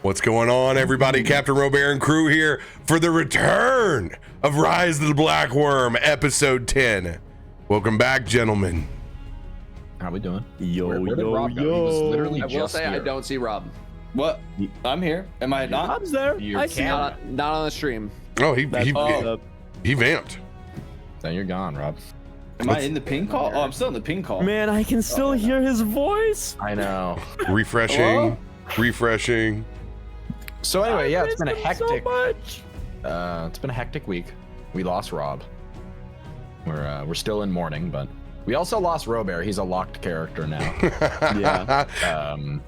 What's going on, everybody? CaptainRoBear and crew here for the return of Rise of the Black Wyrm, episode 10. Welcome back, gentlemen. How we doing? Yo, Where did Rob go? He was literally I will just say here. I don't see Rob. What? I'm here. Am I not? Rob's there. You I see him. Not on the stream. Oh, he vamped. Then you're gone, Rob. Am I in the ping call? Oh, I'm still in the ping call. Man, I can still hear his voice. I know. Refreshing. So anyway, yeah, it's been a hectic. So much. It's been a hectic week. We lost Rob. We're still in mourning, but we also lost RoBear. He's a locked character now. Yeah.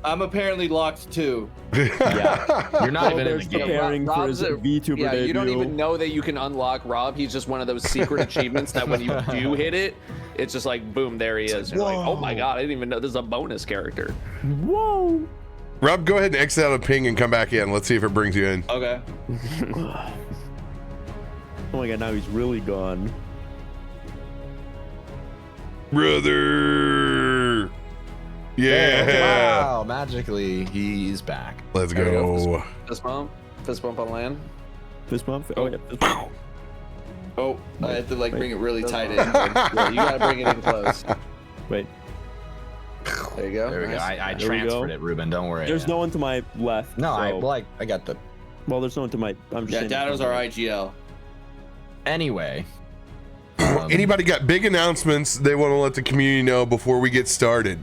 I'm apparently locked too. Yeah. You're not even in the Robert's game. preparing for his VTuber Yeah, debut. you don't even know that you can unlock Rob. He's just one of those secret achievements that when you do hit it, it's just like, boom, there he is. You're like, oh my god, I didn't even know this is a bonus character. Whoa. Rob, go ahead and exit out of ping and come back in. Let's see if it brings you in. Okay. Oh my god, now he's really gone. Brother. Yeah. Wow, magically he's back. Let's There we go. Fist bump on land. Fist bump? Oh, yeah. Fist bump. Oh, I have to like bring it really tight in. Yeah, you gotta bring it in close. Wait. There you go. There we go. Nice. I There we transferred go. it, Ruben. Don't worry. There's no one to my left. No, so, I got the. Well, there's no one to my. I'm just Yeah, saying. Dado's our IGL. Anyway. Anybody got big announcements they want to let the community know before we get started?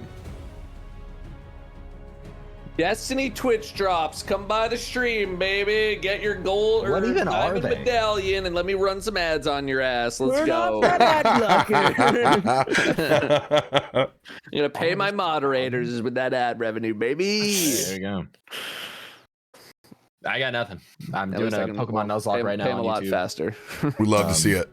Destiny Twitch drops. Come by the stream, baby. Get your gold or What even are diamond they? medallion and let me run some ads on your ass. Let's We're go. not that ad You're gonna pay my moderators with that ad revenue, baby. There you go. I got nothing. I'm At doing least a I can Pokemon Nuzlocke right pay now him on a lot YouTube. faster. We'd love to see it.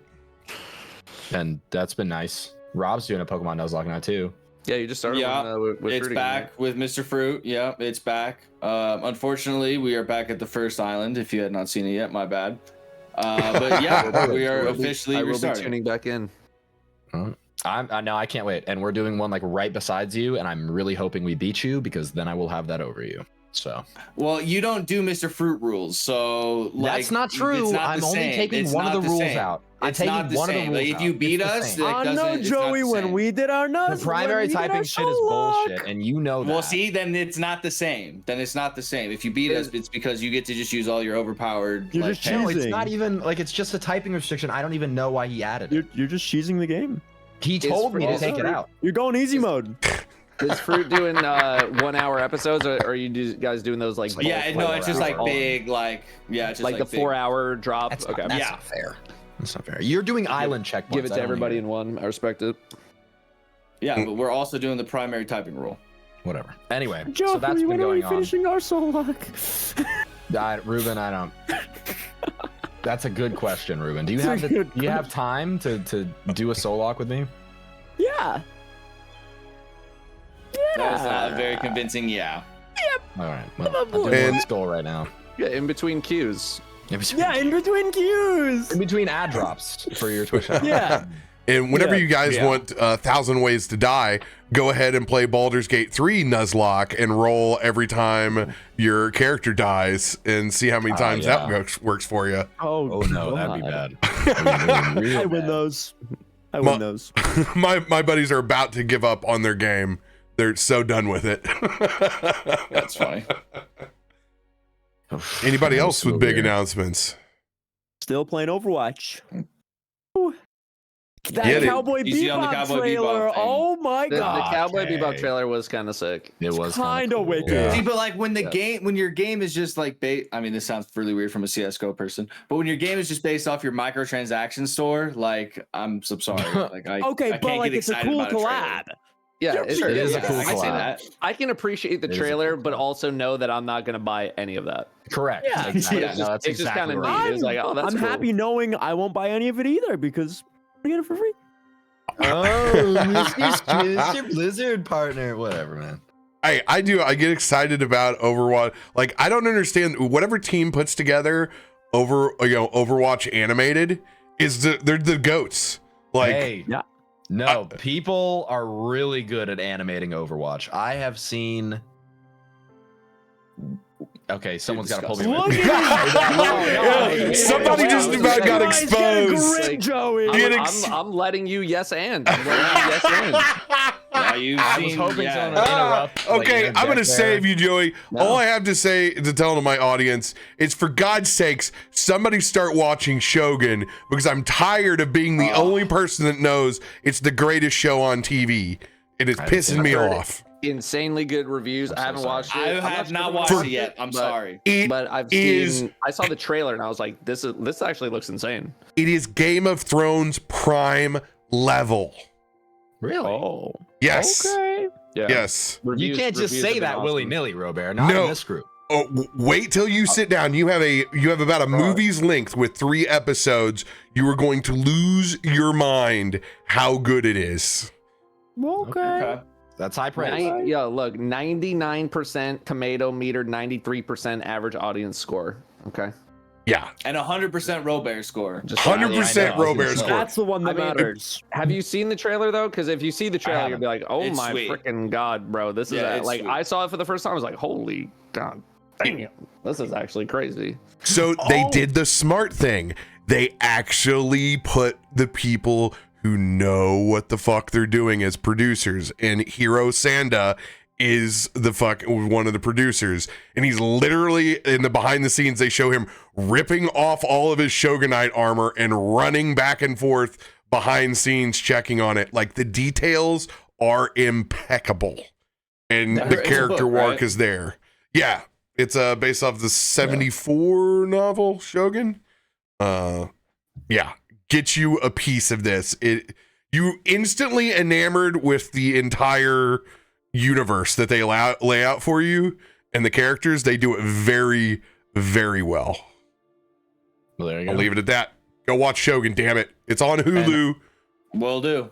And that's been nice. Rob's doing a Pokemon Nuzlocke now too. Yeah, you just started Yeah, with It's Fruity back with Mr. Fruit. Yeah, it's back. Unfortunately, we are back at the first island. If you had not seen it yet, my bad. But yeah, we are officially I will be restarting. tuning back in. I can't wait. And we're doing one like right besides you, and I'm really hoping we beat you because then I will have that over you. So Well, you don't do Mr. Fruit rules, so like that's not it's true. not I'm the only same. taking It's one not of the the rules same. out. I'm It's taking not the one of the same. rules Like, if out. you beat It's the us, same. it I doesn't- know, it's not Joey, the when same. we did our nuts. The primary typing shit is bullshit, and you know that. Well, see, then it's not the same. Then it's not the same. If you beat us, it's because you get to just use all your overpowered. You're like, just No, it's cheesing. not even like it's just a typing restriction. I don't even know why he added it. You're just cheesing the game. He told me to is take it Fruit- out. You're going easy mode. Is Fruit doing 1 hour episodes, or are you guys doing those like? Yeah, bulk, no, it's just like bulk- big, like it's just like the big. 4 hour drop. That's Okay, not, that's Yeah. not fair. That's not fair. You're doing island checkpoints. give it I to don't everybody even- in one. I respect it. Yeah, but we're also doing the primary typing rule. Whatever. Anyway, Joey, so that's been when are we going on. finishing our soul lock? Ruben, I don't. That's a good question, Ruben. Do you It's a have good do you have time to do a soul lock with me? Yeah. That was not a very convincing. Yeah. All right. Well, I'm a I'm doing boy. one skull right now. Yeah, in between cues. Yeah, in between cues. In between ad drops for your Twitch channel. Yeah. And whenever Yeah. you guys Yeah. want 1,000 Ways to Die, go ahead and play Baldur's Gate 3 Nuzlocke and roll every time your character dies and see how many times yeah. that works for you. Oh no, that'd be God. bad. Real I win bad. those. I Ma- win those. my buddies are about to give up on their game. They're so done with it. That's funny. Anybody else with big Weird. announcements? Still playing Overwatch. Ooh. That Get it. Cowboy You see on the Bebop Cowboy trailer. Bebop thing. Oh my The god. Cowboy Okay. Bebop trailer was kind of sick. It was Kinda cool. wicked. Yeah. See, but like when the Yeah. when your game is just like I mean, this sounds really weird from a CS:GO person, but when your game is just based off your microtransaction store, like I'm so sorry. Like Okay, I but can't like get it's a excited cool about a trailer. collab. Yeah, Sure, it, sure, It is a yeah, cool I can say collab. that. I can appreciate the It is a trailer, cool but collab. also know that I'm not gonna buy any of that. Correct. Yeah. Exactly. Yeah. No, that's It's just exactly kind of right. neat. It's like, oh, that's I'm cool. happy knowing I won't buy any of it either because I get it for free. Oh, Mr. Blizzard partner. Whatever, man. I get excited about Overwatch. Like, I don't understand whatever team puts together Overwatch animated they're the goats. Like, Hey, Yeah. no, people are really good at animating Overwatch. I have seen Okay, someone's got to pull me disgusting. away. Yeah, somebody just about got exposed. Like, Joey. I'm letting you yes and. I'm letting you yes and. Now you've I was seen, hoping yeah. someone would interrupt. like, Okay, I'm gonna interject there. save you, Joey. No. All I have to say to tell to my audience is, for God's sakes, somebody start watching Shogun, because I'm tired of being the only person that knows it's the greatest show on TV. It is pissing me off. Insanely good reviews. I haven't watched it. I have not watched it yet. I'm sorry. But I've seen. I saw the trailer and I was like, this actually looks insane. It is Game of Thrones prime level. Really? Oh. Yes. Okay. Yeah. Yes. You can't just Reviews say have been that awesome. willy-nilly, RoBear. Not No. in this group. Oh, wait till you sit down. You have about a movie's length with 3 episodes. You are going to lose your mind how good it is. Okay. That's high praise. Yeah, look, 99% tomato meter, 93% average audience score. Okay. Yeah. And 100% RoBear score. Just 100% I know. RoBear score. That's the one that I mean, matters. Have you seen the trailer though? Because if you see the trailer, you'll haven't. be like, "Oh It's my sweet. freaking god, bro! This is Yeah, it's like sweet. I saw it for the first time. I was like, holy god, damn, this is actually crazy." So they did the smart thing. They actually put the people who know what the fuck they're doing as producers, and Hiro Sanda is one of the producers, and he's literally in the behind the scenes. They show him ripping off all of his Shogunite armor and running back and forth behind scenes checking on it. Like, the details are impeccable, and the It's a character book, work right? is there. Yeah, it's based off the 74 novel Shogun. Yeah, get you a piece of this. You instantly enamored with the entire universe that they lay out for you, and the characters. They do it very, very well. Well, there you go. I'll leave it at that. Go watch Shogun, damn it. It's on Hulu. Will do.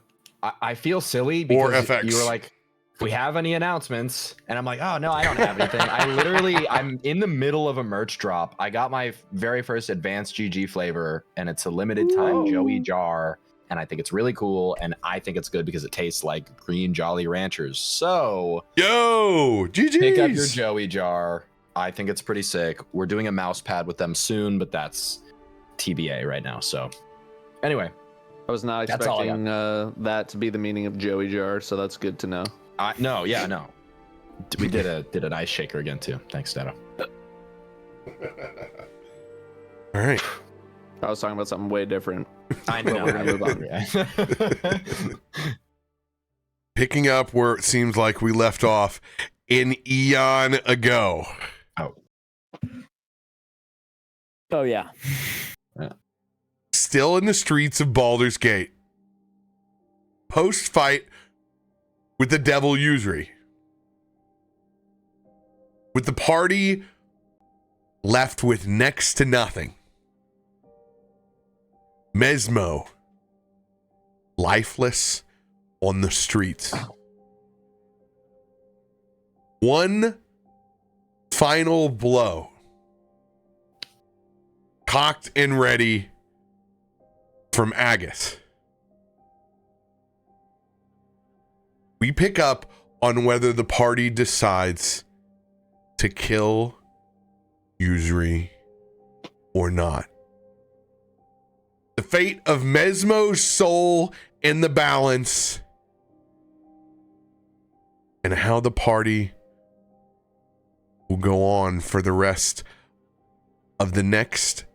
I feel silly Or because FX. you were like, "We have any announcements?" And I'm like, "Oh no, I don't have anything." I'm in the middle of a merch drop. I got my very first advanced GG flavor, and it's a limited time Joey jar, and I think it's really cool, and I think it's good because it tastes like green Jolly Ranchers. So Yo, GG's. pick up your Joey jar. I think it's pretty sick. We're doing a mouse pad with them soon, but that's TBA right now. So anyway, I was not That's all I expecting that to be the meaning of Joey Jar, so that's good to know. no. We did an ice shaker again too. Thanks, Dado. All right. I was talking about something way different. I But know. we're gonna move on. Picking up where it seems like we left off an eon ago. Oh yeah. Still in the streets of Baldur's Gate. Post-fight with the Devil Usury. With the party left with next to nothing. Mesmo, lifeless on the streets. One final blow. Cocked and ready from Agus. We pick up on whether the party decides to kill Usury or not. The fate of Mesmo's soul in the balance, and how the party will go on for the rest of the next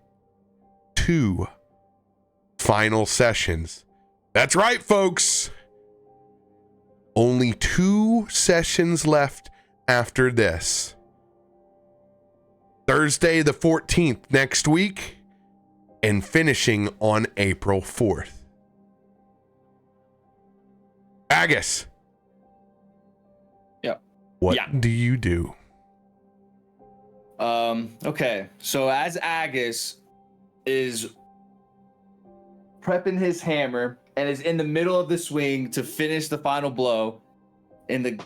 2 final sessions. That's right, folks. Only 2 sessions left after this. Thursday the 14th next week, and finishing on April 4th. Agus. Yep. What Yeah. do you do? Okay. So as Agus is prepping his hammer and is in the middle of the swing to finish the final blow, in the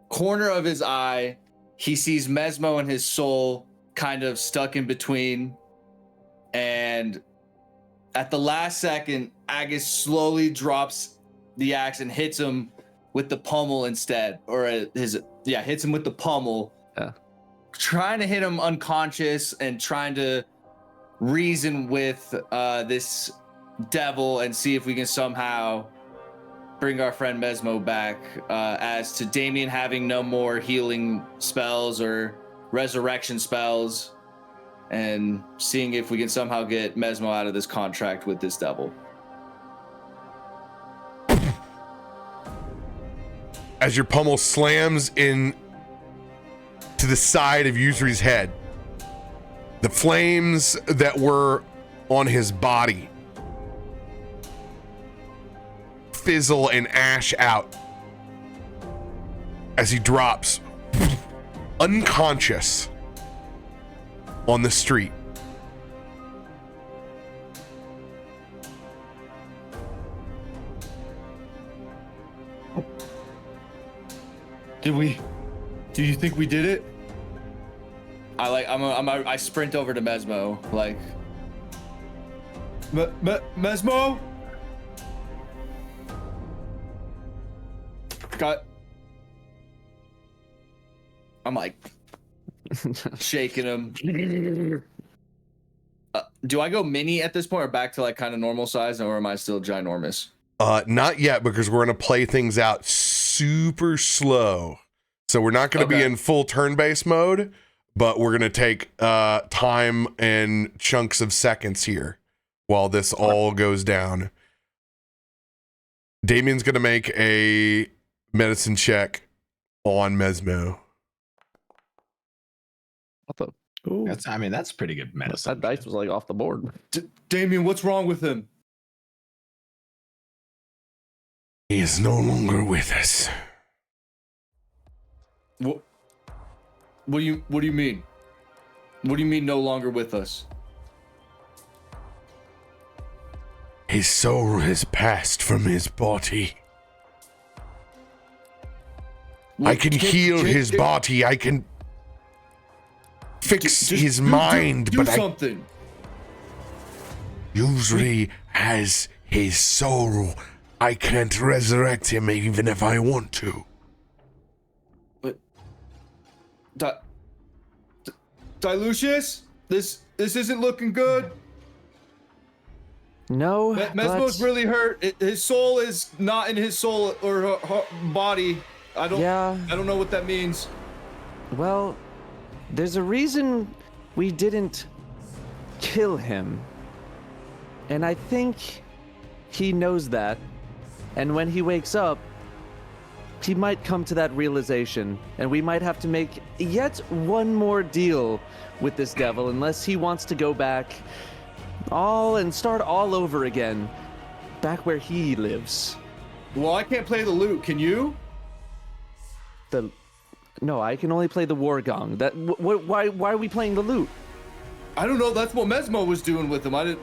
corner of his eye, he sees Mesmo and his soul kind of stuck in between. And at the last second, Agus slowly drops the axe and hits him with the pommel instead, or hits him with the pommel. Yeah. trying to hit him unconscious and trying to reason with this devil and see if we can somehow bring our friend Mesmo back. As to Damien having no more healing spells or resurrection spells, and seeing if we can somehow get Mesmo out of this contract with this devil. As your pummel slams in to the side of Yusri's head, the flames that were on his body fizzle and ash out as he drops unconscious on the street. Do you think we did it? I sprint over to Mesmo, like, Mesmo? I'm like shaking him. Do I go mini at this point, or back to like kind of normal size, or am I still ginormous? Not yet, because we're gonna play things out super slow. So we're not gonna be in full turn-based mode, but we're gonna take time and chunks of seconds here while this all goes down. Damien's gonna make a medicine check on Mesmo. Ooh. That's pretty good medicine. That dice was like off the board. Damien, what's wrong with him? He is no longer with us. What do you mean? What do you mean no longer with us? His soul has passed from his body. I can heal his body. I can fix his mind, but something. Yusri has his soul. I can't resurrect him even if I want to. But Dilucius, this isn't looking good. No, Mesmo's really hurt. His soul is not in his soul or her body. I don't know what that means. Well, there's a reason we didn't kill him. And I think he knows that. And when he wakes up, he might come to that realization, and we might have to make yet one more deal with this devil unless he wants to go back and start all over again, back where he lives. Well, I can't play the lute. Can you? No, I can only play the war gong. Why are we playing the lute? I don't know. That's what Mesmo was doing with him. I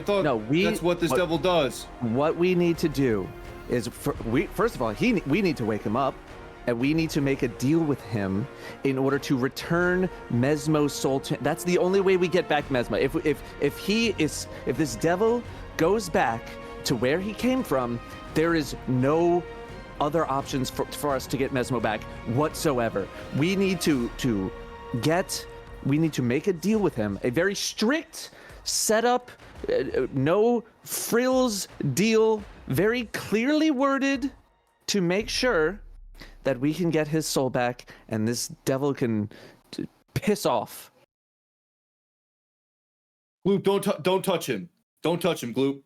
thought that's what this devil does. What we need to do is, first of all, we need to wake him up, and we need to make a deal with him in order to return Mesmo's soul to. That's the only way we get back Mesmo. If this devil goes back to where he came from, there is no other options for us to get Mesmo back whatsoever. We need to make a deal with him, a very strict setup, no frills deal, very clearly worded, to make sure that we can get his soul back and this devil can piss off. Gloop, don't touch him. Don't touch him, Gloop.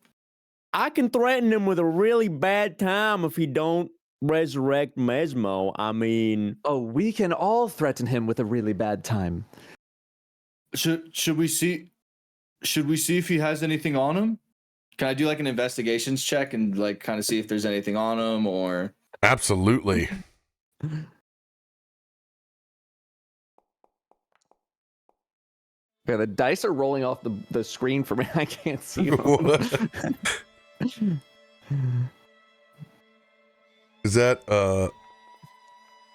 I can threaten him with a really bad time if he don't resurrect Mesmo. I mean... Oh, we can all threaten him with a really bad time. Should we see if he has anything on him? Can I do like an investigations check and like kind of see if there's anything on him or? Absolutely. Yeah, the dice are rolling off the screen for me. I can't see them. Is that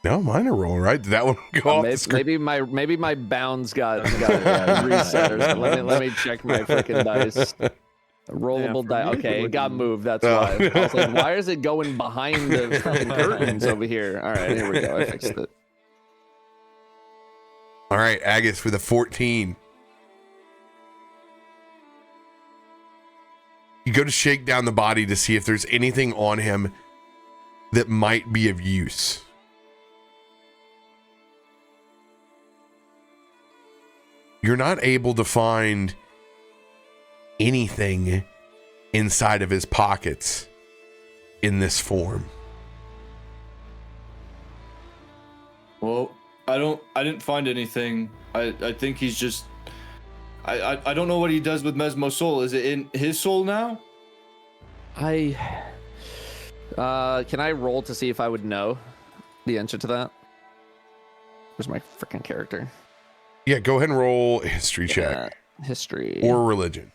no, mine are rolling, right? Did that one go off the screen? Maybe my bounds got reset or something. Let me check my freaking dice. Rollable die. Okay, it got moved. That's why. I was like, why is it going behind the fucking curtains over here? All right, here we go. I fixed it. All right, Agus with a 14. You go to shake down the body to see if there's anything on him that might be of use. You're not able to find anything inside of his pockets in this form. Well, I didn't find anything. I think he's just I don't know what he does with Mesmo's soul. Is it in his soul now? Can I roll to see if I would know the answer to that? Where's my freaking character? Yeah, go ahead and roll a history check. History. Or religion.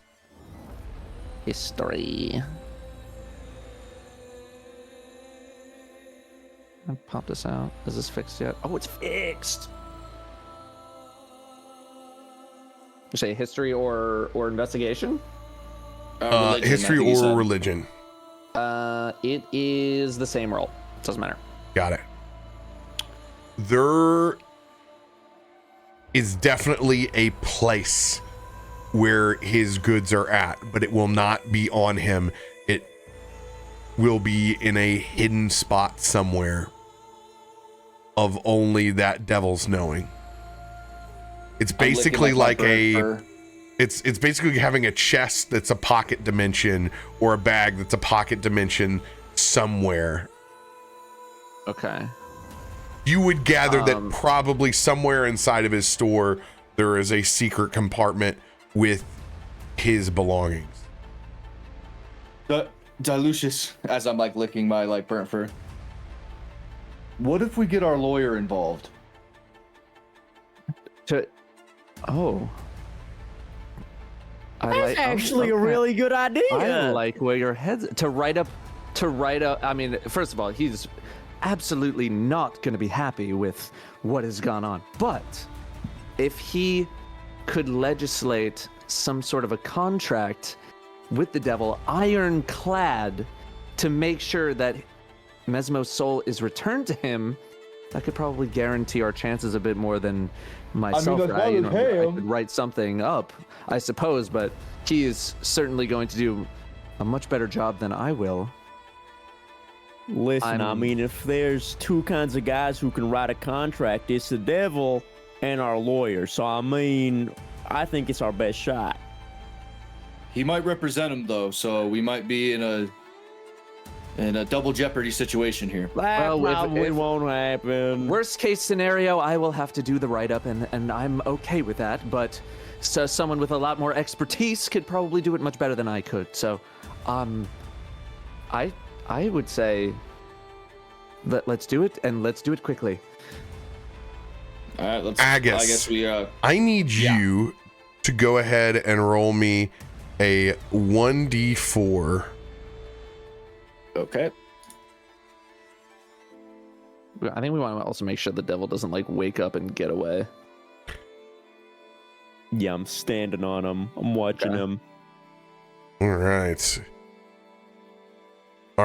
History. I'll pop this out. Is this fixed yet? Oh, it's fixed. You say history or investigation? Religion, History I think he or said. religion. It is the same roll. Doesn't matter. Got it. There is definitely a place where his goods are at, but it will not be on him. It will be in a hidden spot somewhere of only that devil's knowing. It's basically like it's basically having a chest that's a pocket dimension or a bag that's a pocket dimension somewhere. Okay. You would gather that probably somewhere inside of his store there is a secret compartment with his belongings. Dilucius, as I'm like licking my like burnt fur. What if we get our lawyer involved? That's actually a really good idea. I like where your head's to write up. I mean, first of all, he's absolutely not going to be happy with what has gone on. But if he could legislate some sort of a contract with the devil, ironclad, to make sure that Mesmo's soul is returned to him, that could probably guarantee our chances a bit more than myself. I could write something up, I suppose, but he is certainly going to do a much better job than I will. Listen, I mean, if there's two kinds of guys who can write a contract, it's the devil and our lawyer. So, I mean, I think it's our best shot. He might represent him though, so we might be in a double jeopardy situation here. That probably won't happen. Worst case scenario, I will have to do the write-up, and I'm okay with that, but so someone with a lot more expertise could probably do it much better than I could. So, I would say that let's do it, and let's do it quickly. All right, let's. Agus, I guess we. I need you to go ahead and roll me a 1d4. Okay. I think we want to also make sure the devil doesn't like wake up and get away. Yeah, I'm standing on him. I'm watching him. All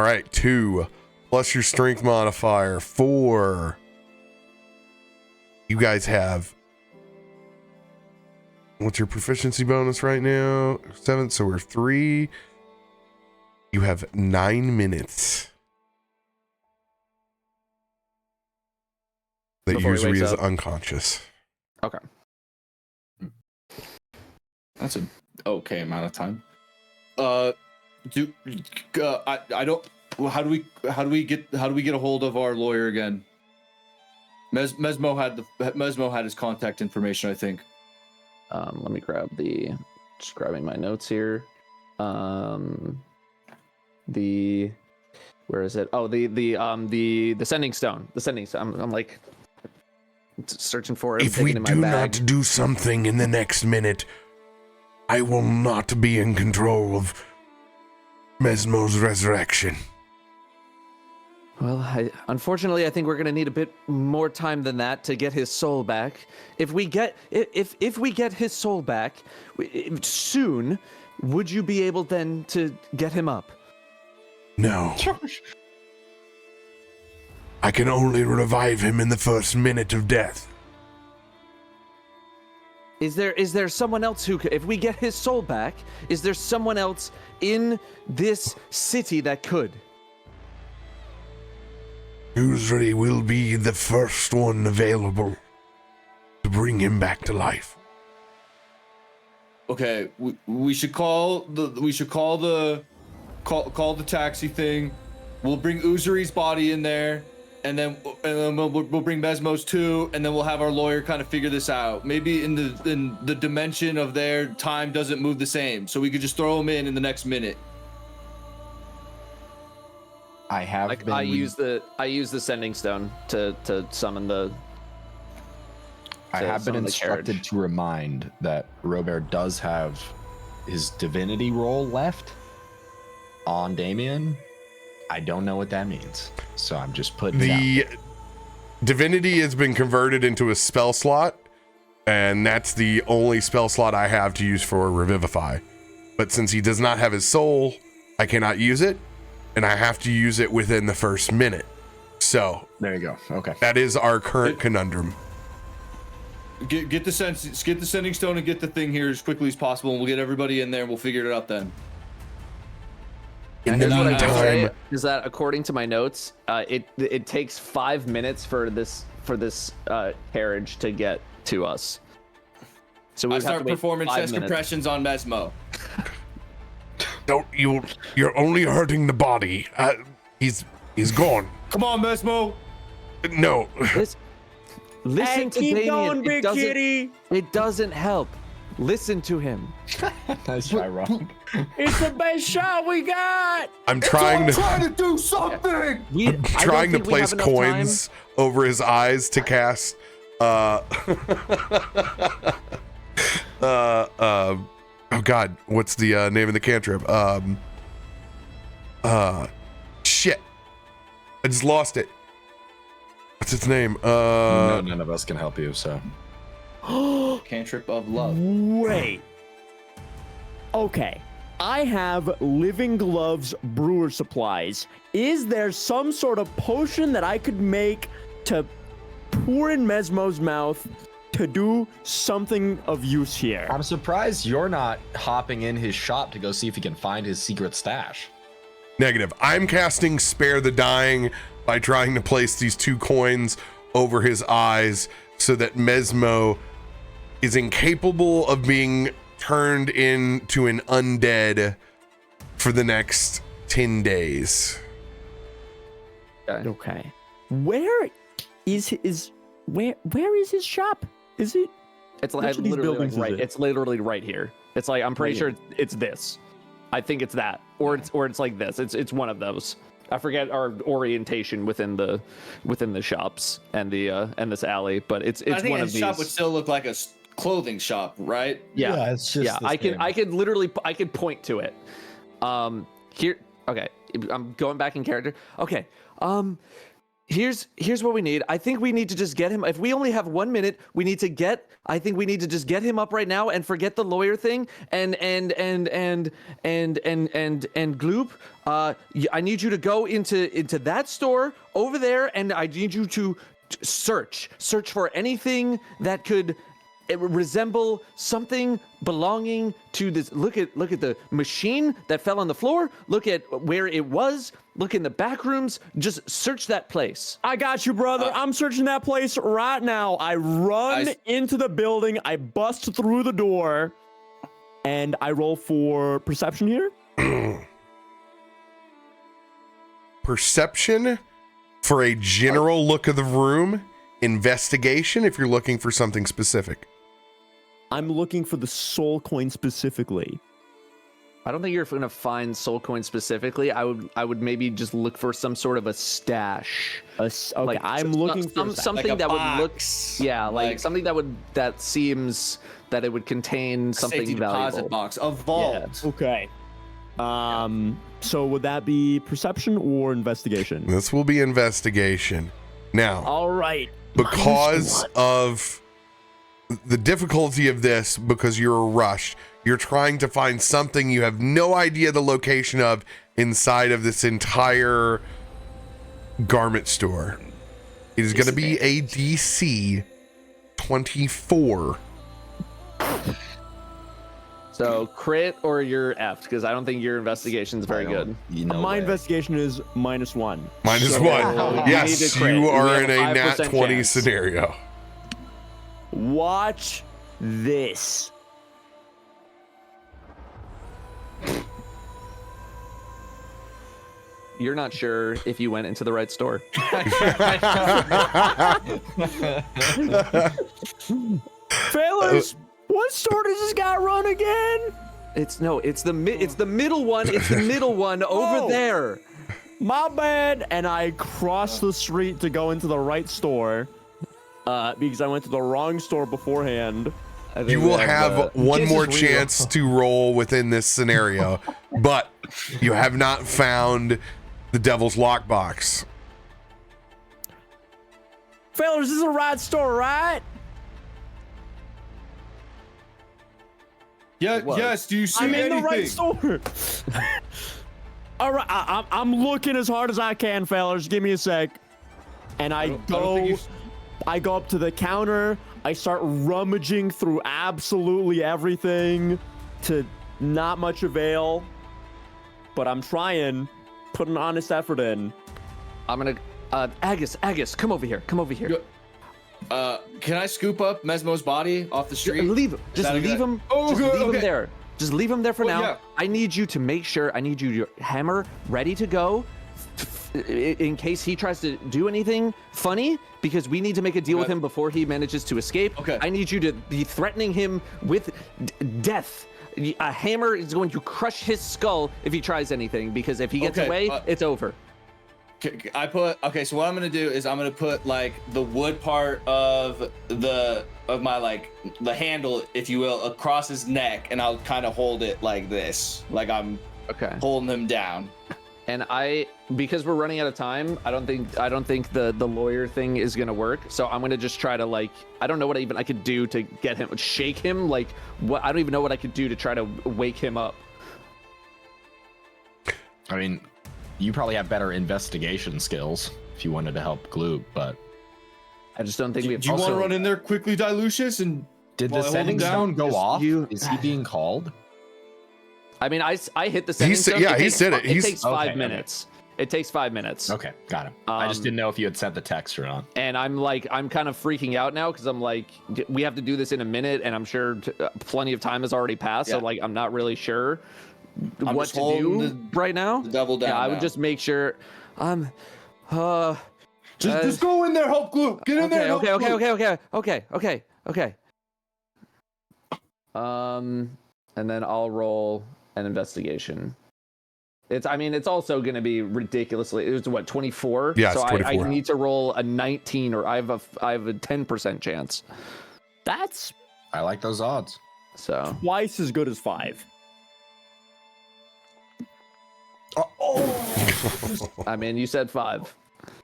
right. 2 plus your strength modifier, 4. You guys have, what's your proficiency bonus right now? 7, so we're 3. You have 9 minutes. That Before he usually wakes is up. unconscious. Okay. That's an okay amount of time. I don't. How do we get a hold of our lawyer again? Mesmo had his contact information, I think. Let me just grabbing my notes here. Where is it? Oh, the sending stone. The sending stone. I'm like searching for it. If we taking it in my do bag. not do something in the next minute, I will not be in control of Mesmo's resurrection. Well, unfortunately, I think we're gonna need a bit more time than that to get his soul back. If we get his soul back soon, would you be able then to get him up? No. I can only revive him in the first minute of death. Is there someone else who could, if we get his soul back, is there someone else in this city that could? Usually will be the first one available to bring him back to life. Okay, we should call the taxi thing. We'll bring Uzuri's body in there, and then we'll bring Mesmo's too, and then we'll have our lawyer kind of figure this out. Maybe in the dimension of their time doesn't move the same, so we could just throw them in the next minute. I use the sending stone to summon the. I have been summon the instructed carriage. to remind that RoBear does have his divinity roll left on Damien. I don't know what that means, so I'm just putting it The divinity has been converted into a spell slot, and that's the only spell slot I have to use for Revivify. But since he does not have his soul, I cannot use it, and I have to use it within the first minute. So There you go. Okay. that is our current conundrum. Get the sending stone and get the thing here as quickly as possible, and we'll get everybody in there, and we'll figure it out then. In the What I will say meantime, is that according to my notes, it takes 5 minutes for this carriage to get to us. So we I have to start wait performing 5 chest minutes. compressions on Mesmo. you're only hurting the body. He's gone. Come on, Mesmo. No. Listen to keep Damien. going, big kitty. It doesn't help. Listen to him. Nice try, Rob. It's the best shot we got. I'm trying to do something. trying to place coins over his eyes to cast oh god, what's the name of the cantrip? Shit, I just lost it. What's its name? No, none of us can help you, so. Cantrip of love. Wait. Okay. I have Living Gloves brewer supplies. Is there some sort of potion that I could make to pour in Mesmo's mouth to do something of use here? I'm surprised you're not hopping in his shop to go see if he can find his secret stash. Negative. I'm casting Spare the Dying by trying to place these 2 coins over his eyes so that Mesmo is incapable of being turned into an undead for the next 10 days. Okay. Where is his shop? Is it? It's Which like of these literally buildings like is right. it? It's literally right here. It's like I'm pretty sure it's this. I think it's that, or it's like this. It's one of those. I forget our orientation within the shops and this alley, but it's I think one of his these. shop would still look like a clothing shop, right? Yeah, it's just the I same. could literally point to it. Here. Okay, I'm going back in character. Okay. Here's what we need. I think we need to just get him. If we only have 1 minute, I think we need to just get him up right now and forget the lawyer thing. And Gloop, I need you to go into that store over there, and I need you to search for anything that could resemble something belonging to this. Look at the machine that fell on the floor. Look at where it was. Look in the back rooms. Just search that place. I got you, brother. I'm searching that place right now. I run into the building. I bust through the door, and I roll for perception here. Perception for a general look of the room. Investigation if you're looking for something specific. I'm looking for the soul coin specifically. I don't think you're gonna find soul coin specifically. I would maybe just look for some sort of a stash. Okay, I'm looking for something Like a that box. would look, yeah, like something that seems that it would contain something Safety valuable. deposit box, a vault. Okay. So would that be perception or investigation? This will be investigation. Now, All right. because of the difficulty of this, because you're rushed, you're trying to find something you have no idea the location of inside of this entire garment store. It is going to be a DC 24. So crit or you're effed, because I don't think your investigation is very good. My investigation is -1. -1. you need Yes, to crit. you We are have in a a nat 5% 20 chance. scenario. Watch this. You're not sure if you went into the right store. Fellas, what store does this guy run again? It's the middle one. It's the middle one over Oh. there. My bad. And I crossed the street to go into the right store because I went to the wrong store beforehand. You will have one more chance to roll within this scenario, but you have not found the devil's lockbox. Fellas, this is the right store, right? Yeah, yes. Do you see I'm in anything? the right store. All right, I'm looking as hard as I can, fellas. Give me a sec. And I go up to the counter. I start rummaging through absolutely everything to not much avail. But I'm trying, put an honest effort in. I'm gonna, Agus, come over here. Come over here. Can I scoop up Mesmo's body off the street? Leave him. Just leave him. Oh, just okay, leave okay. him there. Just leave him there for now. Yeah. I need you to make sure. I need you your hammer ready to go, in case he tries to do anything funny. Because we need to make a deal with him before he manages to escape. Okay. I need you to be threatening him with death. A hammer is going to crush his skull if he tries anything. Because if he gets away, it's over. So what I'm gonna do is I'm gonna put like the wood part of my like the handle, if you will, across his neck, and I'll kind of hold it like this, like I'm holding him down. And because we're running out of time, I don't think the lawyer thing is gonna work. So I'm gonna just try to I don't know what I could do to get him, shake him, I don't even know what I could do to try to wake him up. I mean, you probably have better investigation skills if you wanted to help Gloob, but I just don't think we have. Do you want to run in there quickly, Dilucius, and did the while I hold him sending down? stone go off? you- Is he being called? I mean, I hit the sending stone. Yeah, he said it. It takes 5 Okay. minutes. It takes 5 minutes. Okay, got him. I just didn't know if you had sent the text or not. And I'm kind of freaking out now because I'm like, we have to do this in a minute, and I'm sure plenty of time has already passed. So I'm not really sure what just to holding do right now. the devil down. Yeah, I would now. just make sure. Just go in there, help Gloob. Get in there. and help Gloob. Okay. And then I'll roll an investigation. It's also going to be ridiculously. It was what, 24? Yeah, so it's 24. I need to roll a 19, or I have a 10% chance. That's I like those odds. So twice as good as 5. I mean, you said 5.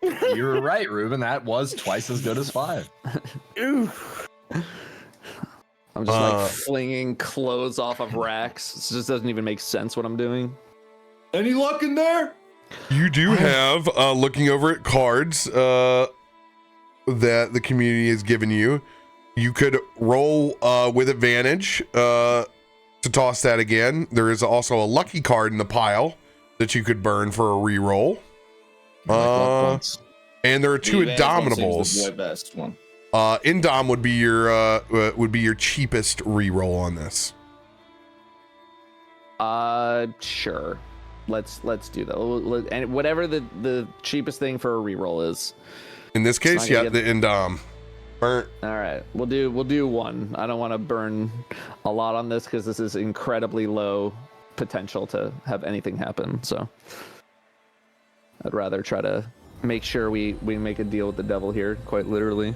You were right, Ruben. That was twice as good as 5. I'm just flinging clothes off of racks. It just doesn't even make sense what I'm doing. Any luck in there? You do have, looking over at cards that the community has given you, you could roll with advantage to toss that again. There is also a lucky card in the pile that you could burn for a reroll. And there are 2 Indomitables. The best one. Indom would be your cheapest reroll on this. Sure. Let's do that. And whatever the cheapest thing for a reroll is. In this case, not gonna the Indom. Burnt. All right, we'll do 1. I don't want to burn a lot on this because this is incredibly low potential to have anything happen. So I'd rather try to make sure we make a deal with the devil here, quite literally.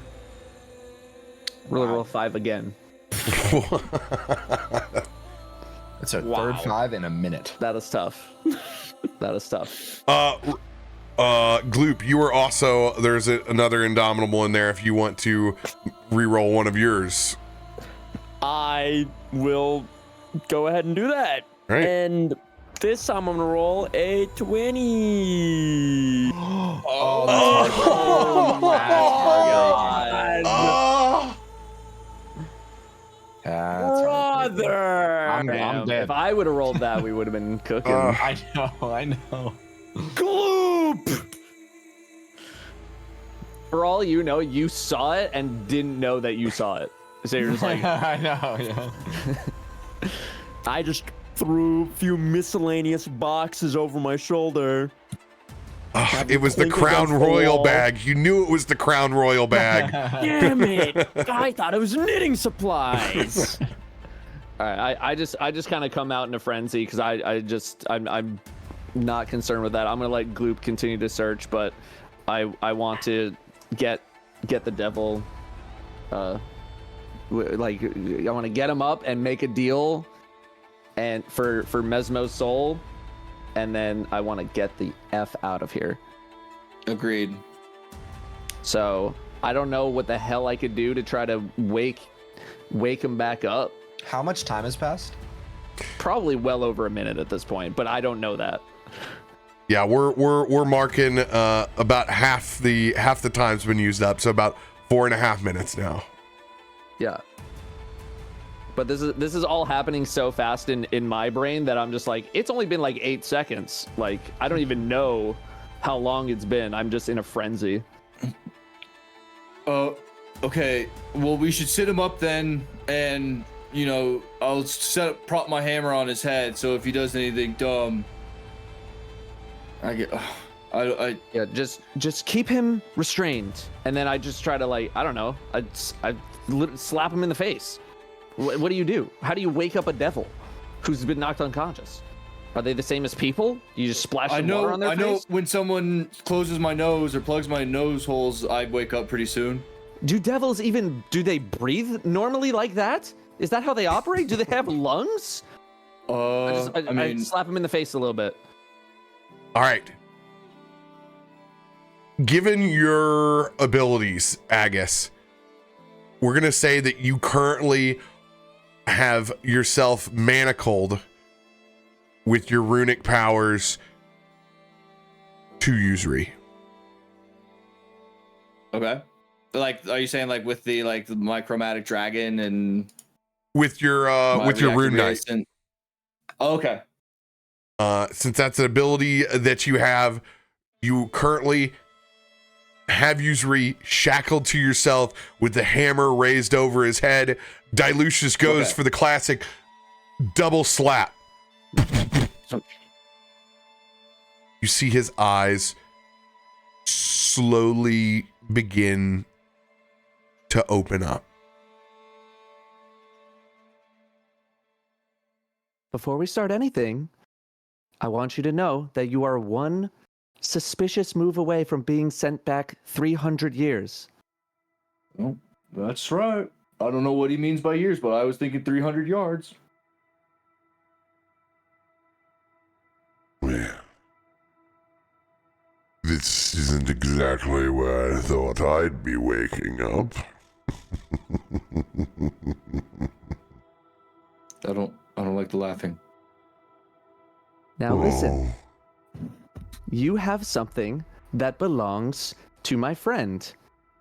Roll 5 again. It's a third 5 in a minute. That is tough. That is tough. Gloop, you are also, there's another Indomitable in there if you want to reroll one of yours. I will go ahead and do that. Right. And this time I'm gonna roll a 20. That's hard. Father. I'm dead. If I would have rolled that, we would have been cooking. I know. Gloop. For all you know, you saw it and didn't know that you saw it. So you're just like, I know, yeah. I just threw a few miscellaneous boxes over my shoulder. It was the clink Crown against the Royal wall. bag. You knew it was the Crown Royal bag. Damn it! I thought it was knitting supplies. All right, I just kind of come out in a frenzy because I'm not concerned with that. I'm gonna let Gloop continue to search, but I want to get the devil. I want to get him up and make a deal, and for Mesmo's soul, and then I want to get the F out of here. Agreed. So I don't know what the hell I could do to try to wake him back up. How much time has passed? Probably well over a minute at this point, but I don't know that. Yeah, we're marking about half the time's been used up, so about 4.5 minutes now. Yeah. But this is all happening so fast in my brain that I'm just like, it's only been like 8 seconds. Like, I don't even know how long it's been. I'm just in a frenzy. Okay. Well, we should sit him up then, and I'll prop my hammer on his head. So if he does anything dumb, Yeah, just keep him restrained, and then I just try to I don't know, I slap him in the face. What do you do? How do you wake up a devil who's been knocked unconscious? Are they the same as people? You just splash some water on their face? I know when someone closes my nose or plugs my nose holes, I wake up pretty soon. Do devils do they breathe normally like that? Is that how they operate? Do they have lungs? I slap him in the face a little bit. All right. Given your abilities, Agus, we're going to say that you currently have yourself manacled with your runic powers to usury. Okay. Are you saying with the my chromatic dragon and With your rune knight. Okay. Since that's an ability that you have, you currently have usury shackled to yourself with the hammer raised over his head. Dilucius goes for the classic double slap. You see his eyes slowly begin to open up. Before we start anything, I want you to know that you are one suspicious move away from being sent back 300 years. Well, that's right. I don't know what he means by years, but I was thinking 300 yards. Well, this isn't exactly where I thought I'd be waking up. I don't like the laughing. Now listen, you have something that belongs to my friend,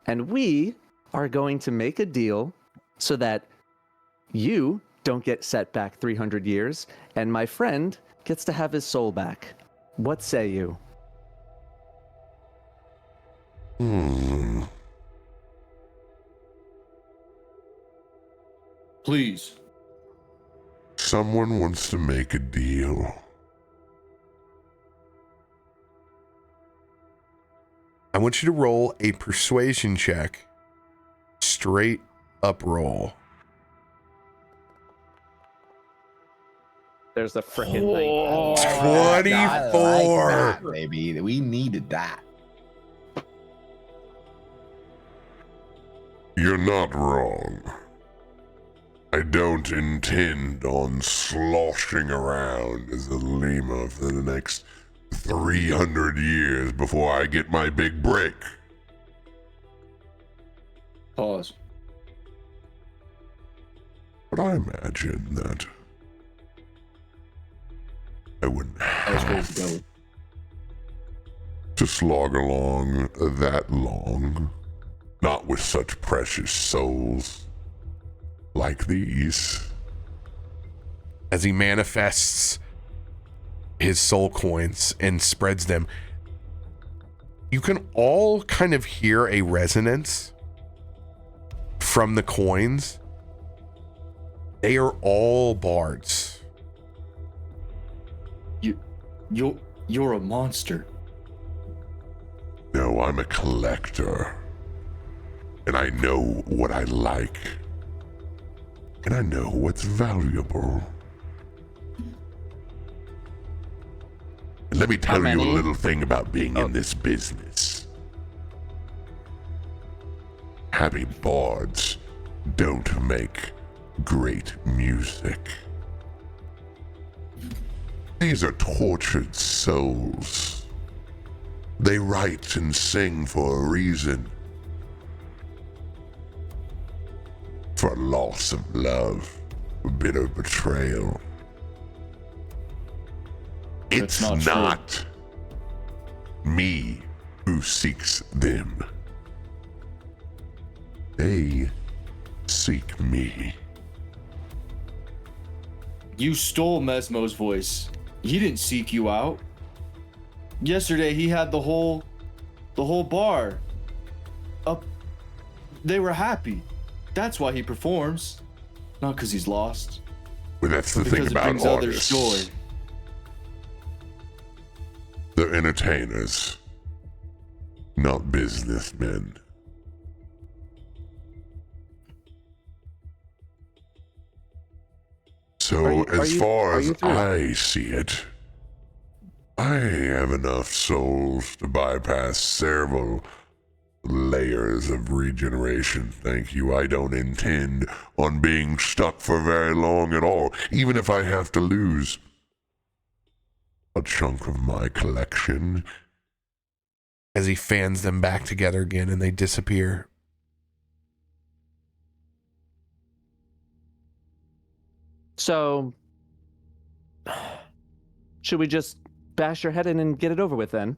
and we are going to make a deal so that you don't get set back 300 years, and my friend gets to have his soul back. What say you? Please. Someone wants to make a deal. I want you to roll a persuasion check. Straight up roll. There's the frickin' thing. 24. I like that, baby. We needed that. You're not wrong. I don't intend on sloshing around as a lemur for the next 300 years before I get my big break. Pause. But I imagine that I wouldn't have to slog along that long, not with such precious souls like these. as he manifests his soul coins and spreads them. You can all kind of hear a resonance from the coins. They are all bards. You're a monster. No, I'm a collector. And I know what I like. And I know what's valuable. And let me tell you a little thing about being in this business. Happy bards don't make great music. These are tortured souls. They write and sing for a reason. For loss of love, for bitter betrayal. It's not me who seeks them. They seek me. You stole Mesmo's voice. He didn't seek you out. Yesterday he had the whole bar up. They were happy. That's why he performs. Not because he's lost. Well, that's the thing about brings artists. Others joy. They're entertainers, not businessmen. So as far as I see it, I have enough souls to bypass several layers of regeneration. Thank you. I don't intend on being stuck for very long at all, even if I have to lose a chunk of my collection. As he fans them back together again and they disappear. So, should we just bash your head in and get it over with then?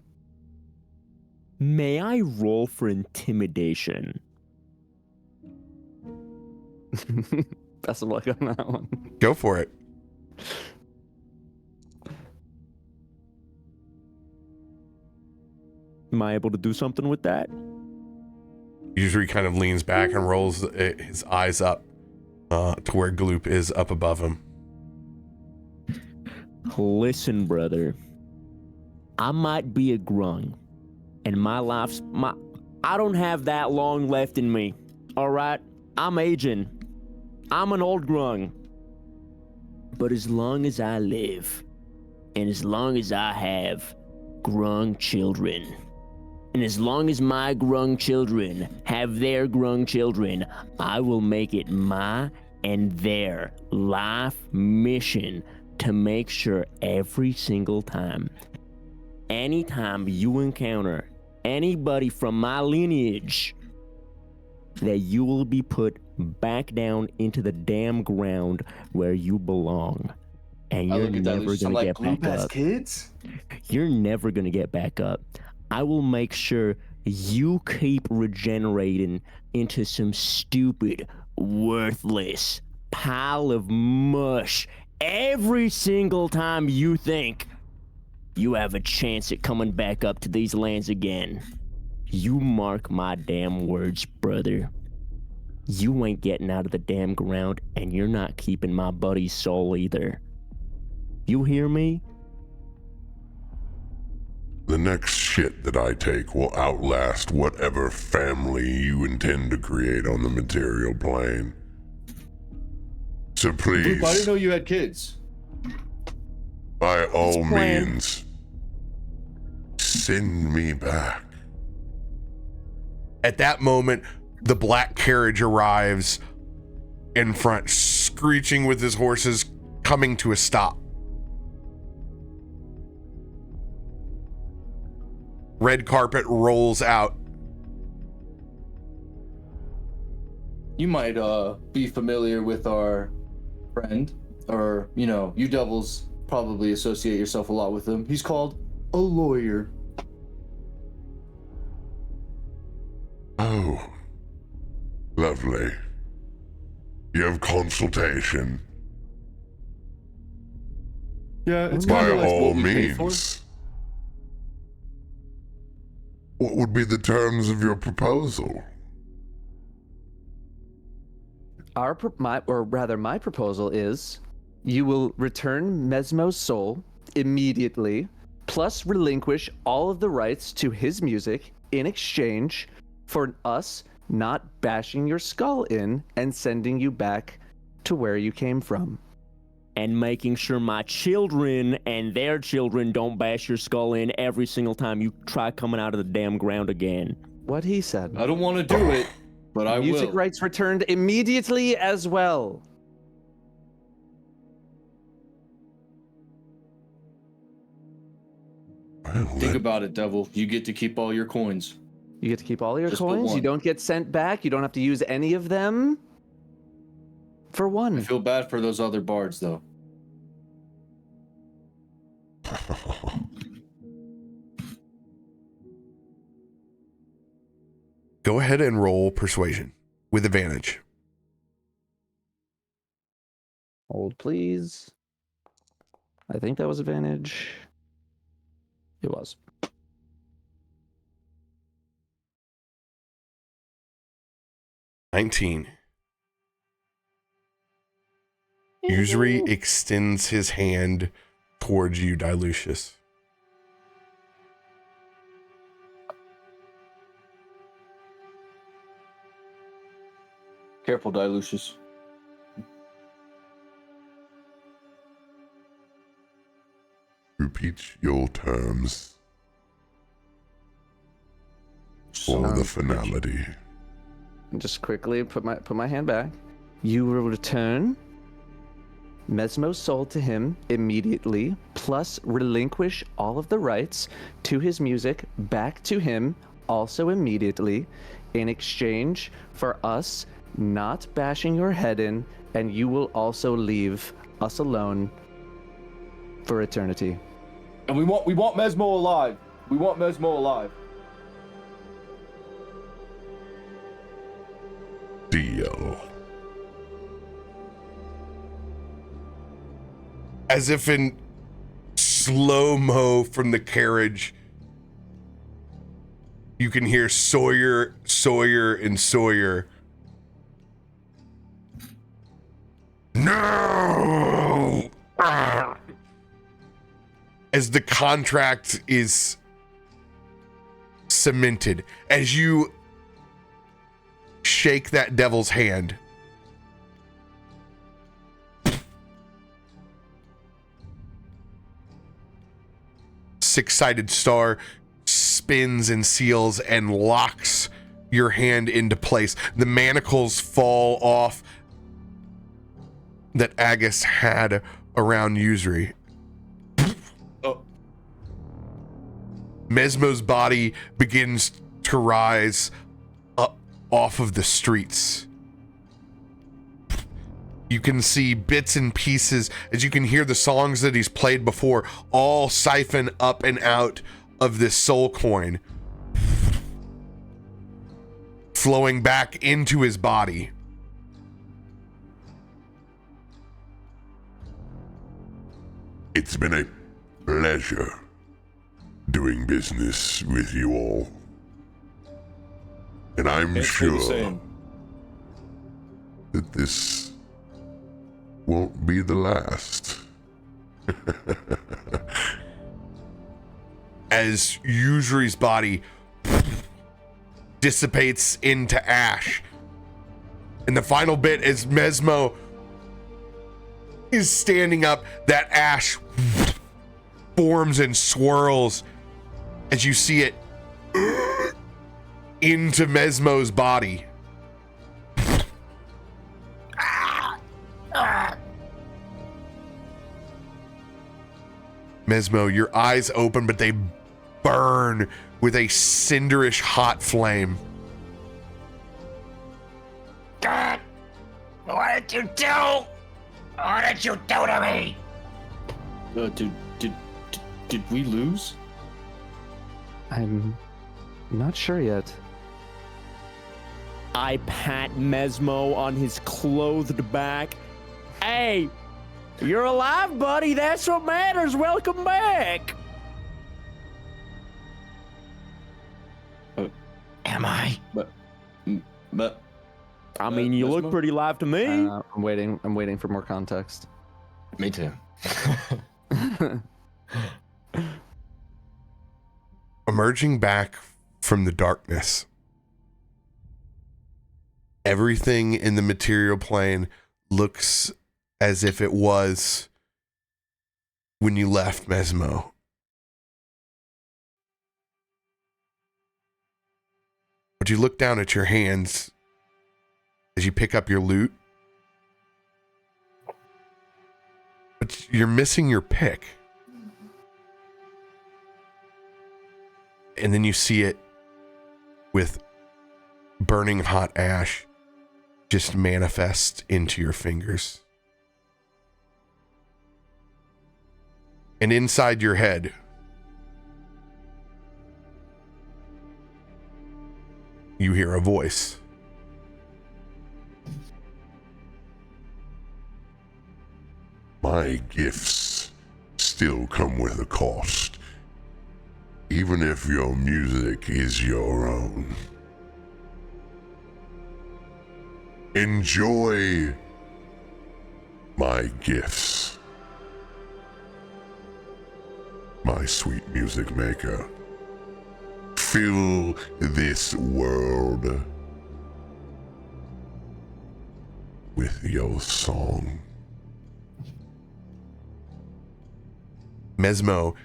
May I roll for intimidation? Best of luck on that one. Go for it. Am I able to do something with that? Usually kind of leans back and rolls his eyes up to where Gloop is up above him. Listen, brother. I might be a grung, and I don't have that long left in me. All right? I'm aging. I'm an old grung. But as long as I live, and as long as I have grung children, and as long as my grung children have their grung children, I will make it my and their life mission to make sure every single time, anytime you encounter anybody from my lineage, that you will be put back down into the damn ground where you belong. And you're never gonna get back up. Kids? You're never gonna get back up. I will make sure you keep regenerating into some stupid, worthless pile of mush every single time you think you have a chance at coming back up to these lands again. You mark my damn words, brother. You ain't getting out of the damn ground, and you're not keeping my buddy's soul either. You hear me? The next shit that I take will outlast whatever family you intend to create on the material plane. So please, I didn't know you had kids. by all means, send me back. At that moment, the black carriage arrives in front, screeching with his horses, coming to a stop. Red carpet rolls out. You might be familiar with our friend, or you devils probably associate yourself a lot with him. He's called a lawyer. Oh, lovely. You have consultation. Yeah, it's By kind of like all what we paid for. means. What would be the terms of your proposal? My proposal is you will return Mesmo's soul immediately, plus relinquish all of the rights to his music in exchange for us not bashing your skull in and sending you back to where you came from. And making sure my children and their children don't bash your skull in every single time you try coming out of the damn ground again. What he said. I don't want to do it, but I Music will. rights returned immediately as well. Well, Think about it, Devil. You get to keep all your coins. You get to keep all your Just put coins. You one. don't get sent back. You don't have to use any of them. For I one. feel bad for those other bards, though. Go ahead and roll persuasion with advantage. Hold, please. I think that was advantage. It was. $19. Usury extends his hand towards you, Dilucius. Careful, Dilucius. Repeat your terms for the finality. Just quickly put my hand back. You will return Mesmo's soul to him immediately, plus relinquish all of the rights to his music back to him also immediately, in exchange for us not bashing your head in, and you will also leave us alone for eternity. And we want Mesmo alive. We want Mesmo alive. Deal. As if in slow-mo from the carriage, you can hear Sawyer, and Sawyer. No! As the contract is cemented, as you shake that devil's hand, six-sided star spins and seals and locks your hand into place. The manacles fall off that Agus had around Usury. Oh. Mesmo's body begins to rise up off of the streets. You can see bits and pieces as you can hear the songs that he's played before all siphon up and out of this soul coin, flowing back into his body. It's been a pleasure doing business with you all. And I'm Can't say the sure same. that this won't be the last. As Usury's body dissipates into ash. And the final bit as Mesmo is standing up, that ash forms and swirls as you see it into Mesmo's body. Mesmo, your eyes open, but they burn with a cinderish hot flame. God, what did you do? What did you do to me? Did we lose? I'm not sure yet. I pat Mesmo on his clothed back. Hey, You're alive, buddy. That's what matters. Welcome back. Am I? But I mean, you look Mesmo? pretty alive to me. I'm waiting for more context. Me too. Emerging back from the darkness, everything in the material plane looks as if it was when you left Mesmo. But you look down at your hands as you pick up your loot, but you're missing your pick. And then you see it with burning hot ash just manifest into your fingers. And inside your head, you hear a voice. My gifts still come with a cost, even if your music is your own. Enjoy my gifts, my sweet music maker. Fill this world with your song. Mesmo,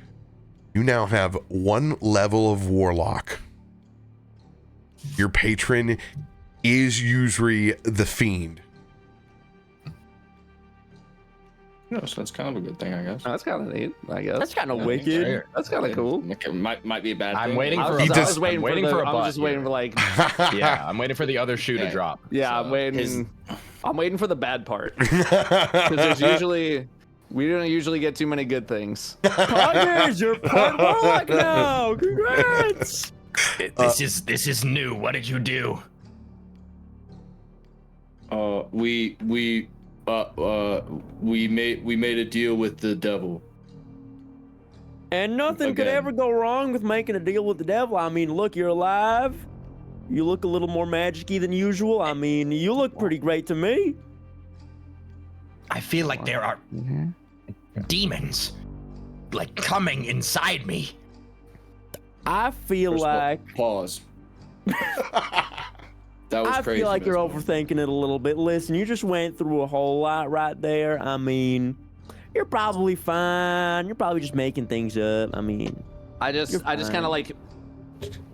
you now have one level of warlock. Your patron is usually the fiend. No, so that's kind of a good thing, I guess. That's kind of neat, I guess. That's kind of Yeah, wicked. That's kind of cool. It might be a bad I'm thing. waiting I for was, a He I just- was waiting I'm waiting for, for a I'm butt just waiting for like, Yeah, I'm waiting for the other shoe to Yeah. drop. yeah, So, I'm waiting. his- I'm waiting for the bad part because there's usually we don't usually get too many good things. Poggers, you're part warlock now. Congrats. This is new. What did you do? We made a deal with the devil. And nothing could Again. ever go wrong with making a deal with the devil. I mean, look, you're alive. You look a little more magic-y than usual. I mean, you look pretty great to me. I feel like there are demons, like coming inside me. I feel First of all, like pause. That was I crazy. feel like you're Mesmo. overthinking it a little bit. Listen, you just went through a whole lot right there. I mean, you're probably fine. You're probably just making things up. I mean, I just You're kind fine. of like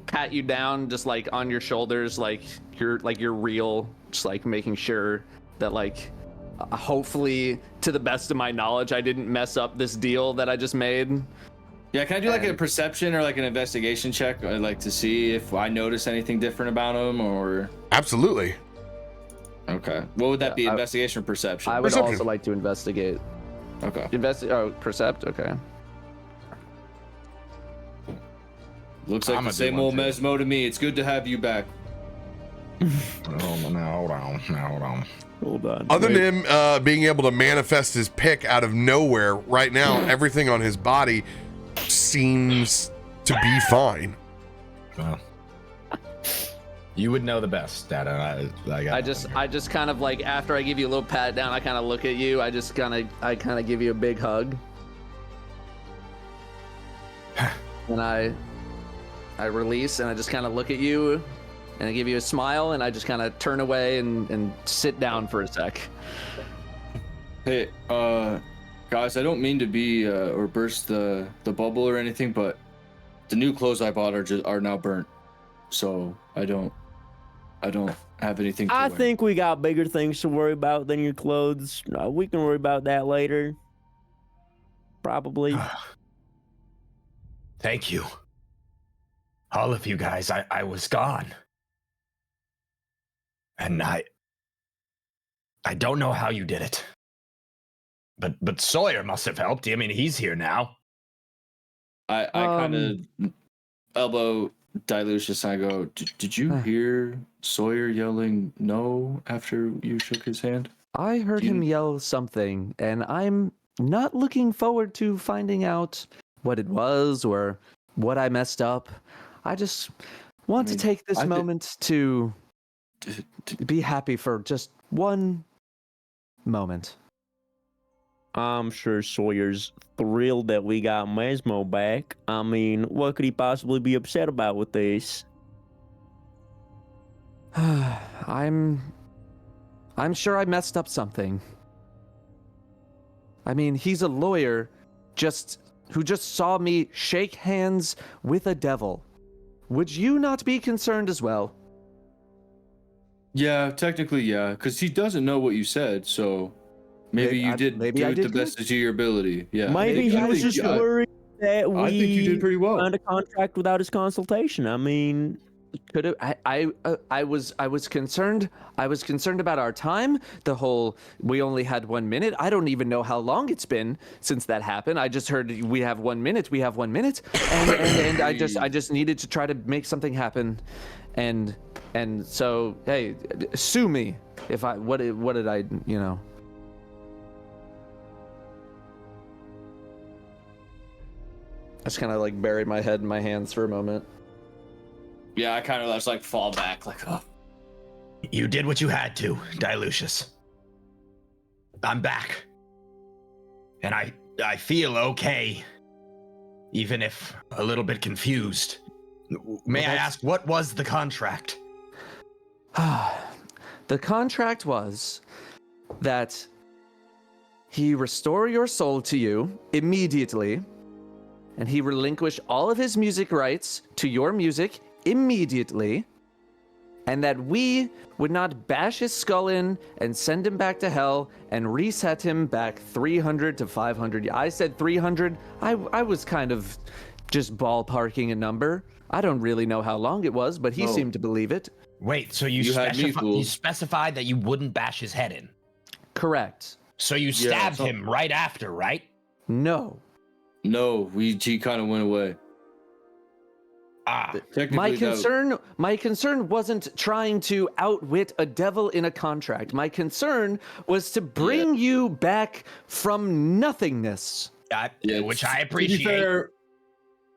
pat you down, just like on your shoulders, like you're real, just like making sure that like hopefully to the best of my knowledge I didn't mess up this deal that I just made. Yeah, can I do like a And- perception or like an investigation check? I'd like to see if I notice anything different about him or. Absolutely. Okay. What would that be? I- Investigation or perception? I would Perception. also like to investigate. Okay. Percept. Okay. Looks like I'ma the do same one old too. Mesmo to me. It's good to have you back. Oh, no, hold on. hold on. Other than him being able to manifest his pick out of nowhere, right now, everything on his body seems to be fine. Well, you would know the best, Dada. I just kind of like after I give you a little pat down, I kind of look at you. I kind of give you a big hug, and I release, and I just kind of look at you, and I give you a smile, and I just kind of turn away and sit down for a sec. Hey, guys, I don't mean to be or burst the bubble or anything, but the new clothes I bought are now burnt, so I don't have anything to I wear. think we got bigger things to worry about than your clothes. We can worry about that later. Probably. Thank you. All of you guys, I was gone. And I don't know how you did it. But Sawyer must have helped. I mean, he's here now. I kind of elbow Dilucius and I go, did you hear Sawyer yelling no after you shook his hand? I heard him yell something, and I'm not looking forward to finding out what it was or what I messed up. I just want to take this moment to be happy for just one moment. I'm sure Sawyer's thrilled that we got Mesmo back. I mean, what could he possibly be upset about with this? I'm sure I messed up something. I mean, he's a lawyer who just saw me shake hands with a devil. Would you not be concerned as well? Yeah, technically, yeah, because he doesn't know what you said, so maybe you did do it the best of your ability. Yeah, Maybe he was just worried that I think you did pretty well. signed a contract without his consultation. I mean, Could it, I was concerned. I was concerned about our time. The whole we only had 1 minute. I don't even know how long it's been since that happened. I just heard we have 1 minute. We have 1 minute, and I just needed to try to make something happen, and so hey, sue me if I what did I you know. I just kind of like buried my head in my hands for a moment. Yeah, I kind of just like fall back, like, oh. You did what you had to, Dilucius. I'm back. And I feel okay. Even if a little bit confused. May I ask, what was the contract? The contract was that he restore your soul to you immediately, and he relinquish all of his music rights to your music immediately, and that we would not bash his skull in and send him back to hell and reset him back 300 to 500. I said 300. I was kind of just ballparking a number. I don't really know how long it was, but he seemed to believe it. Wait, so you specified that you wouldn't bash his head in? Correct. So you stabbed him right after, right? No. No, he kind of went away. My concern wasn't trying to outwit a devil in a contract. My concern was to bring you back from nothingness. Which I appreciate. To be fair,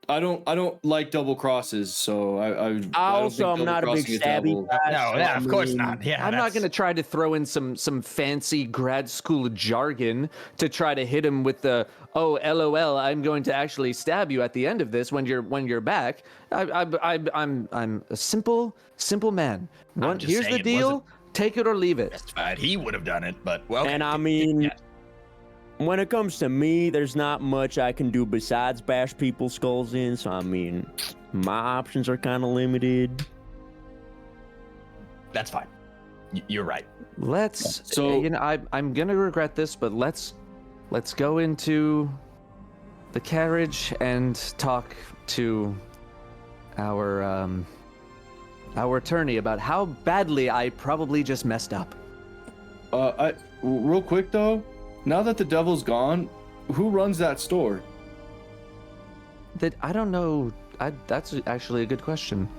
I don't like double crosses, so I also I'm not a big stabby guy. No, yeah, of course not. Yeah, I'm not going to try to throw in some fancy grad school jargon to try to hit him with the LOL. I'm going to actually stab you at the end of this when you're back. I'm a simple man. Here's the deal: take it or leave it. He would have done it, but well. And I mean. When it comes to me, there's not much I can do besides bash people's skulls in. So, I mean, my options are kind of limited. That's fine. You're right. I'm going to regret this, but let's go into the carriage and talk to our attorney about how badly I probably just messed up. Real quick, though. Now that the devil's gone, who runs that store? I don't know. That's actually a good question.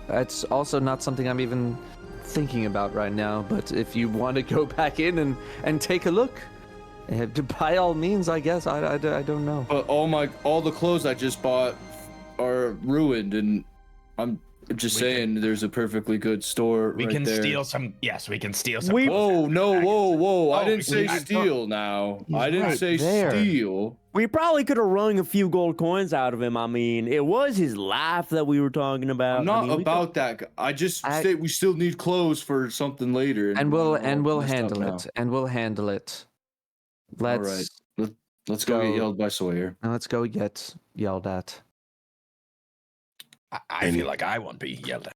That's also not something I'm even thinking about right now. But if you want to go back in and take a look, by all means, I guess. I don't know. But all the clothes I just bought are ruined, and I'm just saying there's a perfectly good store we right can there. Steal some. Yes, we can steal some. Whoa. I didn't say steal now. I didn't say steal. We probably could have wrung a few gold coins out of him. I mean, it was his life that we were talking about. I'm not about that. I just say we still need clothes for something later. And we'll handle it. And we'll handle it. All right. Let's go get yelled by Sawyer. Let's go get yelled at. I feel like I won't be yelled at.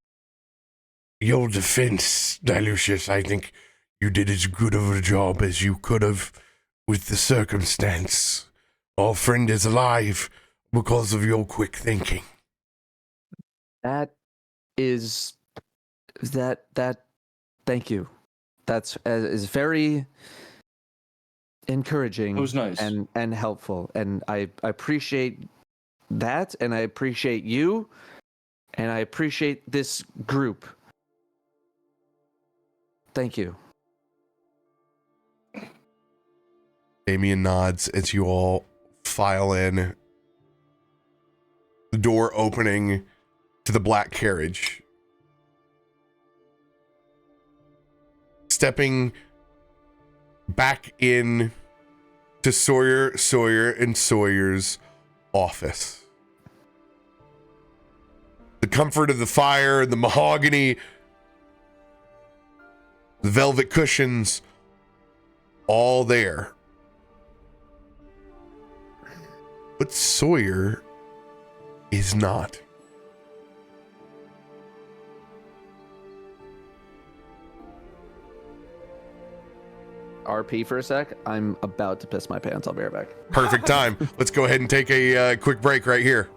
Your defense, Dilucius, I think you did as good of a job as you could have with the circumstance. Our friend is alive because of your quick thinking. Thank you. That's is very encouraging. It was nice. And helpful. And I appreciate that, and I appreciate you. And I appreciate this group. Thank you. Damien nods as you all file in. The door opening to the black carriage. Stepping back in to Sawyer, and Sawyer's office. The comfort of the fire, the mahogany, the velvet cushions, all there. But Sawyer is not. RP for a sec. I'm about to piss my pants. I'll be right back. Perfect time. Let's go ahead and take a quick break right here.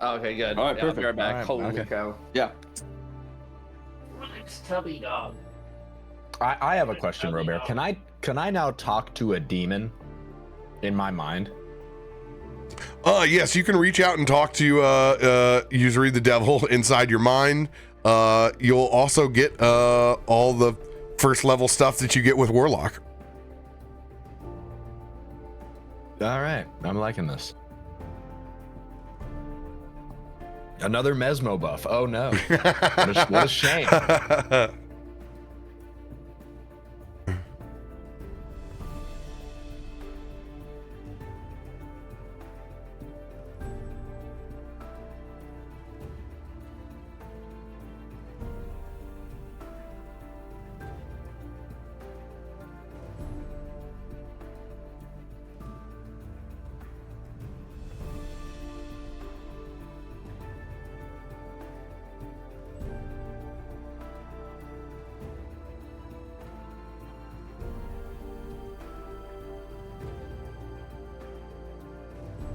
Okay, good. All right, I'll be right perfect. back. All right, Holy okay. cow. Yeah. Tubby dog. I have a question, RoBear. Can I now talk to a demon in my mind? Yes, you can reach out and talk to Usury the Devil inside your mind. You'll also get all the first level stuff that you get with Warlock. All right, I'm liking this. Another Mesmo buff. Oh no. What a shame.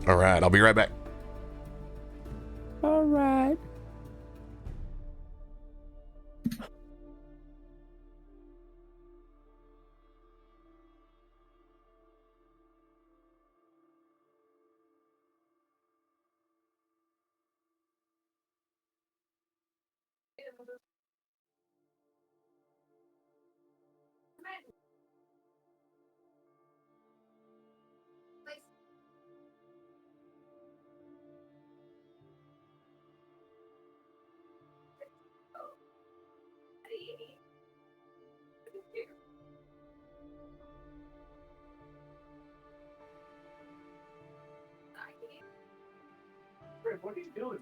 All right, I'll be right back. All right. What are you doing?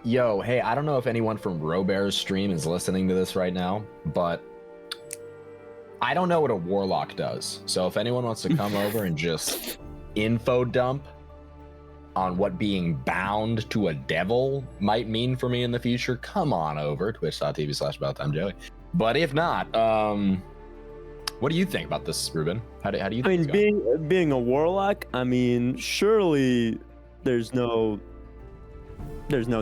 Yo, hey, I don't know if anyone from RoBear's stream is listening to this right now, but I don't know what a warlock does. So if anyone wants to come over and just info dump on what being bound to a devil might mean for me in the future, come on over, twitch.tv/AboutTimeJoey. But if not, what do you think about this, Ruben? How do you think I mean, it's going? being a warlock, I mean, surely there's no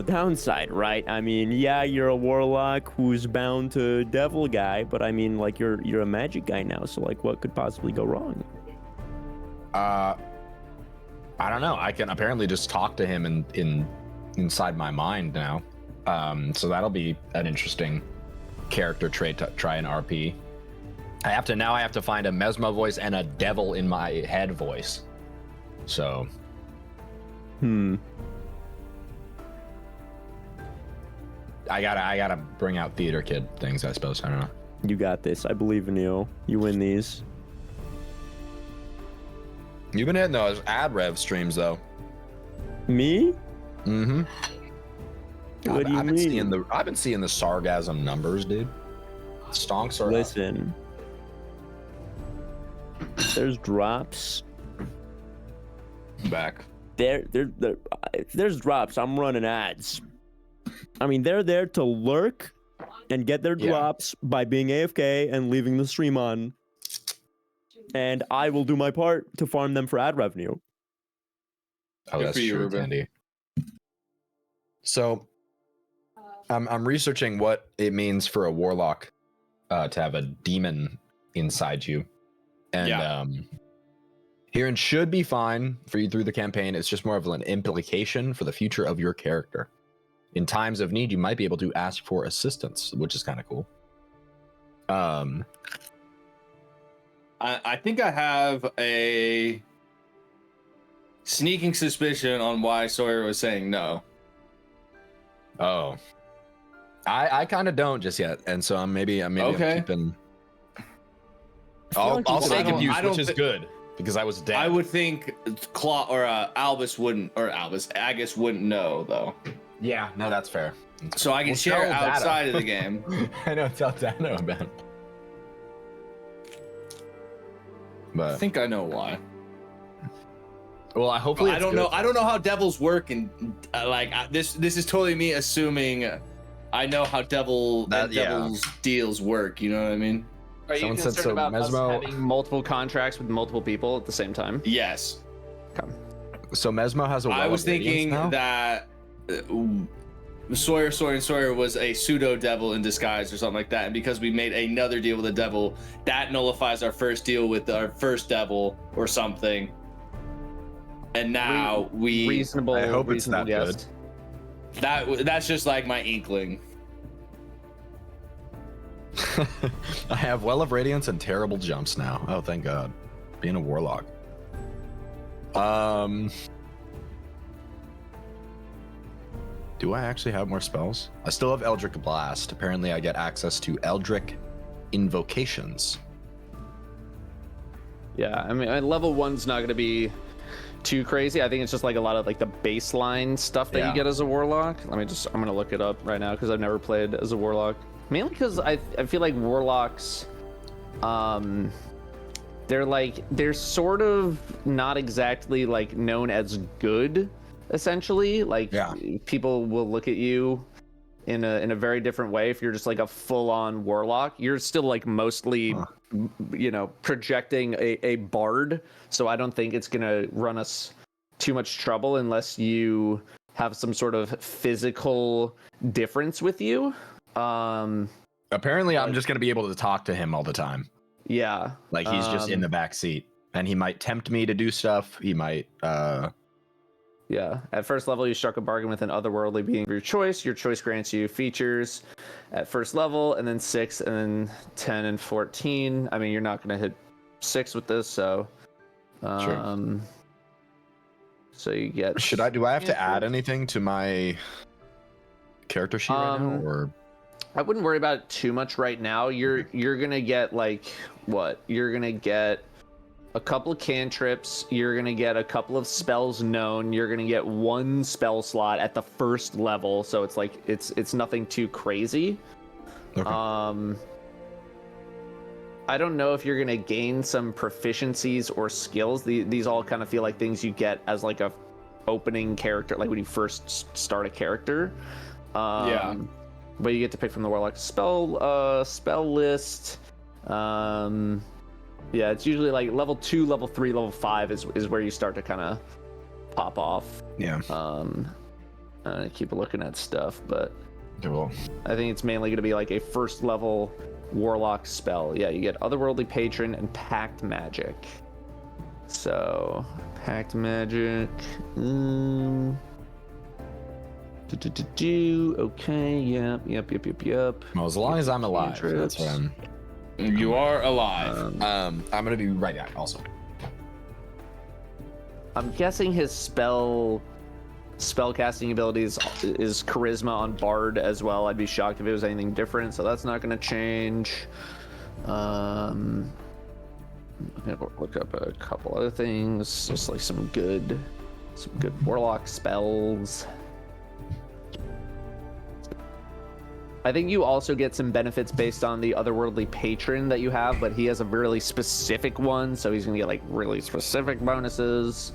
downside, right? I mean, yeah, you're a warlock who's bound to devil guy, but I mean, like, you're a magic guy now, so like, what could possibly go wrong? I don't know. I can apparently just talk to him inside my mind now. So that'll be an interesting character trait to try and RP. I have to find a Mesmo voice and a devil in my head voice. So. I gotta bring out theater kid things, I suppose. I don't know. You got this. I believe in you. You win these. You've been hitting those ad rev streams though. Me? Mm-hmm. What do you mean? I've been seeing the sargasm numbers, dude. Stonks are Listen. There's drops. back. There's drops. I'm running ads. I mean, they're there to lurk and get their drops by being AFK and leaving the stream on. And I will do my part to farm them for ad revenue. Oh, Good that's for you, true, Ruben. Tandy. So, I'm researching what it means for a warlock to have a demon inside you, and hearing should be fine for you through the campaign. It's just more of an implication for the future of your character. In times of need, you might be able to ask for assistance, which is kind of cool. I think I have a sneaking suspicion on why Sawyer was saying no. Oh, I kind of don't just yet, and so I'm maybe Okay. I'm keeping. like I'll you stay said- confused, I don't which is thi- good because I was dead. I would think Claw or Agus wouldn't know though. Yeah, no, that's fair. So I can Well, share tell Data. outside of the game. I know, tell Dano about it. I But think I know why. well, I hopefully I it's don't good. know. I don't know how devils work, and this is totally me assuming I know how devils deals work. You know what I mean? Are you Someone said concerned so, about Mesmo- us having multiple contracts with multiple people at the same time? Yes. So Mesmo has a well I was of radiance thinking now? that Sawyer was a pseudo devil in disguise or something like that, and because we made another deal with the devil, that nullifies our first deal with our first devil or something. And now we Reasonable. I hope it's reasonable that guess. that's just like my inkling. I have well of radiance and terrible jumps now. Oh, thank God. Being a warlock. Do I actually have more spells? I still have Eldritch Blast. Apparently, I get access to Eldritch Invocations. Yeah, I mean, level 1's not going to be too crazy. I think it's just like a lot of like the baseline stuff that Yeah. you get as a warlock. I'm going to look it up right now because I've never played as a warlock. Mainly because I feel like warlocks, they're sort of not exactly like known as good, essentially. Like Yeah. people will look at you in a very different way if you're just like a full-on warlock. You're still like mostly projecting a bard, so I don't think it's gonna run us too much trouble unless you have some sort of physical difference with you. Apparently, I'm just going to be able to talk to him all the time. Yeah, Like, he's just in the back seat. And he might tempt me to do stuff. He might... Yeah. At first level, you struck a bargain with an otherworldly being of your choice. Your choice grants you features at first level, and then 6, and then 10 and 14. I mean, you're not going to hit 6 with this, so... Sure. So you get... Do I have to add anything to my character sheet right now? Or... I wouldn't worry about it too much right now. You're gonna get like what? You're gonna get a couple of cantrips. You're gonna get a couple of spells known. You're gonna get 1 spell slot at the first level. So it's like it's nothing too crazy. Okay. I don't know if you're gonna gain some proficiencies or skills. These all kind of feel like things you get as like a opening character, like when you first start a character. Yeah. But you get to pick from the warlock spell list. Yeah, it's usually like level 2, level 3, level 5 is where you start to kind of pop off. Yeah. I keep looking at stuff, but Okay, well, I think it's mainly going to be like a first level warlock spell. Yeah, you get otherworldly patron and pact magic. So pact magic. Okay, yep. well, as long as I'm alive, that's what Cantrips. You are alive. I'm gonna be right back. Also, I'm guessing his spellcasting abilities is charisma on bard as well. I'd be shocked if it was anything different, so that's not going to change. I'm gonna look up a couple other things, just like some good warlock spells. I think you also get some benefits based on the otherworldly patron that you have, but he has a really specific one, so he's gonna get like really specific bonuses.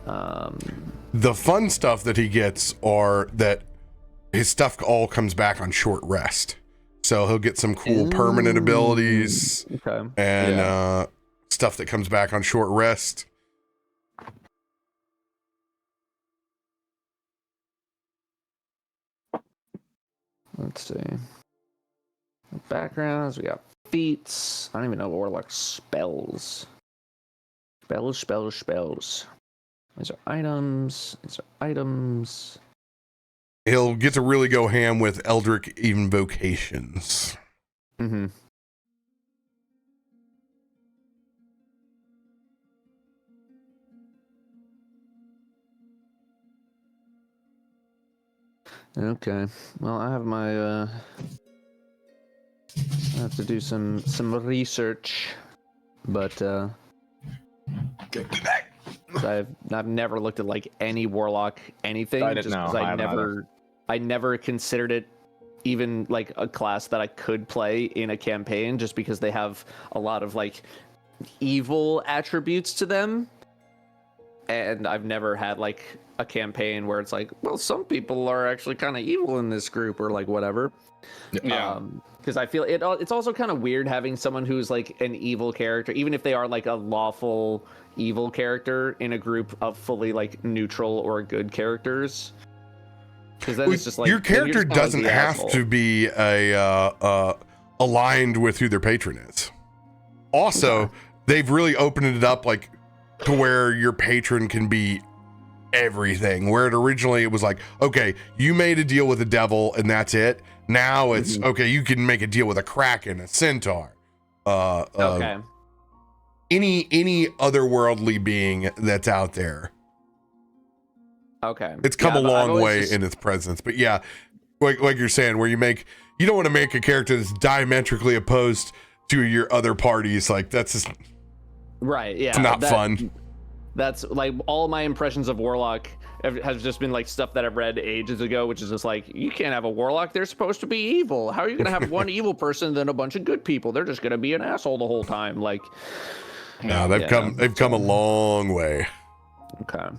The fun stuff that he gets are that his stuff all comes back on short rest. So he'll get some cool permanent abilities Okay. and stuff that comes back on short rest. Let's see. Backgrounds. We got feats. I don't even know what warlock spells. Spells. These are items. He'll get to really go ham with Eldritch Invocations. Mm-hmm. Okay. Well, I have my. I have to do some research, but Get back. I've never looked at like any warlock anything. I didn't just know. because I haven't either. I never considered it even like a class that I could play in a campaign, just because they have a lot of like evil attributes to them, and I've never had like a campaign where it's like, well, some people are actually kind of evil in this group or like whatever. Yeah. Because I feel it's also kind of weird having someone who's like an evil character, even if they are like a lawful evil character, in a group of fully like neutral or good characters. Because then it's just like your character then you're just doesn't kinda like the have asshole. to be aligned with who their patron is. Also, they've really opened it up like to where your patron can be everything. Where it originally it was like, okay, you made a deal with the devil and that's it. Now it's okay, you can make a deal with a kraken, a centaur, Okay. any otherworldly being that's out there. Okay. It's come Yeah, a but I've long always way just- in its presence. But yeah, like you're saying, where you don't want to make a character that's diametrically opposed to your other parties. Like that's just Right. Yeah. it's not fun. That's like all my impressions of warlock has just been like stuff that I've read ages ago, which is just like, you can't have a warlock. They're supposed to be evil. How are you going to have one evil person and then a bunch of good people? They're just going to be an asshole the whole time. Like, No, they've come a long way. okay.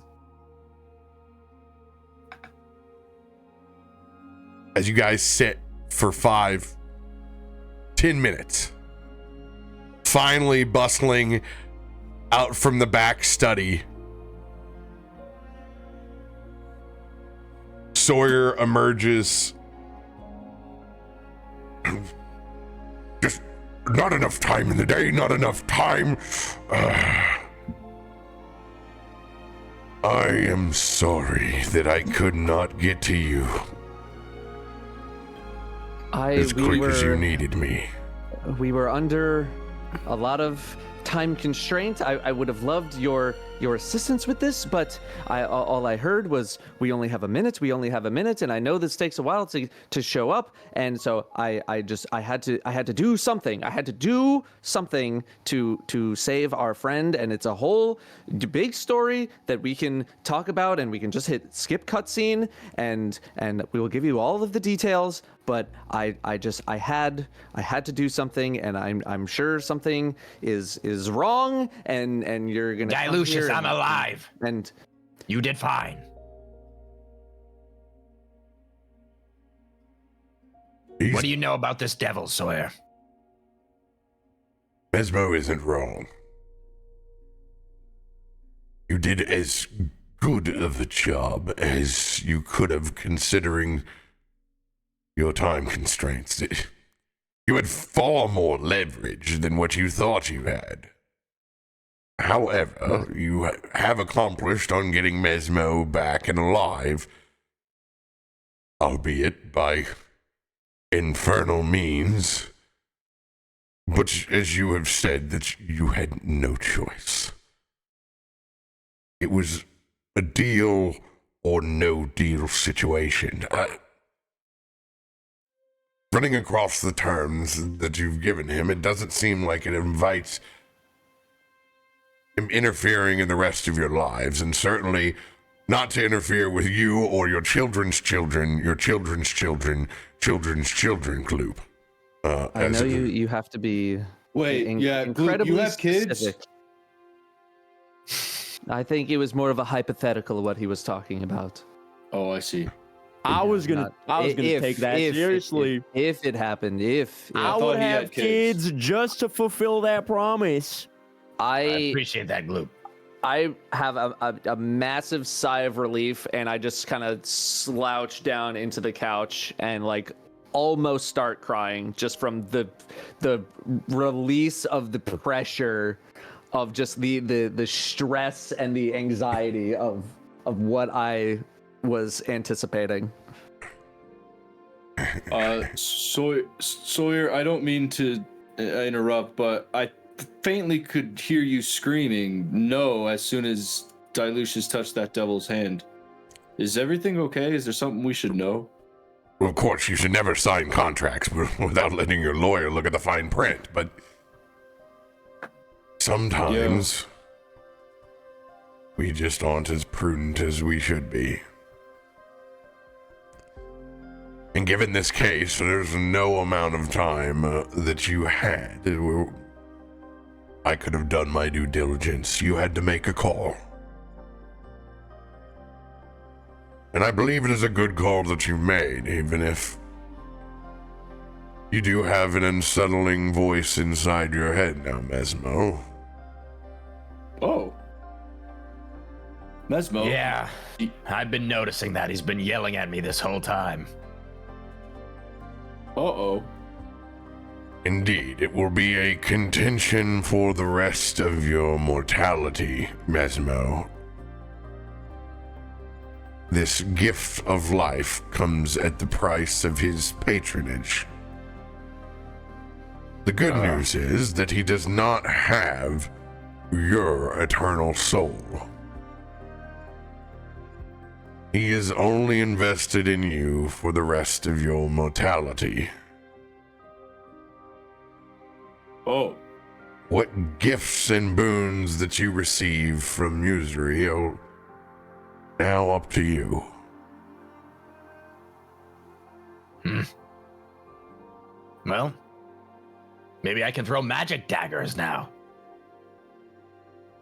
As you guys sit for 5-10 minutes, finally bustling out from the back study, Sawyer emerges. Just not enough time in the day, not enough time. I am sorry that I could not get to you as quick as you needed me. We were under a lot of time constraint. I would have loved your assistance with this, but all I heard was we only have a minute, and I know this takes a while to show up, and so I had to do something. I had to do something to save our friend, and it's a whole big story that we can talk about, and we can just skip cutscene, and we will give you all of the details. But I had to do something, and I'm sure something is wrong, and you're gonna come Dilucius, here I'm alive. and You did fine. What do you know about this devil, Sawyer? Mesmo isn't wrong. You did as good of a job as you could have, considering your time constraints. You had far more leverage than what you thought you had. However, you have accomplished on getting Mesmo back and alive, albeit by infernal means. But as you have said, that you had no choice. It was a deal or no deal situation. Running across the terms that you've given him, it doesn't seem like it invites him interfering in the rest of your lives, and certainly not to interfere with you or your children's children, your children's children, children's children, Gloop. I know you have to be Wait, yeah, Gloop, incredibly you have kids? specific. I think it was more of a hypothetical what he was talking about. Oh, I see. I was gonna take that seriously. If it happened, if I thought would he had have kids. kids just to fulfill that promise. I I appreciate that, Gloop. I have a massive sigh of relief, and I just kind of slouch down into the couch and like almost start crying just from the release of the pressure of just the stress and the anxiety of what I was anticipating. Sawyer, I don't mean to interrupt, but I faintly could hear you screaming no as soon as Dilucius touched that devil's hand. Is everything okay? Is there something we should know? Of course, you should never sign contracts without letting your lawyer look at the fine print, but sometimes we just aren't as prudent as we should be. And given this case, there's no amount of time that you had. I could have done my due diligence. You had to make a call. And I believe it is a good call that you made, even if you do have an unsettling voice inside your head now, Mesmo. Oh. Mesmo? Yeah, I've been noticing that. He's been yelling at me this whole time. Uh-oh. Indeed, it will be a contention for the rest of your mortality, Mesmo. This gift of life comes at the price of his patronage. The good news is that he does not have your eternal soul. He is only invested in you for the rest of your mortality. Oh. What gifts and boons that you receive from usury are now up to you. Well, maybe I can throw magic daggers now.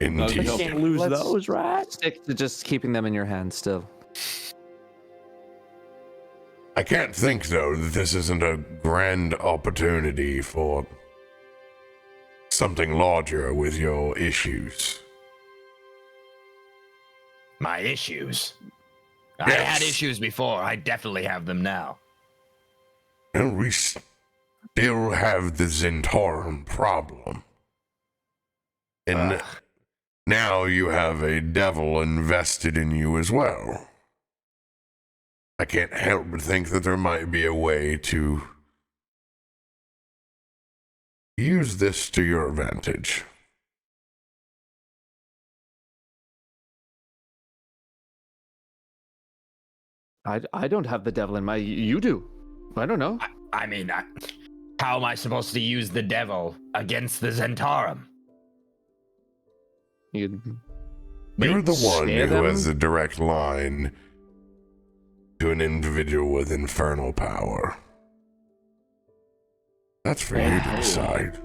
Indeed. You can't lose Let's those, right? Stick to just keeping them in your hand still. I can't think, though, that this isn't a grand opportunity for something larger with your issues. My issues? I Yes. had issues before. I definitely have them now. And we still have the Zentarum problem. And now you have a devil invested in you as well. I can't help but think that there might be a way to use this to your advantage. I don't have the devil in my. You do. I don't know. I mean, how am I supposed to use the devil against the Zentarum? You You're the one scare who them? has a direct line to an individual with infernal power. That's for you to decide.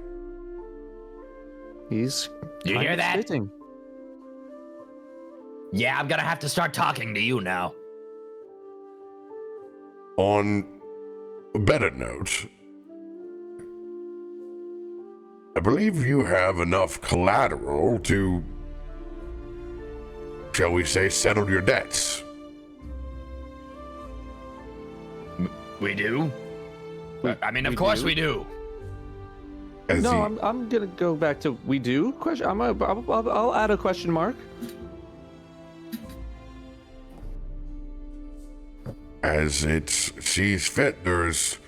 He's. You kind hear of that? spitting. Yeah, I'm gonna have to start talking to you now. On a better note, I believe you have enough collateral to, shall we say, settle your debts. We do? I mean, of we course do? we do. As No, he- I'm gonna go back to we do question. I'll add a question mark. As it sees fit, there's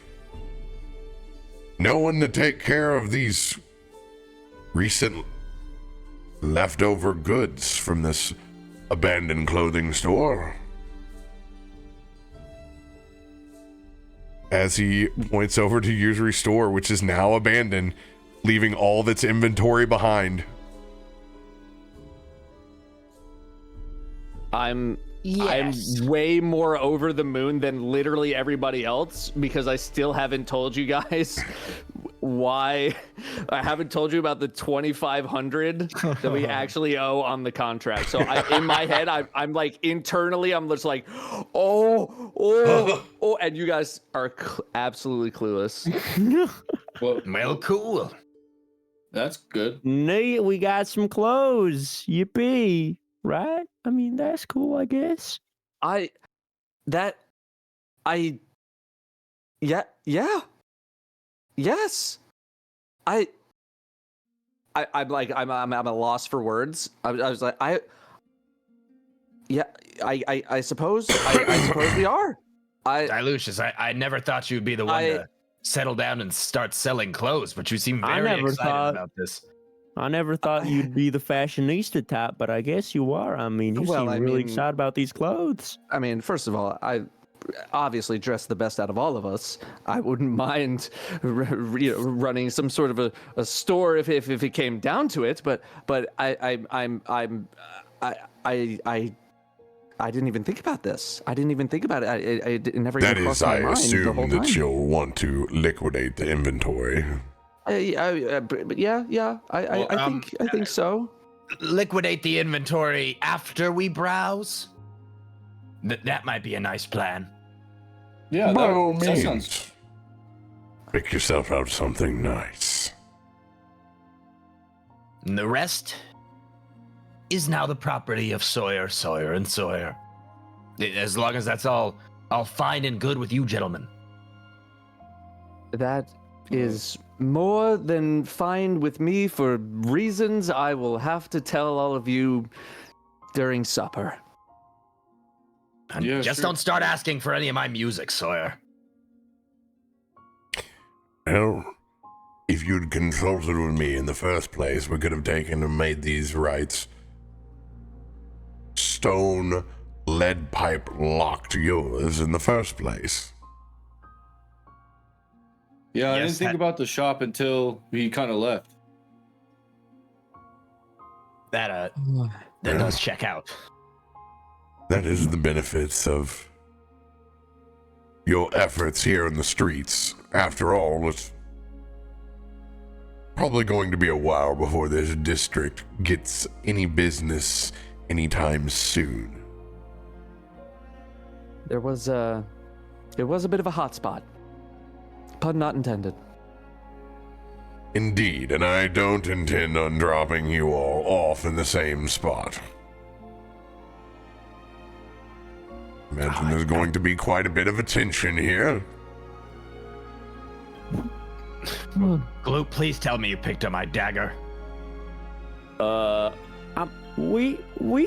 no one to take care of these recent leftover goods from this abandoned clothing store. As he points over to Usury Store, which is now abandoned, leaving all of its inventory behind. I'm way more over the moon than literally everybody else because I still haven't told you guys why. I haven't told you about the 2,500 that we actually owe on the contract. So in my head, I'm like internally, I'm just like, oh, and you guys are absolutely clueless. Well, cool. That's good. Nate, we got some clothes. Yippee. Right? I mean, that's cool, I guess. I Yes. I'm at a loss for words. I was like, I suppose we are. Dilucius, I never thought you'd be the one to settle down and start selling clothes, but you seem very excited about this. I never thought you'd be the fashionista type, but I guess you are. I mean, you seem really excited about these clothes. I mean, first of all, I obviously dress the best out of all of us. I wouldn't mind running some sort of a store if it came down to it. But I didn't even think about this. I didn't even think about it. It never even crossed my mind. I assume that you'll want to liquidate the inventory. I think so. Liquidate the inventory after we browse? That might be a nice plan. Yeah, By all that means, sounds. pick yourself out something nice. And the rest is now the property of Sawyer, and Sawyer. As long as that's all fine and good with you, gentlemen. That is more than fine with me for reasons I will have to tell all of you during supper. And Yeah, just sure. don't start asking for any of my music, Sawyer. Well, if you'd consulted with me in the first place, we could have taken and made these rights stone lead pipe locked yours in the first place. Yeah, I Yes, didn't think about the shop until he kind of left. That does check out. That is the benefits of your efforts here in the streets. After all, it's probably going to be a while before this district gets any business anytime soon. It was a bit of a hot spot. Pun not intended. Indeed, and I don't intend on dropping you all off in the same spot. Imagine there's going to be quite a bit of attention here. Gloop, please tell me you picked up my dagger. We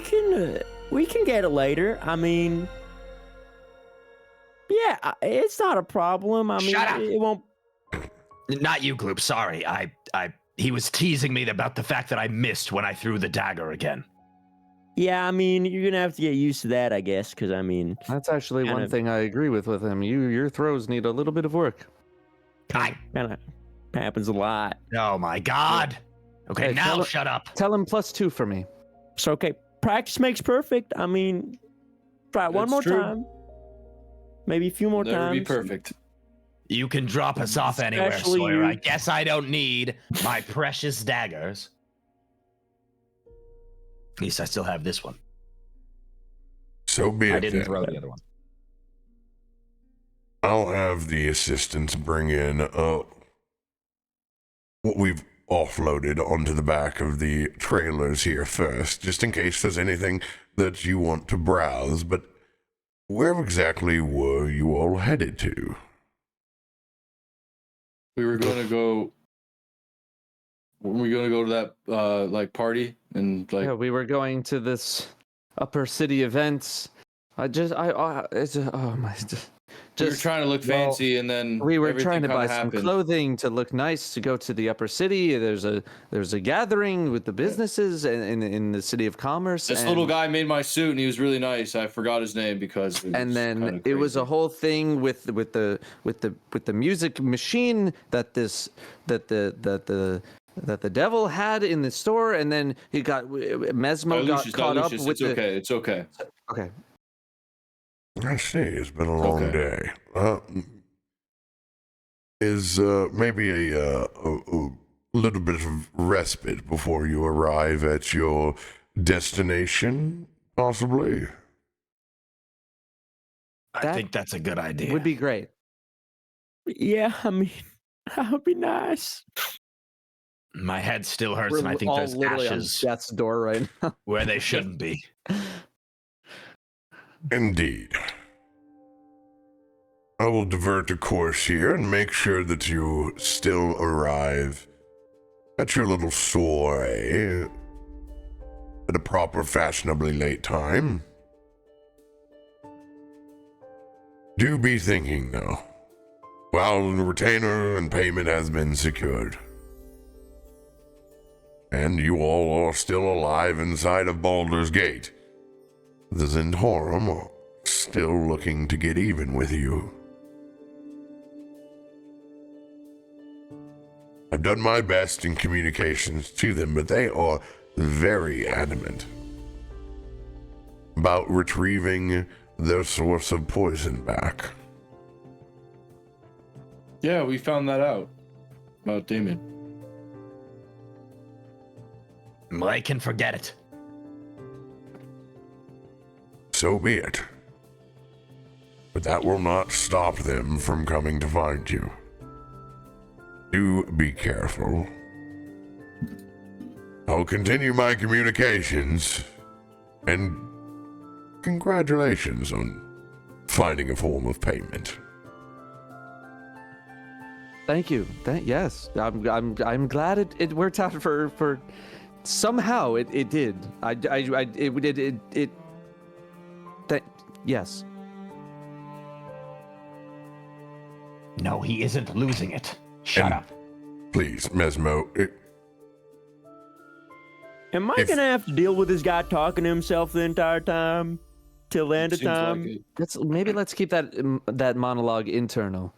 can get it later. I mean, yeah, it's not a problem. I mean, Shut up. it won't. Not you, Gloop. Sorry. He was teasing me about the fact that I missed when I threw the dagger again. Yeah, I mean, you're gonna have to get used to that, I guess, because I mean, That's actually one thing I agree with him. Your throws need a little bit of work. kind of happens a lot. Oh my God. Okay, Hey, now shut up. Tell him +2 for me. So okay, practice makes perfect. I mean, try it one That's more true. time, maybe a few more Never times. be perfect. You can drop us off anywhere, Especially Sawyer. you. I guess I don't need my precious daggers. At least I still have this one. So be it I didn't then. throw the other one. I'll have the assistants bring in what we've offloaded onto the back of the trailers here first, just in case there's anything that you want to browse. But where exactly were you all headed to? We were going to go. Were we going to go to that like party and like? Yeah, we were going to this upper city event. Oh my. We were trying to look fancy, and then We were everything trying to buy kinda some happened. clothing to look nice to go to the upper city. There's a gathering with the businesses in the city of commerce. This little guy made my suit, and he was really nice. I forgot his name because. And then it was a whole thing with the music machine that the devil had in the store, and then he got Mesmo got caught up with It's okay. It's okay. Okay. I see. It's been a long Okay. day. Is maybe a little bit of respite before you arrive at your destination, possibly? I That think that's a good idea. Would be great. Yeah, I mean, that would be nice. My head still hurts, We're and I think all there's literally on ashes death's door right now. where they shouldn't be. Indeed. I will divert a course here and make sure that you still arrive at your little soiree at a proper, fashionably late time. Do be thinking, though, while the retainer and payment has been secured, and you all are still alive inside of Baldur's Gate, the Zhentarim are still looking to get even with you. I've done my best in communications to them, but they are very adamant about retrieving their source of poison back. Yeah, we found that out about Damon. I can forget it. So be it. But that will not stop them from coming to find you. Do be careful. I'll continue my communications, and congratulations on finding a form of payment. Thank you. Yes, I'm glad it worked out for somehow it did. Yes. No, he isn't losing it. Shut up. Please, Mesmo. Am I gonna have to deal with this guy talking to himself the entire time till the end of time? Let's keep that monologue internal.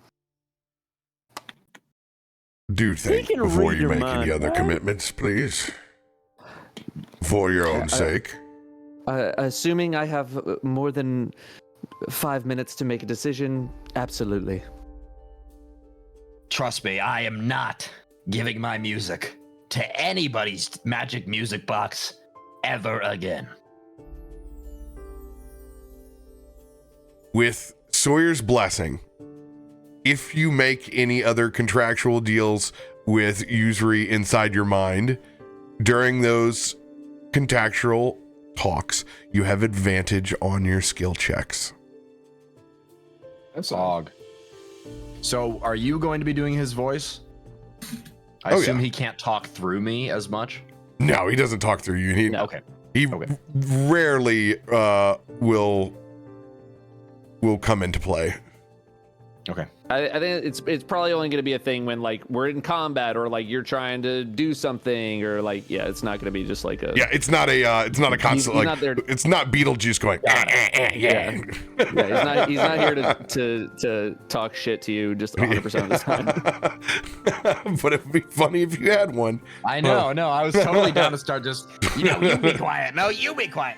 Do think can before read you your make mind, any other right? commitments, please. For your own sake. Assuming I have more than 5 minutes to make a decision, absolutely. Trust me, I am not giving my music to anybody's magic music box ever again. With Sawyer's blessing, if you make any other contractual deals with usury inside your mind, during those contractual talks, you have advantage on your skill checks. That's Og. So, are you going to be doing his voice? I Oh, assume yeah. he can't talk through me as much. No, he doesn't talk through you. He, Okay. he Okay. rarely will come into play. Okay. I think it's probably only going to be a thing when like we're in combat or like you're trying to do something or like it's not going to be just like a Yeah, it's not a constant he's like not there. it's not Beetlejuice going. Yeah, he's not here to talk shit to you just 100% of the time. But it'd be funny if you had one. I know. No, I was totally down to start just. You be quiet. No, you be quiet.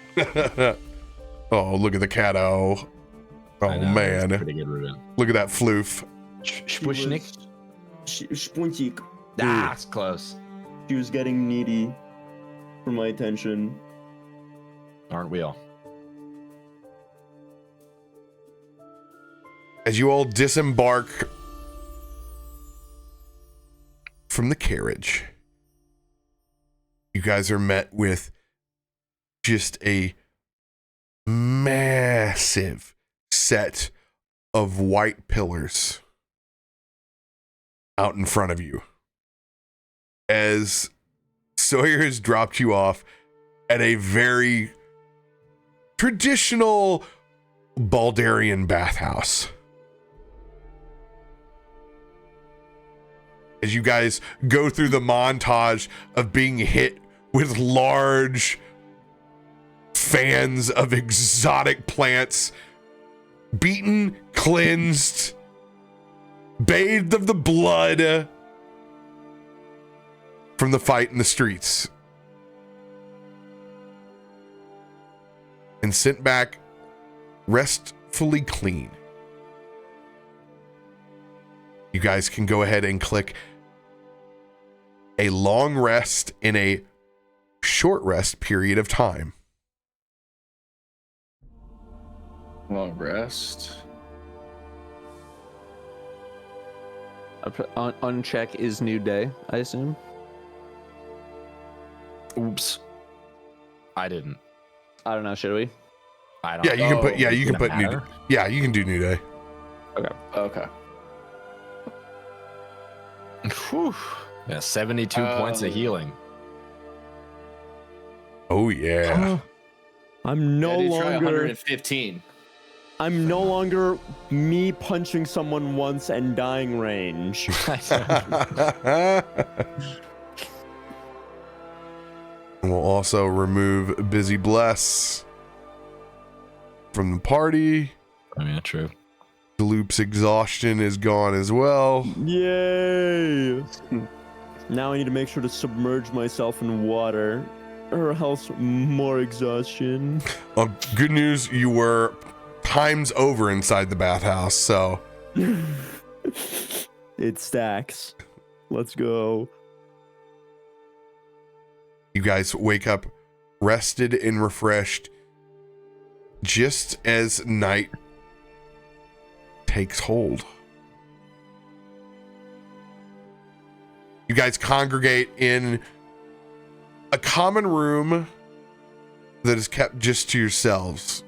Oh, look at the cat-o. Oh I know, man, it's pretty good, Ruben. look at that floof. Spushnik. Spunchik. Ah, it's close. She was getting needy for my attention. Aren't we all? As you all disembark from the carriage, you guys are met with just a massive set of white pillars out in front of you. As Sawyer has dropped you off at a very traditional Baldarian bathhouse. As you guys go through the montage of being hit with large fans of exotic plants, beaten, cleansed, bathed of the blood from the fight in the streets, and sent back restfully clean. You guys can go ahead and click a long rest in a short rest period of time. Long rest. Uncheck is new day, I assume. Oops. I didn't. I don't know. Should we? I don't. Yeah, you can put. Yeah, you can does it put new. matter? Yeah, you can do New Day. Okay. Whew. Yeah, 72 points of healing. Oh yeah. I'm no I did try longer 115. I'm no longer me punching someone once and dying range. We'll also remove Busy Bless from the party. I mean, true. Gloop's exhaustion is gone as well. Yay! Now I need to make sure to submerge myself in water, or else more exhaustion. Good news, you were times over inside the bathhouse, so It stacks. Let's go. you guys wake up rested and refreshed just as night takes hold. You guys congregate in a common room that is kept just to yourselves,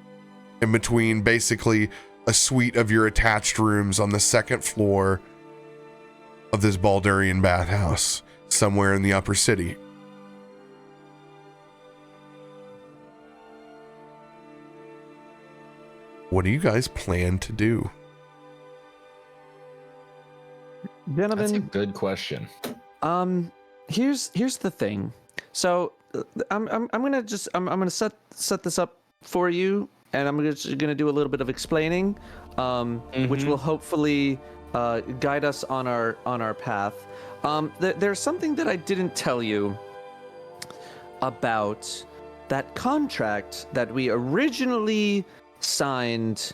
in between basically a suite of your attached rooms on the second floor of this Baldurian bathhouse, somewhere in the upper city. What do you guys plan to do? That's a Gentlemen, good question. here's the thing. So I'm gonna set this up for you, and I'm just gonna do a little bit of explaining, which will hopefully guide us on our path. There's something that I didn't tell you about that contract that we originally signed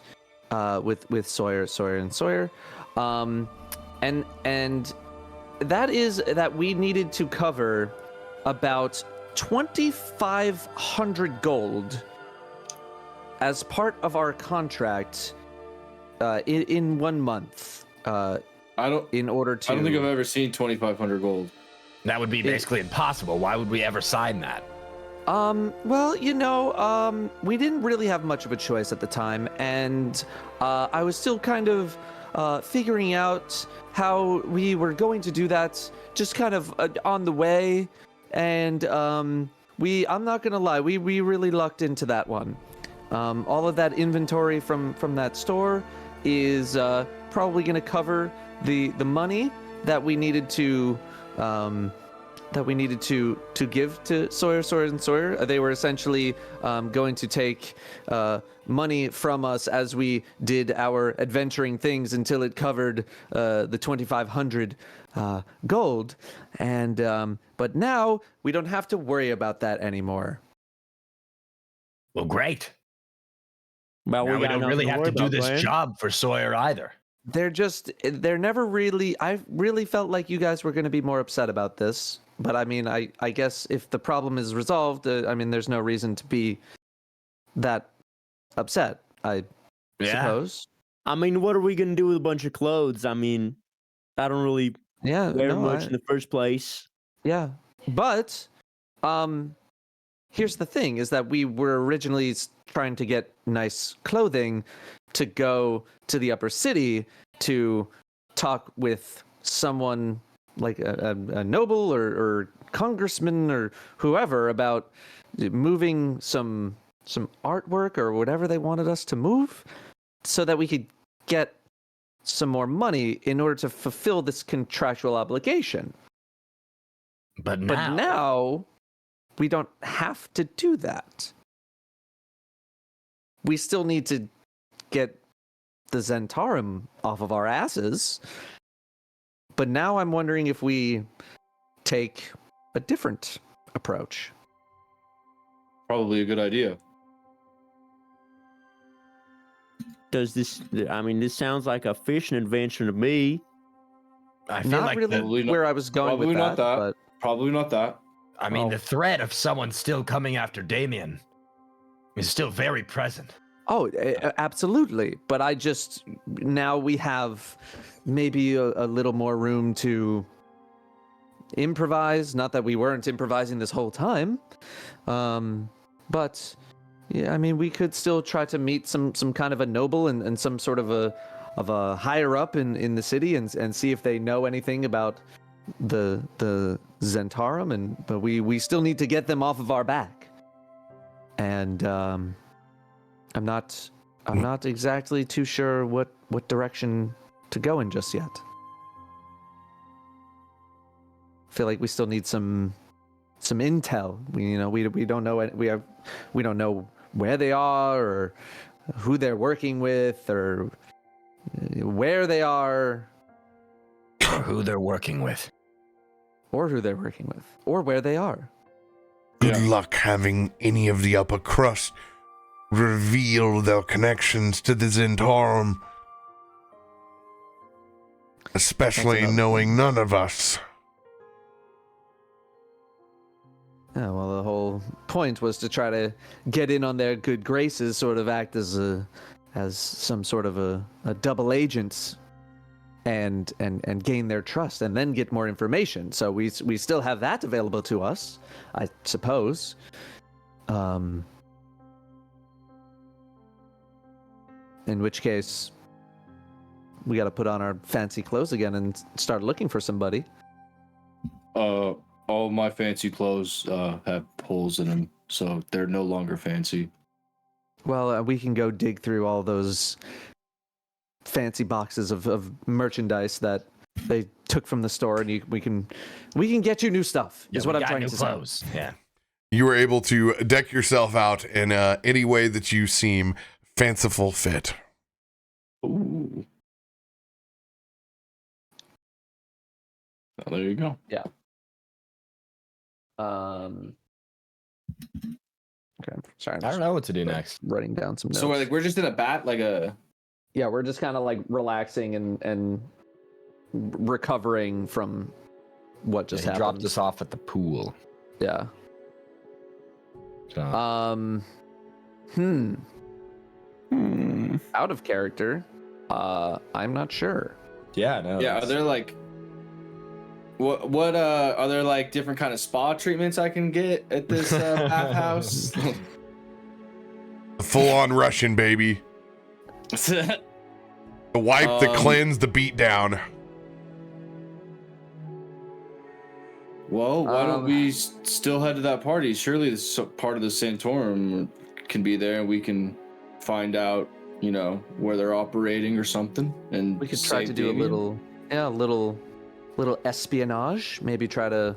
with Sawyer and Sawyer, and that is that we needed to cover about 2,500 gold as part of our contract in 1 month. In order to, I don't think I've ever seen 2,500 gold. That would be basically impossible. Why would we ever sign that? Well, we didn't really have much of a choice at the time, and I was still kind of figuring out how we were going to do that, just kind of on the way, and I'm not gonna lie, we really lucked into that one. All of that inventory from that store is probably gonna cover the money that we needed to give to Sawyer and Sawyer. They were essentially going to take money from us as we did our adventuring things until it covered the 2,500 gold. And but now we don't have to worry about that anymore. Well, great. Well, Now we got don't nothing really to have worry to do about, this Blaine. job for Sawyer either. They're never really, I really felt like you guys were going to be more upset about this. But I mean, I guess if the problem is resolved, I mean, there's no reason to be that upset, I suppose. I mean, what are we gonna do with a bunch of clothes? I mean, I don't really Yeah, wear no, much in the first place. yeah. But here's the thing, is that we were originally trying to get nice clothing to go to the upper city to talk with someone like a noble or congressman or whoever about moving some artwork or whatever they wanted us to move, so that we could get some more money in order to fulfill this contractual obligation. But But now we don't have to do that. We still need to get the Zentarum off of our asses. But now I'm wondering if we take a different approach. Probably a good idea. Does this? I mean, this sounds like a fishing adventure to me. I feel Not like really Probably not- where I was going Probably with not that. but Probably not that. I mean, Oh. the threat of someone still coming after Damien is still very present. oh, absolutely. But I just, now we have maybe a little more room to improvise. Not that we weren't improvising this whole time. But yeah, I mean, we could still try to meet some kind of a noble and some sort of a higher up in the city and see if they know anything about the Zentarum, but we still need to get them off of our back. And I'm not exactly too sure what direction to go in just yet. I feel like we still need some intel. We don't know we don't know where they are or who they're working with or where they are Or who they're working with. or where they are. Good luck having any of the upper crust reveal their connections to the Zentarum. Especially knowing none of us. Yeah, well, the whole point was to try to get in on their good graces, sort of act as some sort of a double agent, and gain their trust, and then get more information. So we still have that available to us, I suppose. In which case, we got to put on our fancy clothes again and start looking for somebody. All my fancy clothes have holes in them, so they're no longer fancy. Well, we can go dig through all those fancy boxes of merchandise that they took from the store, and we can get you new stuff. Is what I'm trying to clothes. say. Yeah. You were able to deck yourself out in any way that you seem fanciful fit. Ooh. Oh, there you go. Yeah. Okay. Sorry. I don't know what to do next. Writing down some notes. So we're just in a bat, like a. Yeah, we're just kind of like relaxing and recovering from what just He happened. dropped us off at the pool. Yeah. So, Out of character. I'm not sure. yeah, no. Yeah, are there like. What are there like different kind of spa treatments I can get at this bathhouse? Full on Russian, baby. The wipe, the cleanse, the beat down. Well, why don't we still head to that party? Surely this part of the Santorum can be there, and we can find out, where they're operating or something. And We could try to do a little espionage. Maybe try to,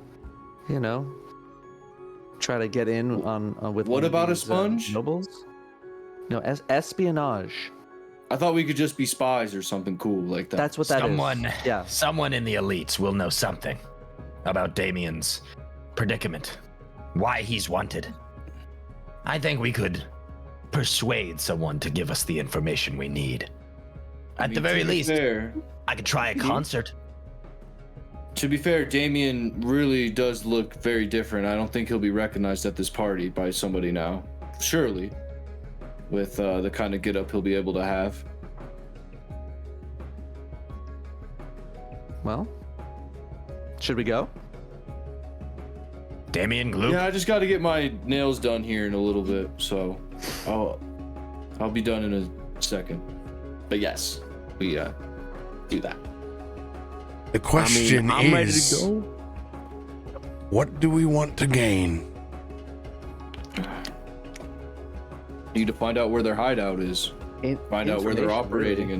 get in on with. What one of about a these, sponge? Nobles? No, espionage. I thought we could just be spies or something cool like that. That's what that is. Yeah. Someone in the elites will know something about Damien's predicament, why he's wanted. I think we could persuade someone to give us the information we need. At the very least, I could try a concert. To be fair, Damien really does look very different. I don't think he'll be recognized at this party by somebody now. Surely. With the kind of get-up he'll be able to have. Well, should we go? Damien Gloop? Yeah, I just got to get my nails done here in a little bit, so I'll be done in a second. But yes, we do that. The question I'm ready is, to go. what do we want to gain? Need to find out where their hideout is. Find out where they're operating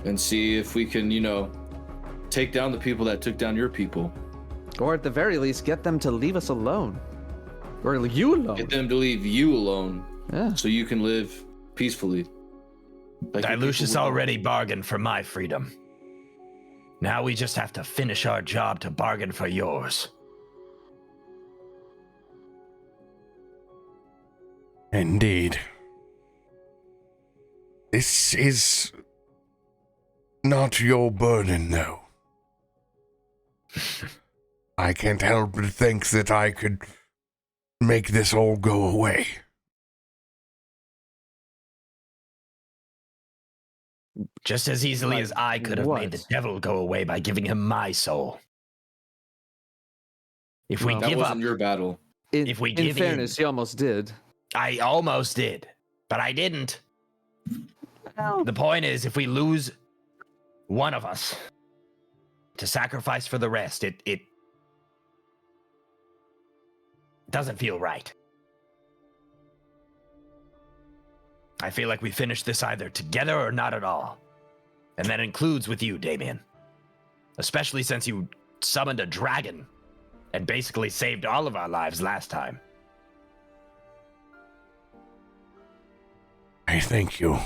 and see if we can, take down the people that took down your people. Or at the very least, get them to leave us alone. Or you alone. Get them to leave you alone. Yeah. So you can live peacefully. Like Dilucius already bargained for my freedom. Now we just have to finish our job to bargain for yours. Indeed. This is not your burden, though. I can't help but think that I could make this all go away. Just as easily as I could have made the devil go away by giving him my soul. If we that give wasn't up, your battle. if we in give fairness, in, you almost did. I almost did, but I didn't. The point is, if we lose one of us to sacrifice for the rest, it doesn't feel right. I feel like we finish this either together or not at all. And that includes with you, Damien. Especially since you summoned a dragon and basically saved all of our lives last time. I thank you.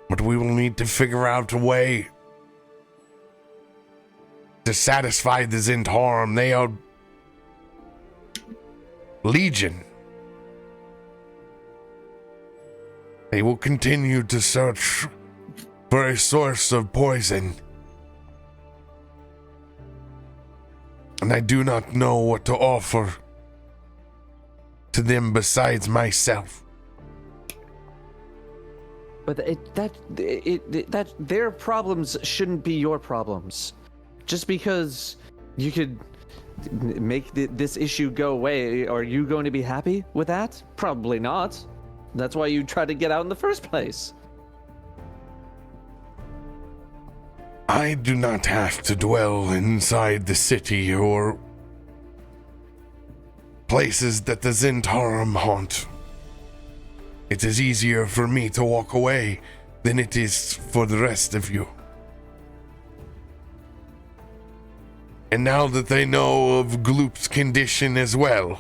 But we will need to figure out a way to satisfy the Zhentarim. They are legion. They will continue to search for a source of poison. And I do not know what to offer to them besides myself. But that their problems shouldn't be your problems. Just because you could make this issue go away, are you going to be happy with that? Probably not. That's why you tried to get out in the first place. I do not have to dwell inside the city or places that the Zhentarim haunt. It is easier for me to walk away than it is for the rest of you. And now that they know of Gloop's condition as well,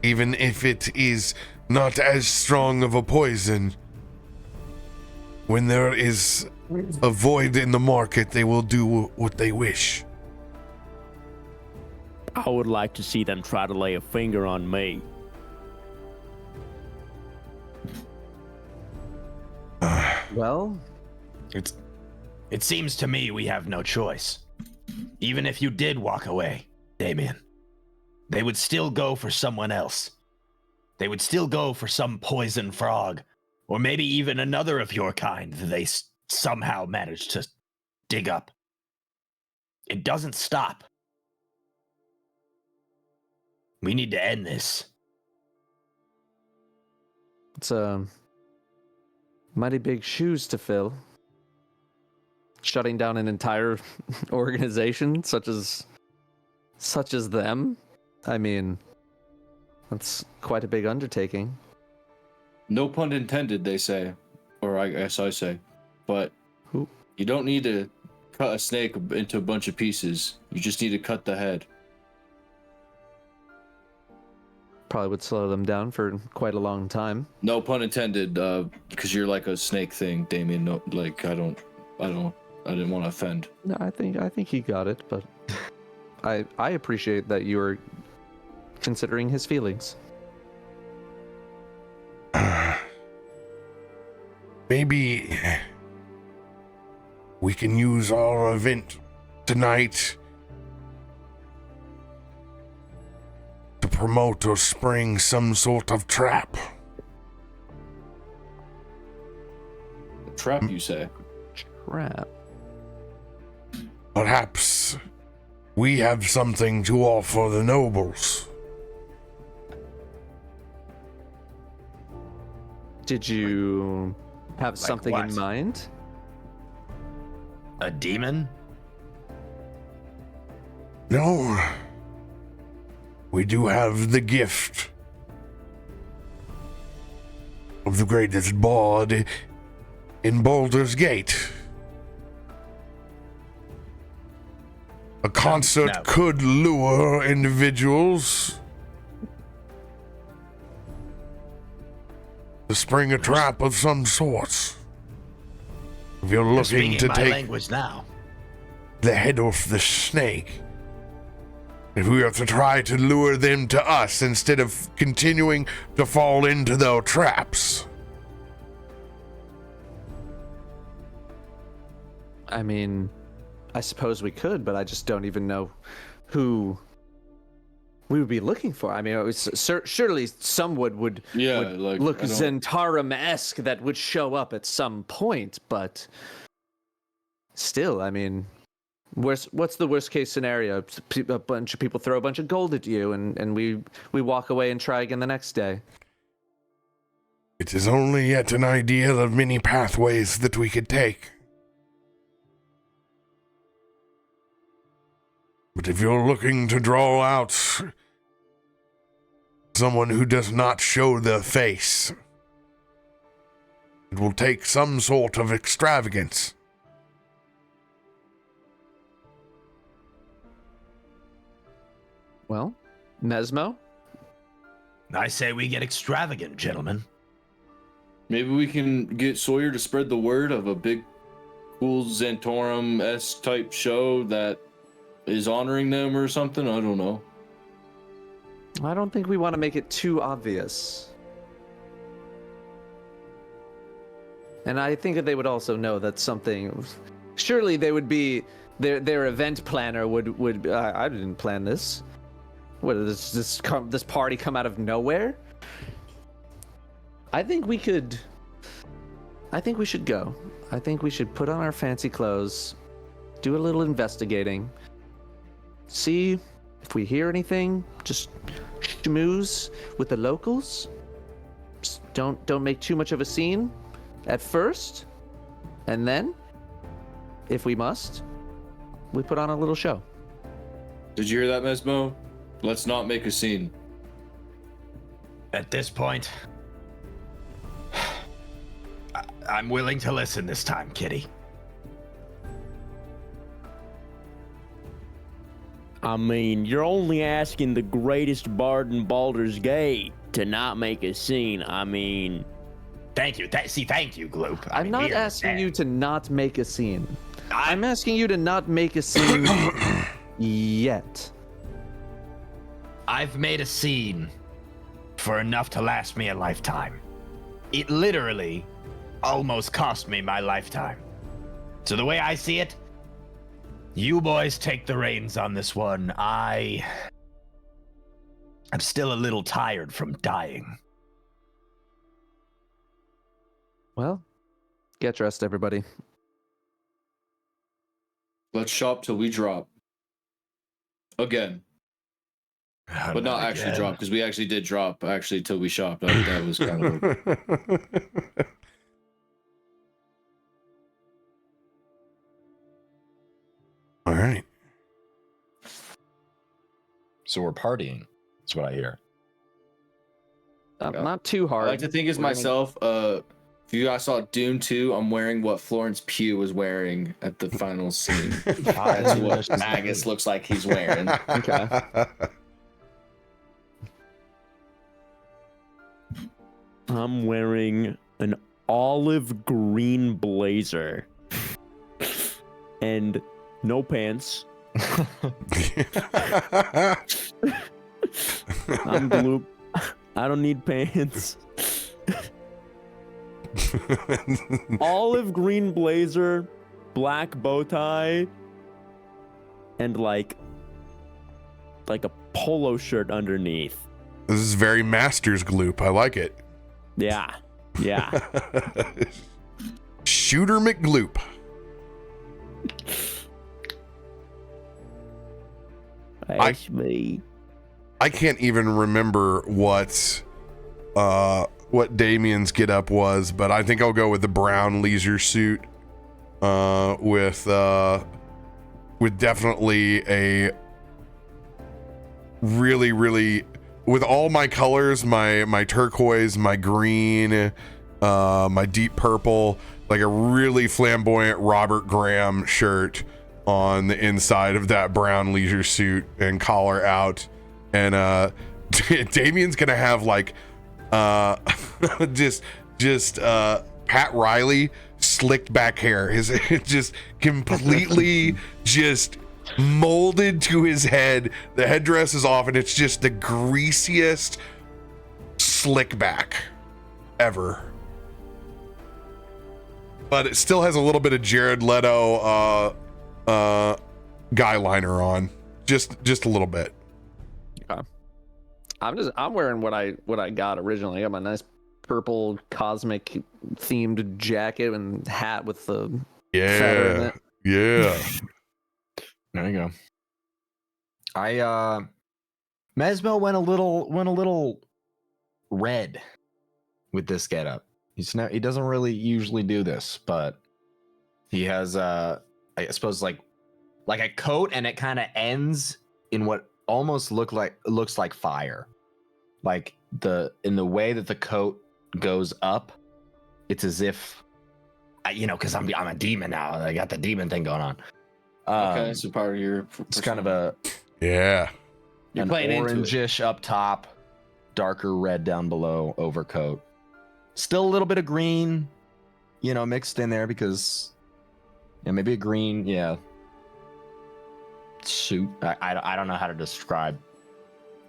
even if it is not as strong of a poison, when there is a void in the market, they will do what they wish. I would like to see them try to lay a finger on me. Well, It seems to me we have no choice. Even if you did walk away, Damien, they would still go for someone else. They would still go for some poison frog, or maybe even another of your kind that they somehow managed to dig up. It doesn't stop. We need to end this. it's mighty big shoes to fill. Shutting down an entire organization such as them. I mean, that's quite a big undertaking. No pun intended, they say, or I guess I say. But Who? you don't need to cut a snake into a bunch of pieces. You just need to cut the head. Probably would slow them down for quite a long time. No pun intended, because you're like a snake thing, Damien. No, like I didn't want to offend. No, I think he got it, but I appreciate that you are considering his feelings. Maybe we can use our event tonight to promote or spring some sort of trap. A trap, you say? Crap. Perhaps we have something to offer the nobles. Did you have Like something what? in mind? A demon? No. We do have the gift of the greatest bard in Baldur's Gate. A concert no. could lure individuals to spring a trap of some sort. If you're You're looking speaking to my take language now. the head off the snake, if we are to try to lure them to us instead of continuing to fall into their traps. I mean, I suppose we could, but I just don't even know who we would be looking for. I mean, it was, surely someone would Like, look I don't- Zhentarim-esque that would show up at some point, but still, I mean, what's the worst case scenario? A bunch of people throw a bunch of gold at you, and we walk away and try again the next day. It is only yet an idea of many pathways that we could take. But if you're looking to draw out someone who does not show their face, it will take some sort of extravagance. Well, Mesmo? I say we get extravagant, gentlemen. Maybe we can get Sawyer to spread the word of a big, cool Xantorum-esque type show that is honoring them or something. I don't know. I don't think we want to make it too obvious. And I think that they would also know that something. Surely they would be. Their event planner would. I didn't plan this. What did this party come out of nowhere? I think we should go. I think we should put on our fancy clothes, do a little investigating, see if we hear anything. Just schmooze with the locals. Just don't make too much of a scene at first, and then, if we must, we put on a little show. Did you hear that, Mesmo? Let's not make a scene. At this point, I'm willing to listen this time, Kitty. I mean, you're only asking the greatest bard in Baldur's Gate to not make a scene. I mean... Thank you. Thank you, Gloop. I'm not asking you to not make a scene. I'm asking you to not make a scene yet. I've made a scene for enough to last me a lifetime. It literally almost cost me my lifetime. So the way I see it, you boys take the reins on this one. I'm still a little tired from dying. Well, get dressed, everybody. Let's shop till we drop. Again. But not actually drop, because we actually did drop actually till we shopped. That was kind of All right. So we're partying. That's what I hear. Not too hard. I like to think as myself, if you guys saw Dune 2, I'm wearing what Florence Pugh was wearing at the final scene. That's what Magus looks like he's wearing. Okay. I'm wearing an olive green blazer and no pants. I'm Gloop. I don't need pants. Olive green blazer, black bow tie, and like a polo shirt underneath. This is very Masters Gloop. I like it. Yeah. Shooter McGloop. Me. I can't even remember what Damien's get up was, but I think I'll go with the brown leisure suit with definitely a really with all my colors, my turquoise, my green, my deep purple, like a really flamboyant Robert Graham shirt on the inside of that brown leisure suit and collar out. And Damien's gonna have like just Pat Riley slicked back hair. His just completely just molded to his head. The headdress is off, and it's just the greasiest slick back ever. But it still has a little bit of Jared Leto guy liner on, just a little bit. Okay. I'm wearing what I got originally. I got my nice purple cosmic themed jacket and hat with the feather in it. Yeah. There you go. Mesmo went a little red with this getup. He doesn't really usually do this, but he has I suppose like a coat, and it kind of ends in what almost looks like fire. Like in the way that the coat goes up, it's as if because I'm a demon now. I got the demon thing going on. Okay, so part of your. It's kind of a Yeah. You're an playing into it. orangish up top, darker red down below overcoat. Still a little bit of green, mixed in there because maybe a green, suit. I don't know how to describe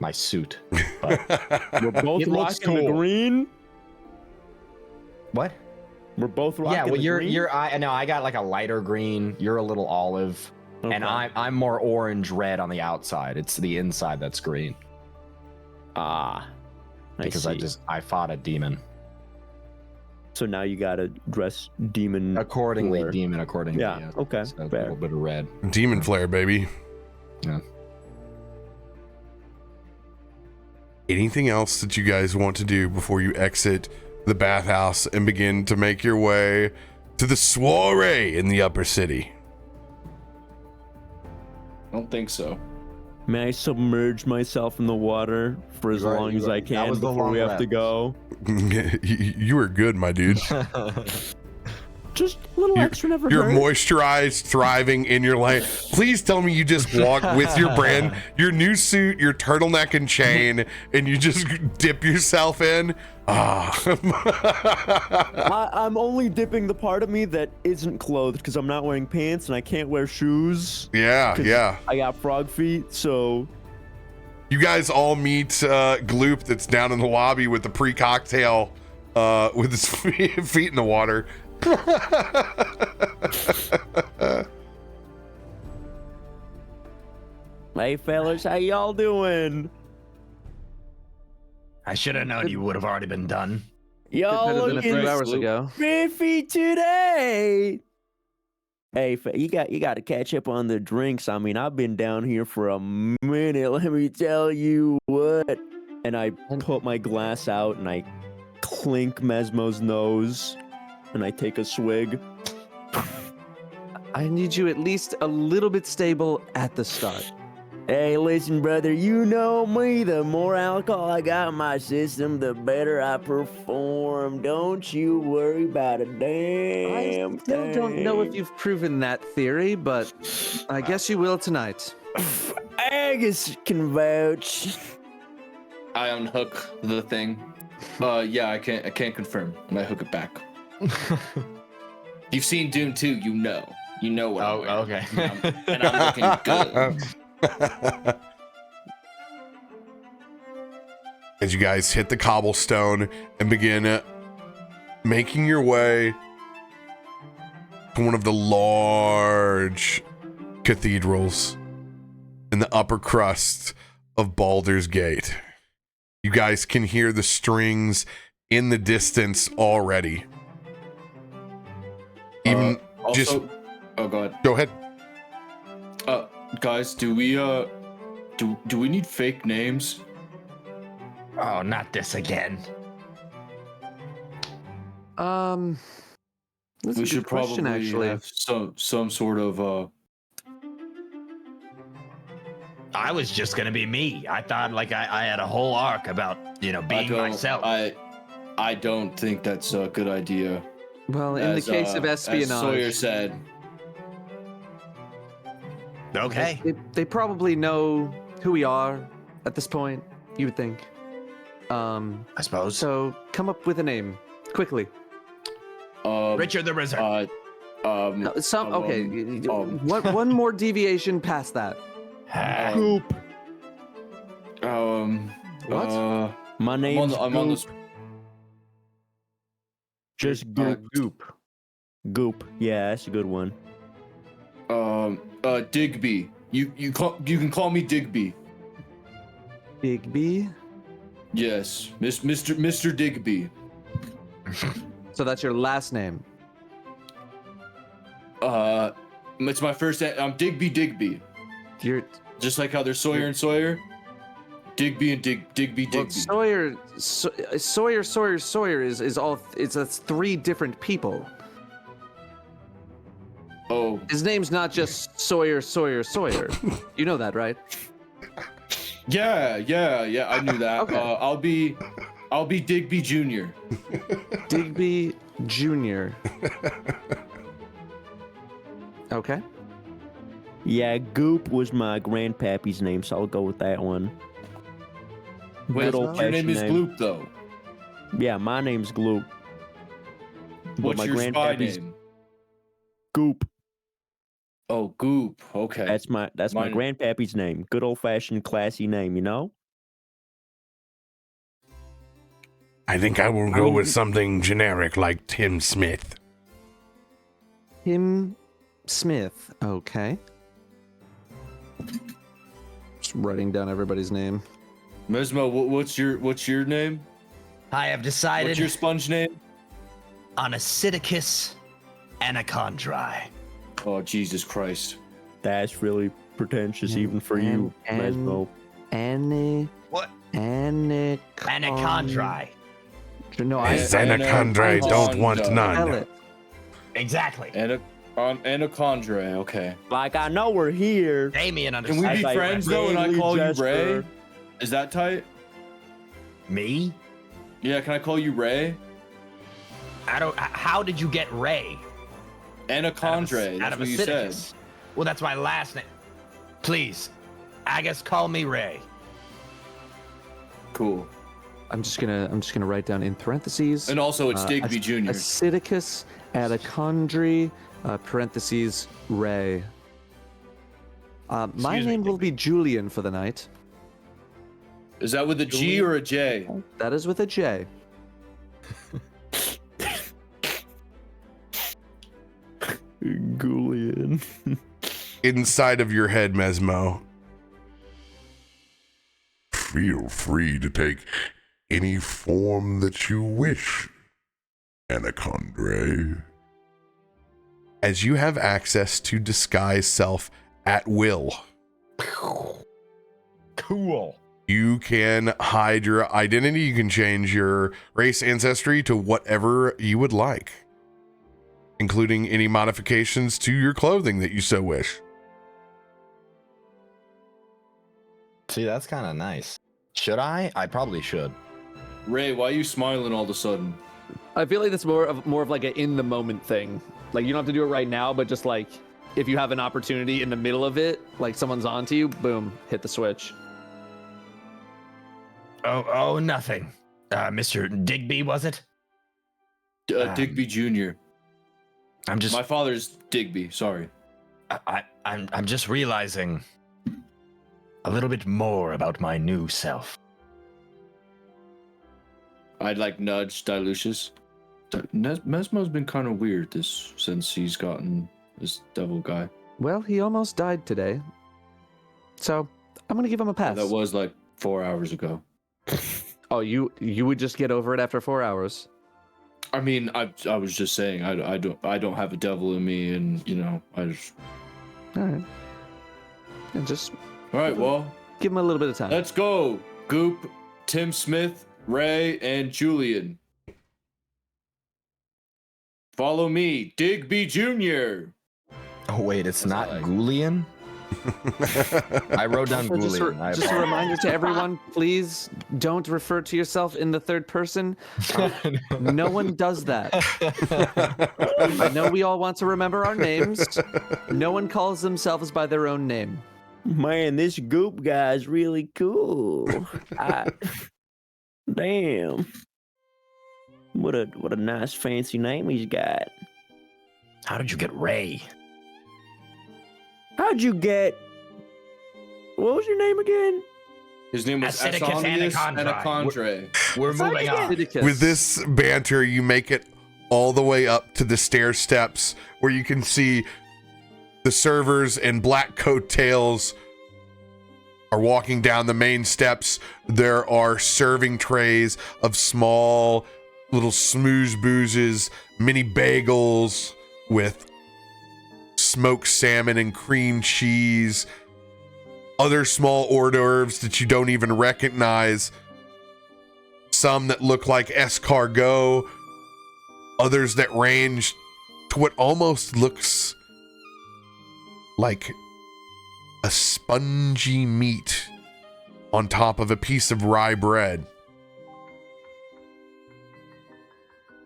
my suit. But We're both It looks rocking the cool. green. what? We're both rocking Yeah, well, the green. I got like a lighter green. You're a little olive, and Okay. I'm more orange red on the outside. It's the inside that's green because see. I fought a demon So now you gotta dress demon. accordingly. Flare. Demon accordingly. Yeah. Okay. So a Fair. little bit of red. Demon flare, baby. Yeah. Anything else that you guys want to do before you exit the bathhouse and begin to make your way to the soiree in the upper city? I don't think so. May I submerge myself in the water for as long as I that can was the before we long have to rest. go? You were good, my dude. Just a little extra never You're hurt. moisturized, thriving in your lane. Please tell me you just walk with your new suit, your turtleneck and chain, and you just dip yourself in. I'm only dipping the part of me that isn't clothed because I'm not wearing pants and I can't wear shoes. Yeah. I got frog feet, so You guys all meet Gloop that's down in the lobby with the pre-cocktail with his feet in the water. hey fellas, how y'all doing? I should have known you would have already been done. Y'all Better than a looking few hours ago. spiffy today. Hey, you got to catch up on the drinks. I mean, I've been down here for a minute. Let me tell you what. And I put my glass out and I clink Mesmo's nose, and I take a swig. I need you at least a little bit stable at the start. Hey, listen, brother, you know me. The more alcohol I got in my system, the better I perform. Don't you worry about a damn I still don't know if thing. you've proven that theory, but I guess you will tonight. Agus can vouch. I unhook the thing. Yeah, I can't confirm, and I hook it back. You've seen Doom 2, you know what. I'm wearing. Okay. And I'm looking good. As you guys hit the cobblestone and begin making your way to one of the large cathedrals in the upper crust of Baldur's Gate, you guys can hear the strings in the distance already. Even just Also, oh god. go ahead. Guys, do we need fake names? Oh, not this again. That's We a good should question, probably actually. have some sort of I was just gonna be me. I thought like I had a whole arc about being myself. I don't think that's a good idea. Well, in the case of as Sawyer espionage, said. Okay. they probably know who we are at this point, you would think. I suppose. So come up with a name quickly. Richard the Wizard. One more deviation past that. Goop. What? My name's I'm on Goop. this. Just Goop. Goop. Goop. Yeah, that's a good one. Digby. You can call me Digby. Digby. Yes, Mr. Digby. So that's your last name. It's my first. I'm Digby. You're Just like how there's Sawyer and Sawyer. Digby and Digby. Well, Sawyer is all. That's three different people. Oh, His name's not just Sawyer. You know that, right? yeah. I knew that. Okay. I'll be Digby Jr. Digby Jr. Okay. Yeah, Goop was my grandpappy's name, so I'll go with that one. Wait, Good your old-fashioned name is name. Gloop though. Yeah, my name's Gloop. But What's my your spy grandpappy's name? Goop. Oh, Goop. Okay. That's my Mine- grandpappy's name. Good old-fashioned, classy name, you know? I think I will go with something generic like Tim Smith. Tim Smith. Okay. Just writing down everybody's name. Mesmo, what's your name? I have decided What's your sponge name? on Acidicus Anacondri. Oh, Jesus Christ. That's really pretentious even for you, Mesmo. What? Anacondri. Anacondri. No, Xanacondri don't want Tell none. it. Exactly. Anacondre. Okay. Like, I know we're here. Damien Can we understands. be As I friends though, and I vaguely call you gesture. Ray? Is that tight? Me? Yeah. Can I call you Ray? I don't. How did you get Ray? Anacondre. Out That's of what you said. Acidicus. Well, that's my last name. Please, I guess call me Ray. Cool. I'm just gonna write down in parentheses. And also, it's Digby Jr. Acidicus Anacondri, parentheses Ray. My Excuse me, name will be Julian for the night. Is that with a G or a J? That is with a J. Julian. Inside of your head, Mesmo. Feel free to take any form that you wish, Anacondre. As you have access to disguise self at will, Cool. you can hide your identity. You can change your race, ancestry to whatever you would like, including any modifications to your clothing that you so wish. See, that's kind of nice. Should I? I probably should. Ray, why are you smiling all of a sudden? I feel like that's more of like a in the moment thing. Like you don't have to do it right now, but just like if you have an opportunity in the middle of it, like someone's onto you, boom, hit the switch. Oh, nothing. Mr. Digby, was it? Digby Jr. I'm just. My father's Digby. Sorry. I'm just realizing a little bit more about my new self. I'd like nudge Dilucius. Mesmo's been kind of weird since he's gotten this devil guy. Well, he almost died today, so I'm gonna give him a pass. That was like 4 hours ago. Oh, you would just get over it after 4 hours? I mean, I was just saying I don't have a devil in me, and you know I just. All right. And just All right, well, give him a little bit of time. let's go. Goop, Tim Smith, Ray, and Julian. Follow me, Digby Jr. Oh wait, it's What's not that like? Goulian. I wrote down Also, Goulian. I just a apologize. reminder to everyone, please don't refer to yourself in the third person. No one does that. I know we all want to remember our names. No one calls themselves by their own name. Man, this Goop guy's really cool. Damn. What a nice fancy name he's got. How did you get Ray? How'd you get? What was your name again? His name was Acidicus Asonius Anacondri. Anacondre. We're moving on. Leviticus. With this banter, you make it all the way up to the stair steps where you can see the servers and black coattails are walking down the main steps. There are serving trays of small little smooze boozes, mini bagels with smoked salmon and cream cheese, other small hors d'oeuvres that you don't even recognize. Some that look like escargot, others that range to what almost looks like a spongy meat on top of a piece of rye bread.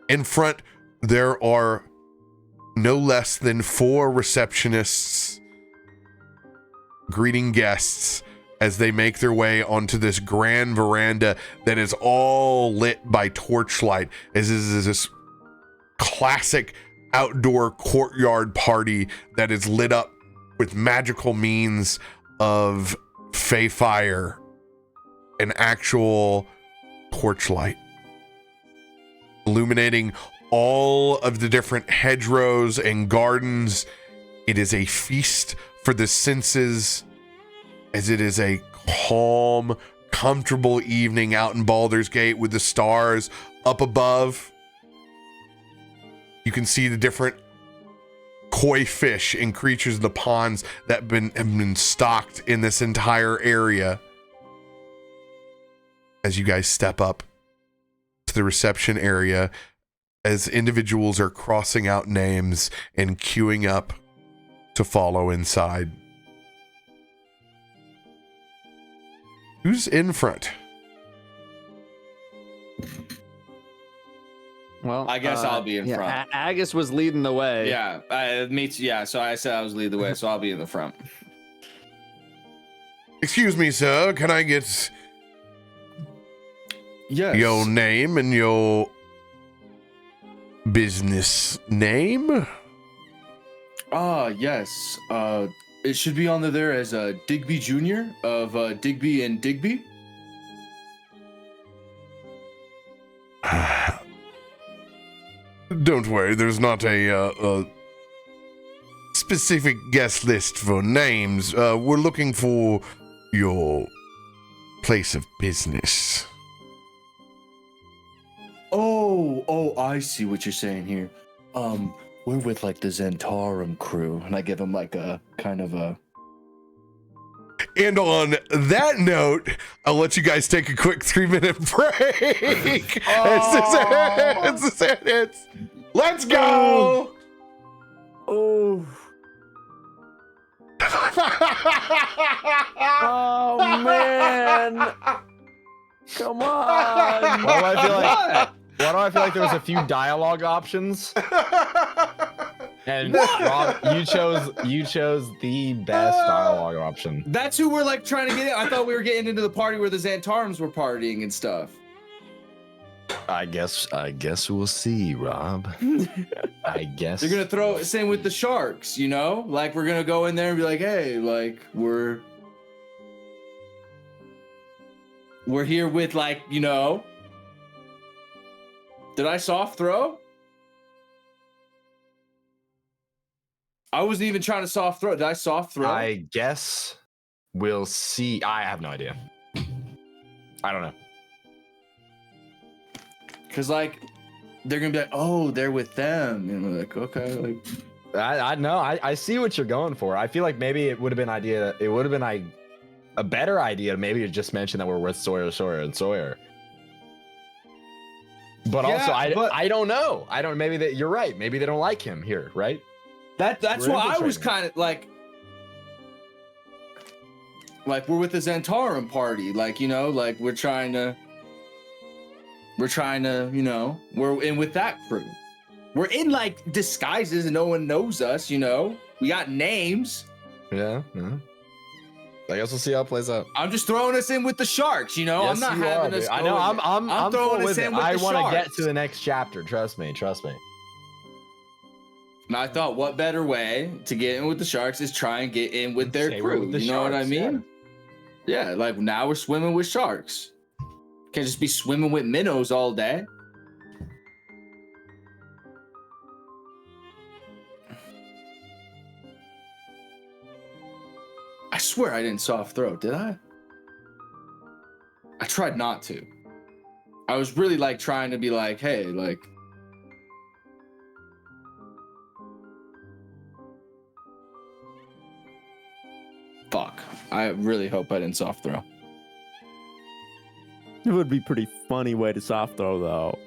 In front, there are no less than 4 receptionists greeting guests as they make their way onto this grand veranda that is all lit by torchlight. This is this classic outdoor courtyard party that is lit up with magical means of fey fire and actual torchlight, illuminating all of the different hedgerows and gardens. It is a feast for the senses, as it is a calm, comfortable evening out in Baldur's Gate with the stars up above. You can see the different koi fish and creatures in the ponds that have been stocked in this entire area. As you guys step up to the reception area, as individuals are crossing out names and queuing up to follow inside. Who's in front? Well, I guess I'll be in front. Agus was leading the way. Yeah, me too. Yeah, so I said I was lead the way, so I'll be in the front. Excuse me, sir. Can I get Yes. your name and your business name? Yes. It should be on there as Digby Jr. of Digby and Digby. Don't worry, there's not a specific guest list for names. We're looking for your place of business. Oh, I see what you're saying here. We're with like the Zentarum crew, and I give him like a kind of a. And on that note, I'll let you guys take a quick 3-minute break. Let's go. Oh. Oh man. Come on. Why do I feel like there was a few dialogue options? And Rob, you chose the best dialogue option. That's who we're like trying to get in. I thought we were getting into the party where the Zantarums were partying and stuff. I guess we'll see, Rob. I guess They're gonna throw same with the sharks, you know? Like we're gonna go in there and be like, hey, like we're here with like, you know. Did I soft throw? I wasn't even trying to soft throw. Did I soft throw? I guess we'll see. I have no idea. I don't know. Cause like they're gonna be like, oh, they're with them, and we're like, okay, like I know. I see what you're going for. I feel like maybe it would have been a better idea maybe to just mention that we're with Sawyer, and Sawyer. But Yeah, also, but- I don't know. Maybe that you're right. Maybe they don't like him here, right? that's We're why I was infiltrating. kind of like we're with the Zentarum party, like, you know, like we're trying to, you know, we're in with that crew. We're in like disguises and no one knows us, you know. We got names. Yeah. I guess we'll see how it plays out. I'm just throwing us in with the sharks, you know. Yes, I'm not you having are, us. dude. I go know. in there. I'm throwing full us with in it. with I the want to get sharks. to the next chapter. Trust me. And I thought, what better way to get in with the sharks is try and get in with their Say we're crew. with the You know what I sharks, mean? Yeah, like now we're swimming with sharks. Can't just be swimming with minnows all day. I swear I didn't soft throw, did I? I tried not to. I was really like trying to be like, hey, like. Fuck. I really hope I didn't soft throw. It would be pretty funny way to soft throw though.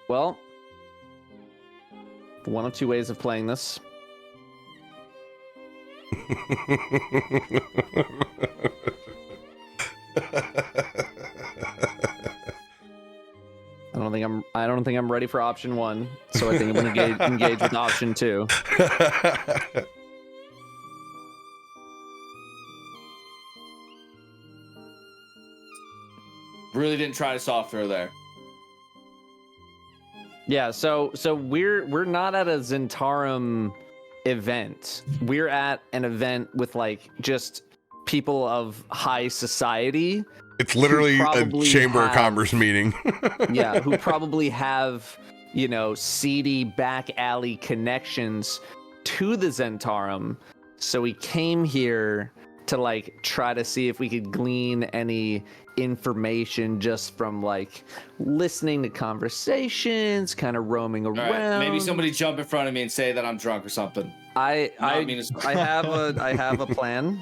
Well, one of two ways of playing this. I don't think I'm ready for option one, so I think I'm gonna engage with option two. Really didn't try to soft throw there. Yeah, so we're not at a Zentarum event. We're at an event with like just people of high society. It's literally a probably chamber of have- commerce meeting. Yeah, who probably have, you know, seedy back alley connections to the Zentarum. So we came here to like try to see if we could glean any information just from like listening to conversations, kind of roaming All around. right, maybe somebody jump in front of me and say that I'm drunk or something. I have a plan.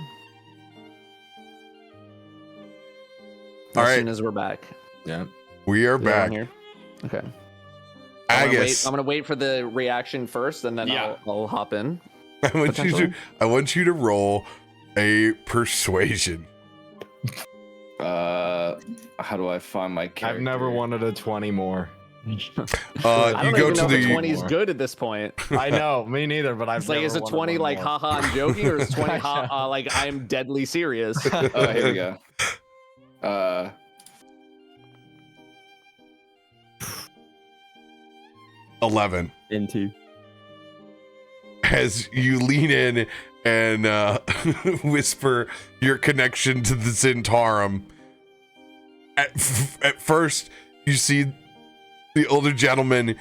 All As right. soon as we're back. Yeah. We are Is that on back. here? Okay. I guess I'm gonna wait for the reaction first, and then Yeah. I'll hop in. I want you to roll a persuasion. How do I find my character? I've never wanted a 20 more. I You don't go even to know if the 20 is good at this point. I know, me neither, but I've It's like, is it 20 like, haha, I'm joking, or is 20 like, I'm deadly serious? Oh, here we go. 11. Into. As you lean in and whisper your connection to the Zentarum. At first, you see the older gentleman,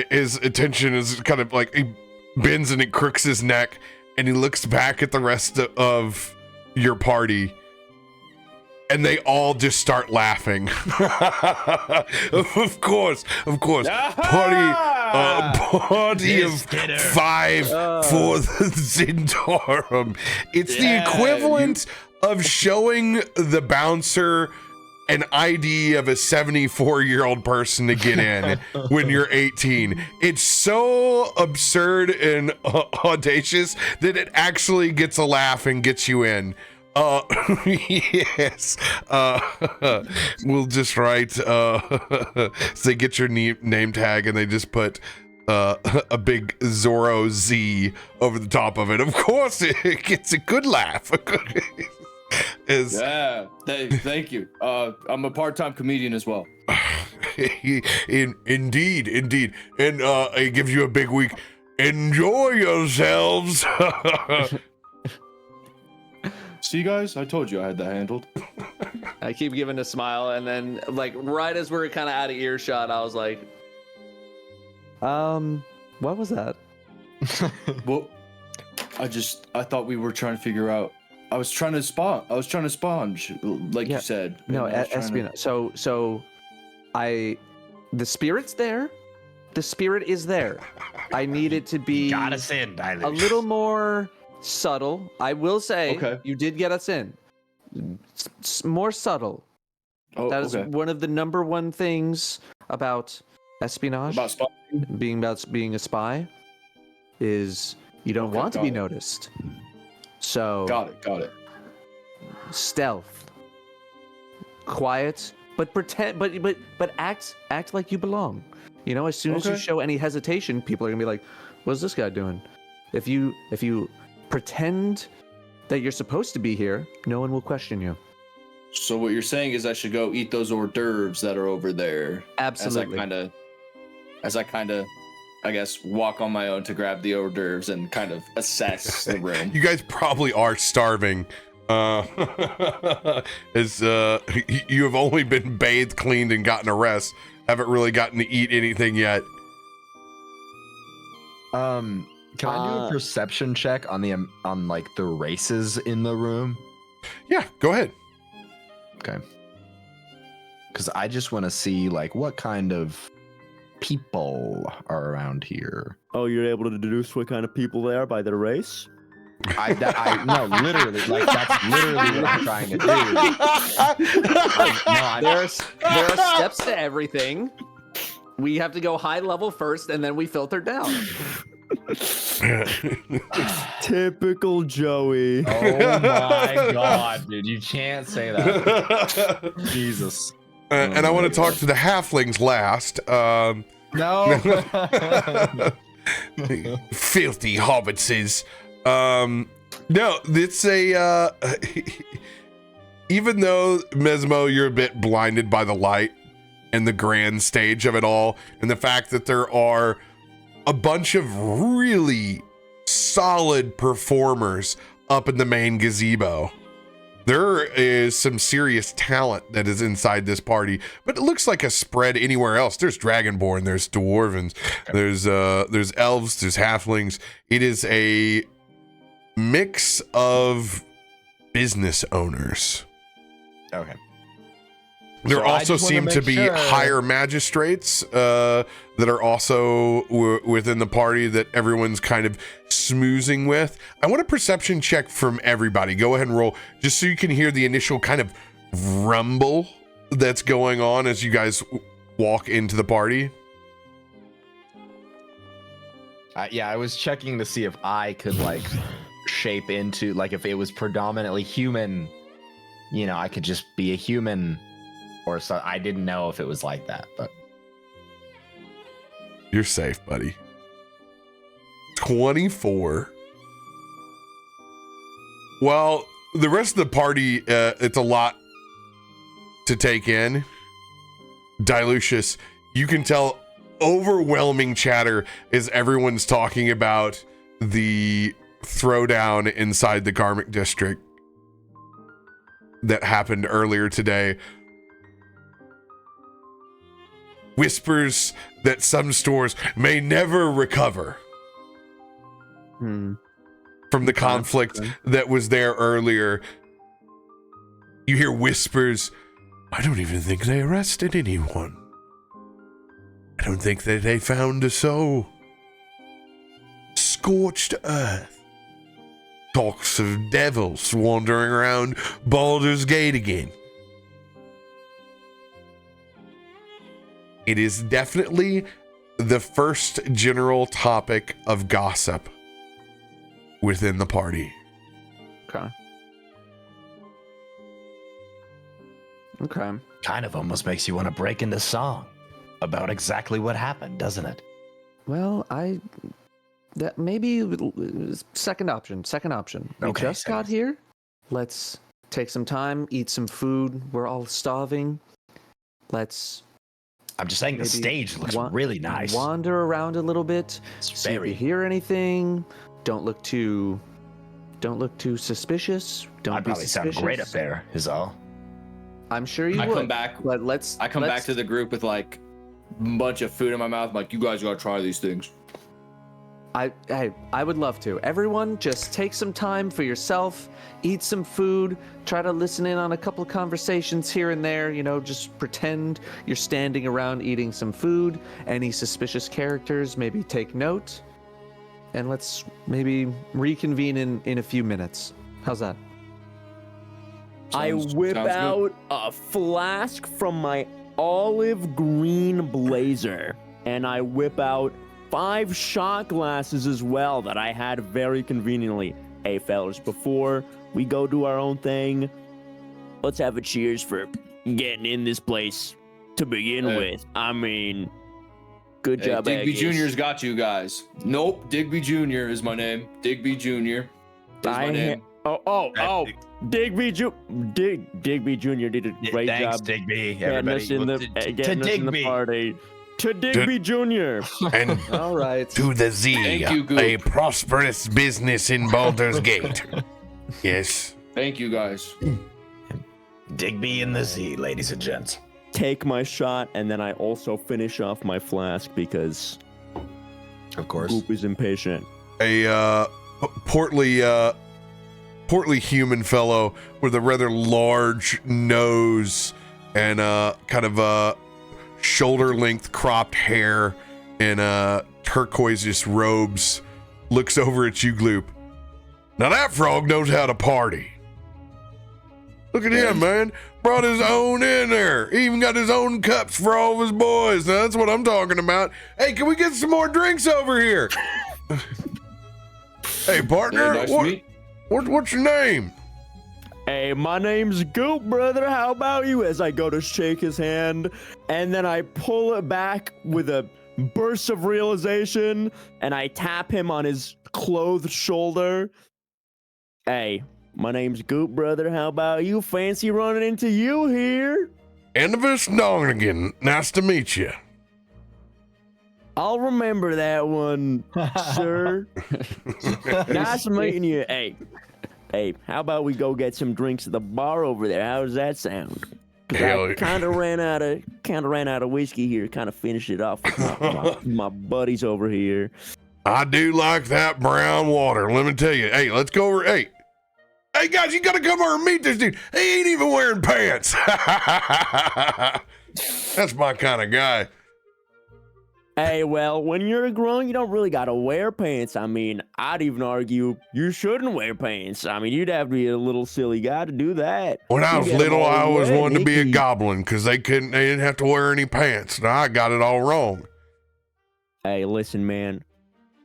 his attention is kind of like, he bends and it crooks his neck, and he looks back at the rest of your party, and they all just start laughing. Of course. Party of 5 for the Zentarum. It's the equivalent of showing the bouncer an ID of a 74-year-old person to get in when you're 18. It's so absurd and audacious that it actually gets a laugh and gets you in. Yes. We'll just write so they get your name tag and they just put a big Zorro Z over the top of it. Of course it gets a good laugh. Yeah, thank you. I'm a part-time comedian as well. Indeed. And it gives you a big week. Enjoy yourselves. See, guys, I told you I had that handled. I keep giving a smile, and then, like, right as we're kind of out of earshot, I was like, what was that? Well, I thought we were trying to figure out. I was trying to sponge, like Yeah. you said. No, And I was trying to- espionage. So, the spirit's there. The spirit is there. I need it to be Got us in, Dilute. a little more subtle. I will say, Okay. you did get us in. More subtle. Oh, That is okay. one of the number one things about espionage, About sponging? being a spy, is you don't Okay, want to got be it. noticed. So Got it. stealth, quiet but pretend, but act like you belong. You know, as soon as you show any hesitation, people are gonna be like, "What's this guy doing?" If you pretend that you're supposed to be here, no one will question you. So what you're saying is I should go eat those hors d'oeuvres that are over there. Absolutely. As I kind of, I guess, walk on my own to grab the hors d'oeuvres and kind of assess the room. You guys probably are starving. As you have only been bathed, cleaned, and gotten a rest. Haven't really gotten to eat anything yet. Can I do a perception check on like the races in the room? Yeah, go ahead. Okay. Because I just want to see like what kind of people are around here. Oh, you're able to deduce what kind of people they are by their race? No, literally, like that's literally what I'm trying to do. There are steps to everything. We have to go high level first, and then we filter down. Typical Joey. Oh my god, dude, you can't say that. Jesus. And I want to talk to the halflings last. No. Filthy hobbitses. No, it's a even though Mesmo, you're a bit blinded by the light and the grand stage of it all, and the fact that there are a bunch of really solid performers up in the main gazebo. There is some serious talent that is inside this party, but it looks like a spread anywhere else. There's Dragonborn, there's Dwarvens, there's elves, there's halflings. It is a mix of business owners. Okay. There So also I just wanna seem to make be sure- higher magistrates that are also within the party that everyone's kind of smoozing with. I want a perception check from everybody. Go ahead and roll, just so you can hear the initial kind of rumble that's going on as you guys walk into the party. Yeah, I was checking to see if I could like shape into, like, if it was predominantly human, you know, I could just be a human, or so. I didn't know if it was like that, but You're safe, buddy. 24. Well, the rest of the party, it's a lot to take in. Dilucius, you can tell overwhelming chatter as everyone's talking about the throwdown inside the Karmic District that happened earlier today. Whispers that some stores may never recover from the conflict that was there earlier. You hear whispers, I don't even think they arrested anyone. I don't think that they found a soul. Scorched earth. Talks of devils wandering around Baldur's Gate again. It is definitely the first general topic of gossip within the party. Okay. Kind of almost makes you want to break into song about exactly what happened, doesn't it? Well, that maybe second option. We Okay, just got here. Let's take some time, eat some food. We're all starving. Let's I'm just saying the maybe stage looks really nice. wander around a little bit. It's See if very- you hear anything. Don't look too suspicious. Don't I'd be probably suspicious. sound great up there, is all. I'm sure you I would. come back. But let's. I come back to the group with like a bunch of food in my mouth. I'm like, you guys gotta try these things. I would love to. Everyone, just take some time for yourself, eat some food, try to listen in on a couple of conversations here and there, you know, just pretend you're standing around eating some food. Any suspicious characters, maybe take note. And let's maybe reconvene in a few minutes. How's that? I whip sounds good. out a flask from my olive green blazer, and I whip out 5 shot glasses as well that I had very conveniently. Hey, fellas, before we go do our own thing, let's have a cheers for getting in this place to begin with. I mean, good job, Digby Aggies. Jr.'s got you guys. Nope, Digby Jr. is my name. Digby Jr. is my name. Digby Jr. did a great Thanks, job Digby. getting Everybody, us in the, to getting us in the Digby. party. To Digby Jr. And All right. to the Z, Thank you, Goop. a prosperous business in Baldur's Gate. Yes. Thank you, guys. Digby and the Z, ladies and gents. Take my shot, and then I also finish off my flask because Of course. Goop is impatient. A portly human fellow with a rather large nose and kind of shoulder-length cropped hair and turquoise robes looks over at you, Gloop. Now that frog knows how to party. Look at him, man. Brought his own in there. He even got his own cups for all of his boys. Now, that's what I'm talking about. Hey, can we get some more drinks over here? Hey, partner, Nice to meet. what's your name? Hey, my name's Goop, brother. How about you? As I go to shake his hand, and then I pull it back with a burst of realization, and I tap him on his clothed shoulder. Hey, my name's Goop, brother. How about you? Fancy running into you here. Envato Elements. Nice to meet you. I'll remember that one, sir. Nice meeting you. Hey, how about we go get some drinks at the bar over there? How does that sound? 'Cause Hell I yeah. kind of ran out of whiskey here. Kind of finish it off with my buddies over here. I do like that brown water. Let me tell you. Hey, let's go over. Hey, guys, you got to come over and meet this dude. He ain't even wearing pants. That's my kind of guy. Hey, well, when you're a grung, you don't really gotta wear pants. I mean, I'd even argue you shouldn't wear pants. I mean, you'd have to be a little silly guy to do that. When I You was get 'em little, all I always wet, wanted to be a Nicky. goblin because they didn't have to wear any pants. Now I got it all wrong. Hey, listen, man.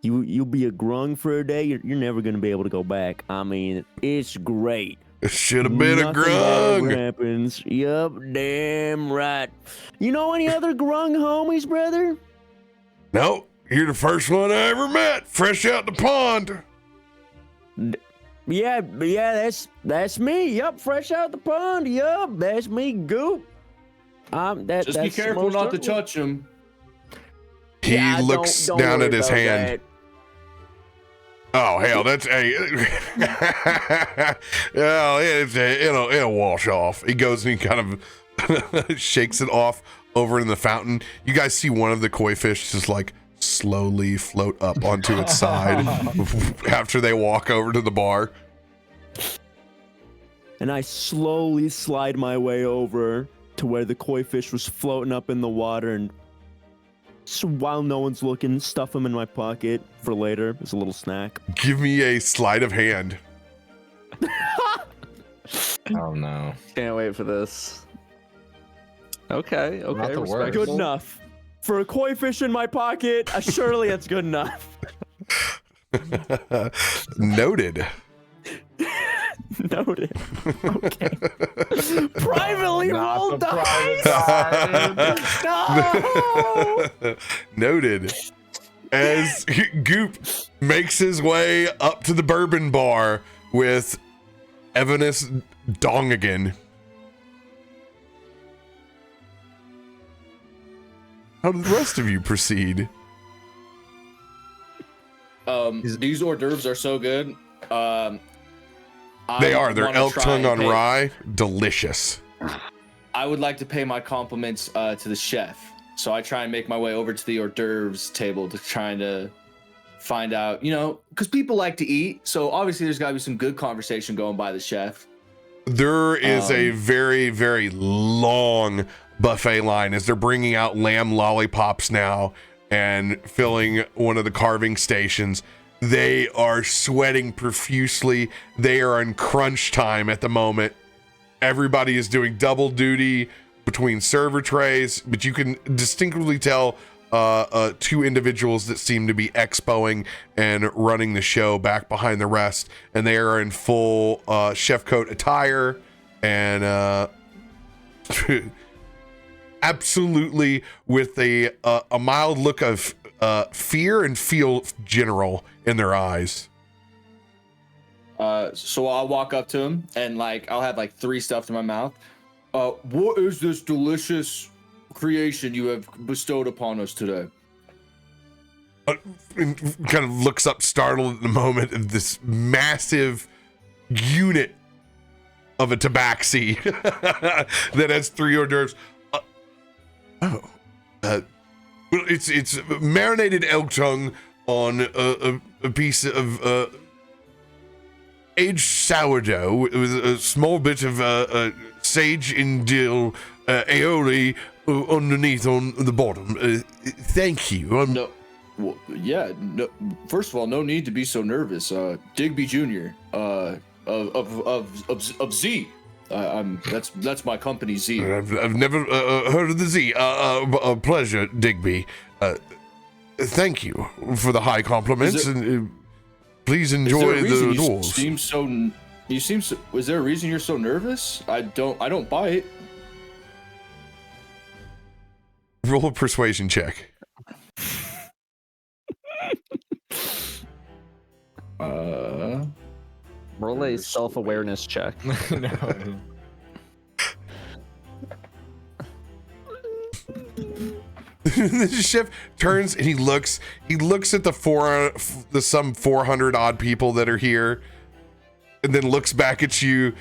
You'll be a grung for a day. You're never gonna be able to go back. I mean, it's great. It should have been a Nothing bad ever grung. happens. Yup, damn right. You know any other grung homies, brother? No, you're the first one I ever met, fresh out the pond. Yeah, that's me. Yup, fresh out the pond. Yup, that's me, Goop. Just be that's careful most not to certainly- touch him. He Yeah, looks don't down worry at his about hand. that. Oh hell, that's well, it'll wash off. He goes and he kind of shakes it off over in the fountain. You guys see one of the koi fish just like slowly float up onto its side after they walk over to the bar. And I slowly slide my way over to where the koi fish was floating up in the water, and so while no one's looking, stuff them in my pocket for later as a little snack. Give me a sleight of hand. Oh no. Can't wait for this. Okay, Not the worst. respectable. Good enough. For a koi fish in my pocket, surely it's good enough. Noted. Noted. Okay. Privately Not rolled the dice. No! Noted. As Goop makes his way up to the bourbon bar with Evanus Dongigan. How do the rest of you proceed? These hors d'oeuvres are so good. They are. They're wanna elk try tongue and on pay- rye. Delicious. I would like to pay my compliments to the chef. So I try and make my way over to the hors d'oeuvres table to trying to find out, because people like to eat. So obviously there's got to be some good conversation going by the chef. There is a very, very long buffet line as they're bringing out lamb lollipops now and filling one of the carving stations. They are sweating profusely. They are in crunch time at the moment. Everybody is doing double duty between server trays, but you can distinctly tell two individuals that seem to be expoing and running the show back behind the rest, and they are in full chef coat attire and absolutely with a mild look of fear and feel general in their eyes. So I'll walk up to him and like I'll have like 3 stuffed in my mouth. What is this delicious creation you have bestowed upon us today? And kind of looks up startled at the moment of this massive unit of a tabaxi that has 3 hors d'oeuvres. It's marinated elk tongue on a piece of aged sourdough with a small bit of sage and dill aioli underneath on the bottom. Thank you. No, well, yeah. No, first of all, no need to be so nervous. Digby Jr. Of Z. That's my company Z. I've never heard of the Z. A pleasure, Digby. Thank you for the high compliments, and please enjoy the duels. You seem so. Is there a reason you're so nervous? I don't buy it. Roll a persuasion check. Roll a self-awareness check. No. The chef turns and he looks at the some 400 odd people that are here, and then looks back at you.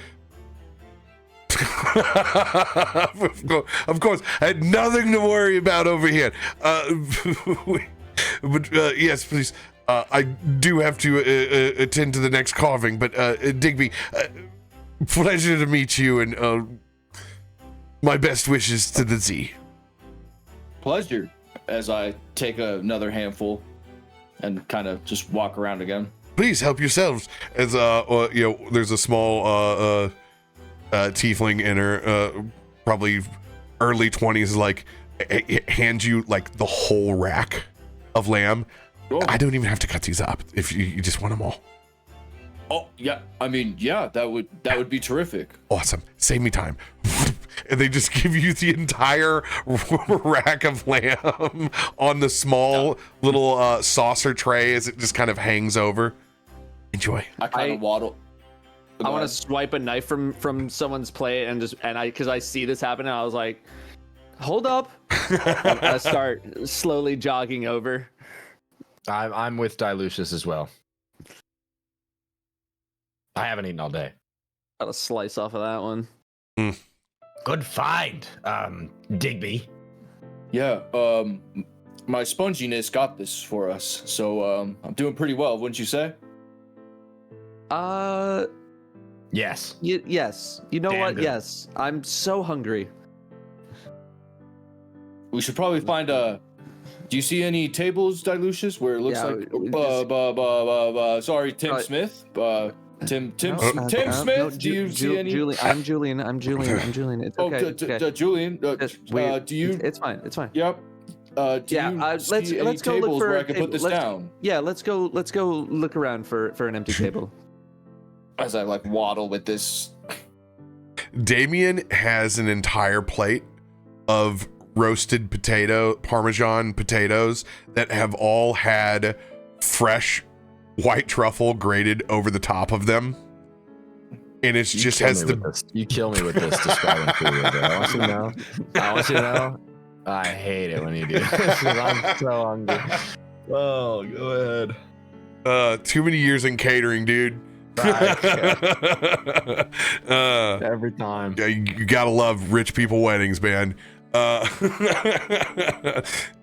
Of course, I had nothing to worry about over here. But yes, please. I do have to attend to the next carving, but Digby, pleasure to meet you, and my best wishes to the Z. Pleasure. As I take another handful and kind of just walk around again. Please help yourselves. As there's a small tiefling in her, probably early 20s, like hands you like the whole rack of lamb. Oh. I don't even have to cut these up if you just want them all. Oh yeah, I mean yeah, that would be terrific. Awesome. Save me time. And they just give you the entire rack of lamb on the small little saucer tray as it just kind of hangs over. Enjoy. I kind of waddle. I want to swipe a knife from someone's plate because I see this happen, and I was like, hold up. I start slowly jogging over. I'm with Dilucius as well. I haven't eaten all day. Got a slice off of that one. Good find, Digby. Yeah, my sponginess got this for us, so I'm doing pretty well, wouldn't you say? Yes. Yes. You know Damn what? good. Yes. I'm so hungry. We should probably find a. Do you see any tables, Dilucius, where it looks like? Sorry, Tim Smith. Tim Smith. Do you see any? I'm Julian. It's okay. Julian. Do you? It's fine. Yep. Let's go look for where I can put this down. Yeah, let's go look around for an empty table. As I like waddle with this. Damien has an entire plate of roasted Parmesan potatoes that have all had fresh white truffle grated over the top of them. And it just has You kill me with this describing food. I want you to know. I hate it when you do this. I'm so hungry. Oh, go ahead. Too many years in catering, dude. Every time. You gotta love rich people weddings, man. And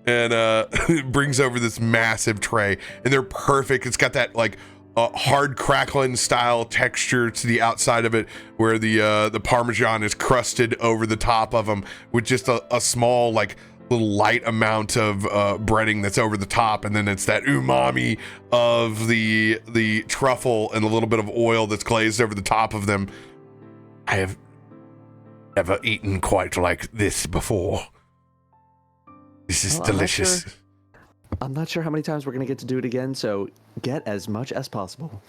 it brings over this massive tray, and they're perfect. It's got that like hard crackling style texture to the outside of it, where the Parmesan is crusted over the top of them with just a small like little light amount of breading that's over the top, and then it's that umami of the truffle and a little bit of oil that's glazed over the top of them. I have never eaten quite like this before. This is delicious. I'm not sure how many times we're gonna get to do it again, so get as much as possible.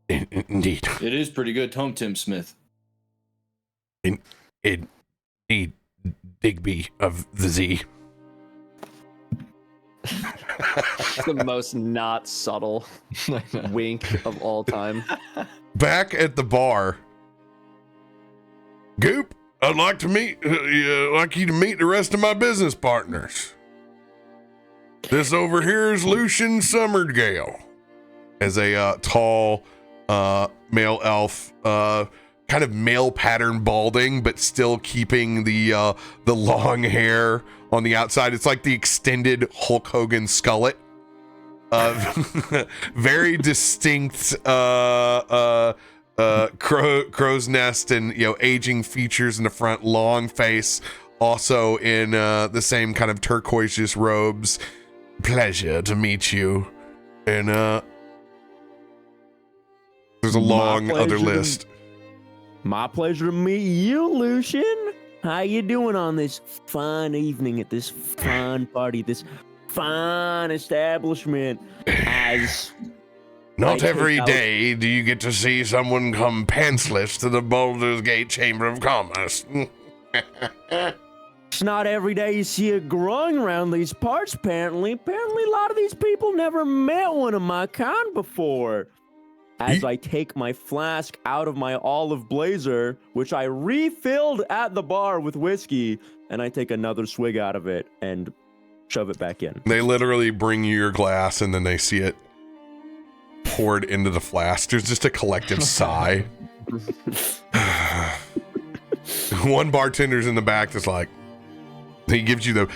Indeed. It is pretty good, Tim Smith. Digby of the Z. It's the most not subtle wink of all time. Back at the bar, Goop, I'd like you to meet the rest of my business partners. This over here is Lucian Summergale, as a tall male elf, kind of male pattern balding, but still keeping the long hair on the outside. It's like the extended Hulk Hogan skullet. Very distinct crow's nest and aging features in the front, long face, also in the same kind of turquoise robes. Pleasure to meet you. And there's a long other list. My pleasure to meet you, Lucian. How you doing on this fine evening at this fine party, this fine establishment? Not every day do you get to see someone come pantsless to the Baldur's Gate Chamber of Commerce. It's not every day you see a grung around these parts, apparently. Apparently, a lot of these people never met one of my kind before. As I take my flask out of my olive blazer, which I refilled at the bar with whiskey, and I take another swig out of it and shove it back in. They literally bring you your glass, and then they see it poured into the flask. There's just a collective sigh. One bartender's in the back that's like, he gives you the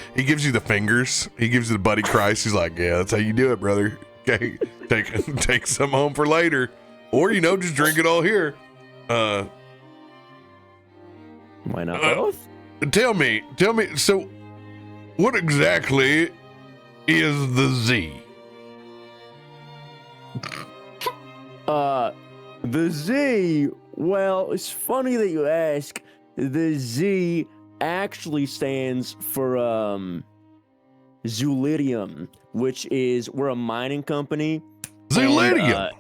fingers. He gives you the Buddy Christ. He's like, yeah, that's how you do it, brother. Okay, take some home for later, or just drink it all here. Why not both? Tell me. So, what exactly is the Z? The Z. Well, it's funny that you ask. The Z actually stands for Zulidium, which is, we're a mining company. Zulidium.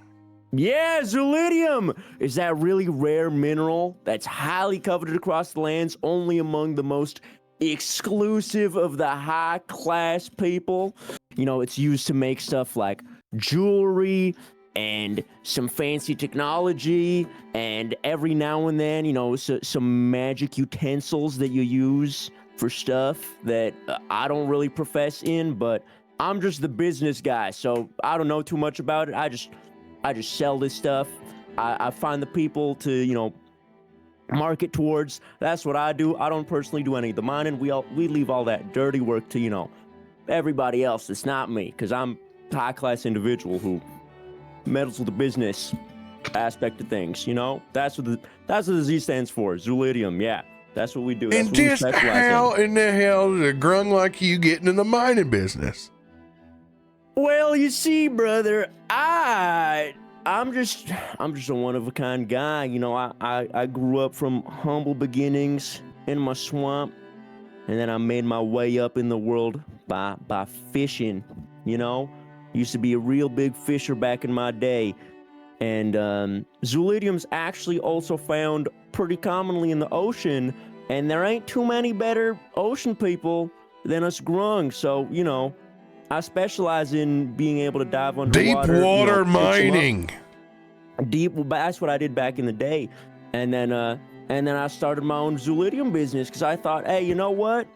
Yeah, Zulidium is that really rare mineral that's highly coveted across the lands, only among the most exclusive of the high class people. It's used to make stuff like jewelry and some fancy technology, and every now and then, some magic utensils that you use for stuff that I don't really profess in, but I'm just the business guy, so I don't know too much about it. I just sell this stuff. I find the people to, market towards. That's what I do. I don't personally do any of the mining. We leave all that dirty work to, everybody else. It's not me, because I'm a high-class individual who meddles with the business aspect of things. That's what the Z stands for. Zulidium. Yeah, that's what we do. That's and just how in the hell did a grung like you get into the mining business? Well, you see, brother, I'm just a one-of-a-kind guy. I grew up from humble beginnings in my swamp, and then I made my way up in the world by fishing. Used to be a real big fisher back in my day. And Zulidium's actually also found pretty commonly in the ocean, and there ain't too many better ocean people than us grung. So, I specialize in being able to dive underwater. Deep water mining. That's what I did back in the day. And then I started my own Zulidium business because I thought, hey, you know what?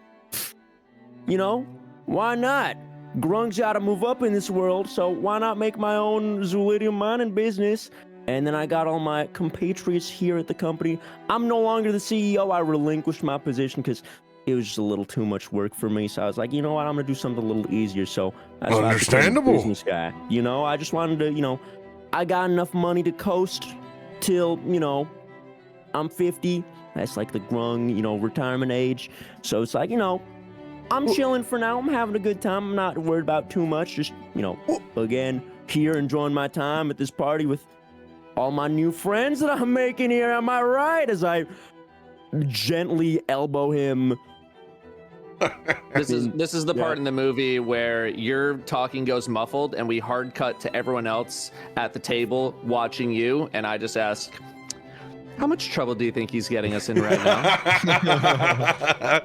Why not? Grung's got to move up in this world, so why not make my own Zulidium mining business? And then I got all my compatriots here at the company. I'm no longer the CEO. I relinquished my position because it was just a little too much work for me. So I was like, you know what? I'm going to do something a little easier. So that's why I became a business guy. I just wanted to, I got enough money to coast till, I'm 50. That's like the grung, retirement age. So it's like, I'm chilling for now. I'm having a good time. I'm not worried about too much. Just, again, here enjoying my time at this party with all my new friends that I'm making here. Am I right? As I gently elbow him. This is the part in the movie where your talking goes muffled and we hard cut to everyone else at the table watching you, and I just ask, How much trouble do you think he's getting us in right now?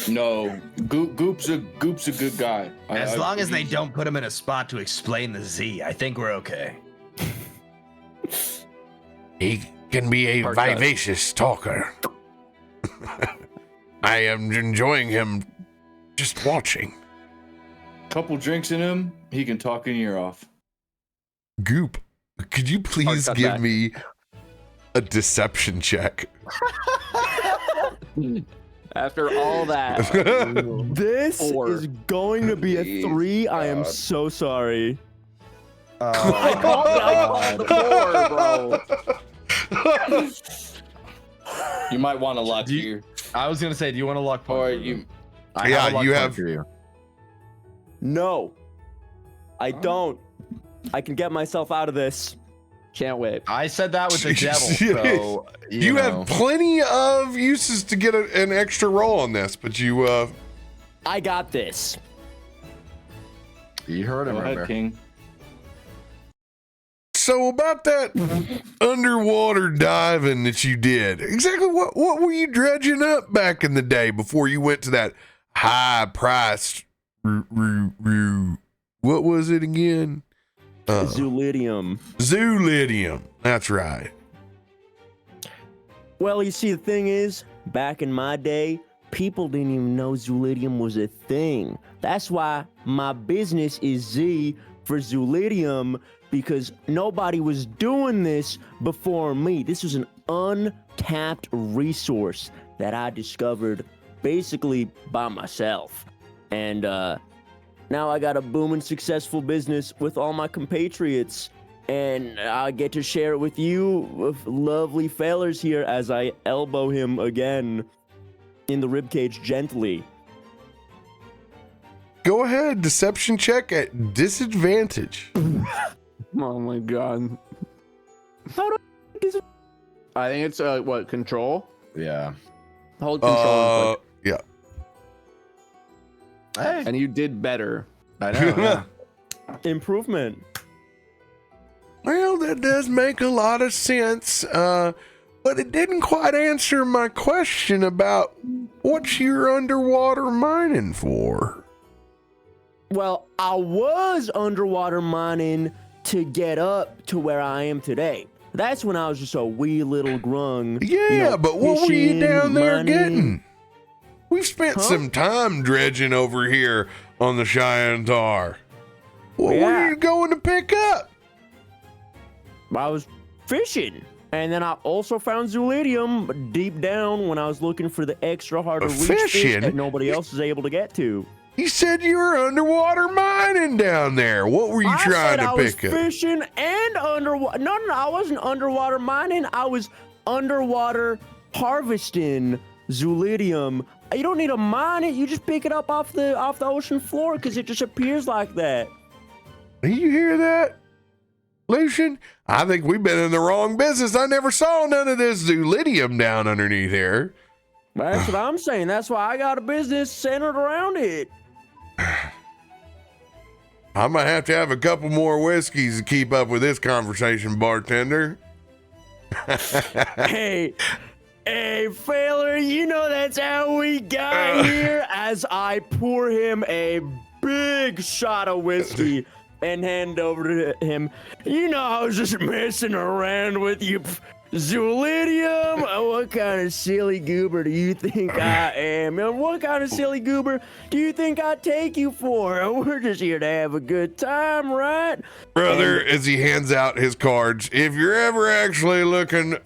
No, Goop's a good guy. As long as they don't put him in a spot to explain the Z, I think we're okay. He can be a vivacious talker. I am enjoying him just watching. Couple drinks in him, he can talk an ear off. Goop, could you please give me a deception check? After all that. This is going to be a 3. I am so sorry. I called the 4, bro. You might want to luck here. I was gonna say, do you want to luck point? Or for you. them? I Yeah, have a luck you point have- for you. No, I don't. I can get myself out of this. Can't wait. I said that with the devil, so You know. have plenty of uses to get an extra roll on this, but you I got this. You heard him, Go ahead, RoBear. King. So about that underwater diving that you did, exactly what were you dredging up back in the day before you went to that high priced what was it again? Zulidium. Zoolidium. That's right. Well, you see, the thing is, back in my day, people didn't even know Zulidium was a thing. That's why my business is Z for Zulidium, because nobody was doing this before me. This was an untapped resource that I discovered basically by myself. And now I got a booming successful business with all my compatriots, and I get to share it with you, with lovely fellers here, as I elbow him again in the ribcage gently. Go ahead, deception check at disadvantage. Oh my god. I think it's what, control? Yeah. Hold control. and Yeah. Hey, click. And you did better. I know. Yeah. Improvement. Well, that does make a lot of sense, but it didn't quite answer my question about what you're underwater mining for. Well, I was underwater mining to get up to where I am today. That's when I was just a wee little grung. Yeah, but what were you fishing, down there mining. getting? We've spent some time dredging over here on the Cheyenne Tar. What were Yeah. you going to pick up? I was fishing. And then I also found Zulidium deep down when I was looking for the extra hard to reach fish Fishing? that nobody else is able to get to. You said you were underwater mining down there. What were you I trying said to I was pick up? fishing and underwater. No, I wasn't underwater mining. I was underwater harvesting Zulidium. You don't need to mine it. You just pick it up off the ocean floor because it just appears like that. Do you hear that, Lucian? I think we've been in the wrong business. I never saw none of this Zulidium down underneath here. That's what I'm saying. That's why I got a business centered around it. I might have to have a couple more whiskeys to keep up with this conversation, bartender. Hey, Failer, you know that's how we got here. As I pour him a big shot of whiskey and hand over to him. You know, I was just messing around with you, Zulidium. What kind of silly goober do you think I am? And what kind of silly goober do you think I take you for? We're just here to have a good time, right? Brother, as he hands out his cards, if you're ever actually looking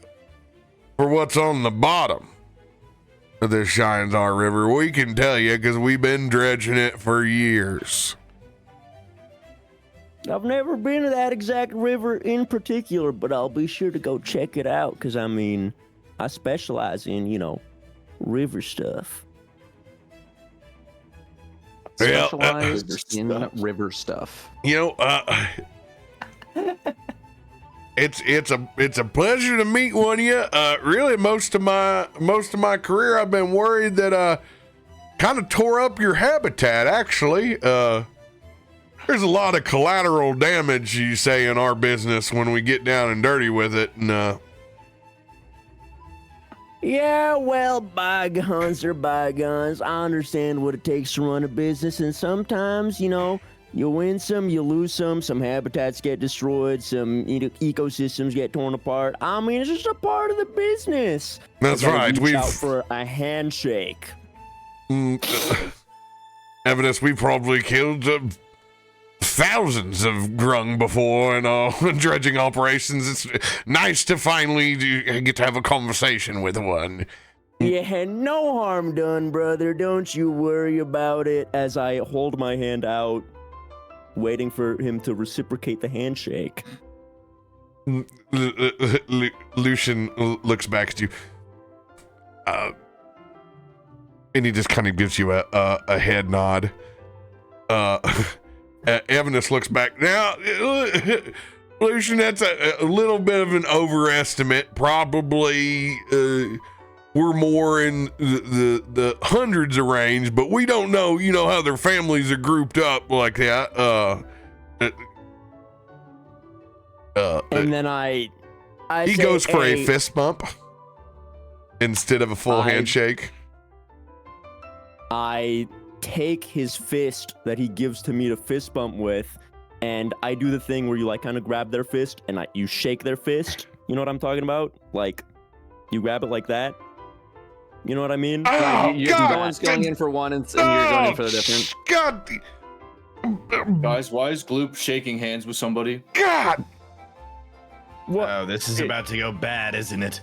for what's on the bottom of this Cheyenne River, we can tell you because we've been dredging it for years. I've never been to that exact river in particular, but I'll be sure to go check it out because, I mean, I specialize in, river stuff. Well, Specialized in river stuff. It's a pleasure to meet one of you. Really, most of my career, I've been worried that kind of tore up your habitat. Actually, there's a lot of collateral damage, you say, in our business when we get down and dirty with it, and Yeah, well, bygones are bygones. I understand what it takes to run a business, and sometimes, you win some, you lose some habitats get destroyed, some ecosystems get torn apart. I mean, it's just a part of the business. That's I gotta right. reach out for a handshake. Evidence, we probably killed thousands of grung before in our dredging operations. It's nice to finally get to have a conversation with one. Yeah, no harm done, brother. Don't you worry about it. As I hold my hand out, waiting for him to reciprocate the handshake. Lucian looks back at you. And he just kind of gives you a head nod. Evanus looks back. Now, Lucian, that's a little bit of an overestimate. Probably we're more in the hundreds of range, but we don't know, how their families are grouped up like that. And then I he say, goes for a "Hey, fist bump instead of a full handshake. I take his fist that he gives to me to fist bump with, and I do the thing where you kind of grab their fist and you shake their fist. You know what I'm talking about? Like, you grab it like that. You know what I mean? Oh, God. One's going in for one, and you're going in for the different. God. Guys, why is Gloop shaking hands with somebody? God. What? Oh, this is about to go bad, isn't it?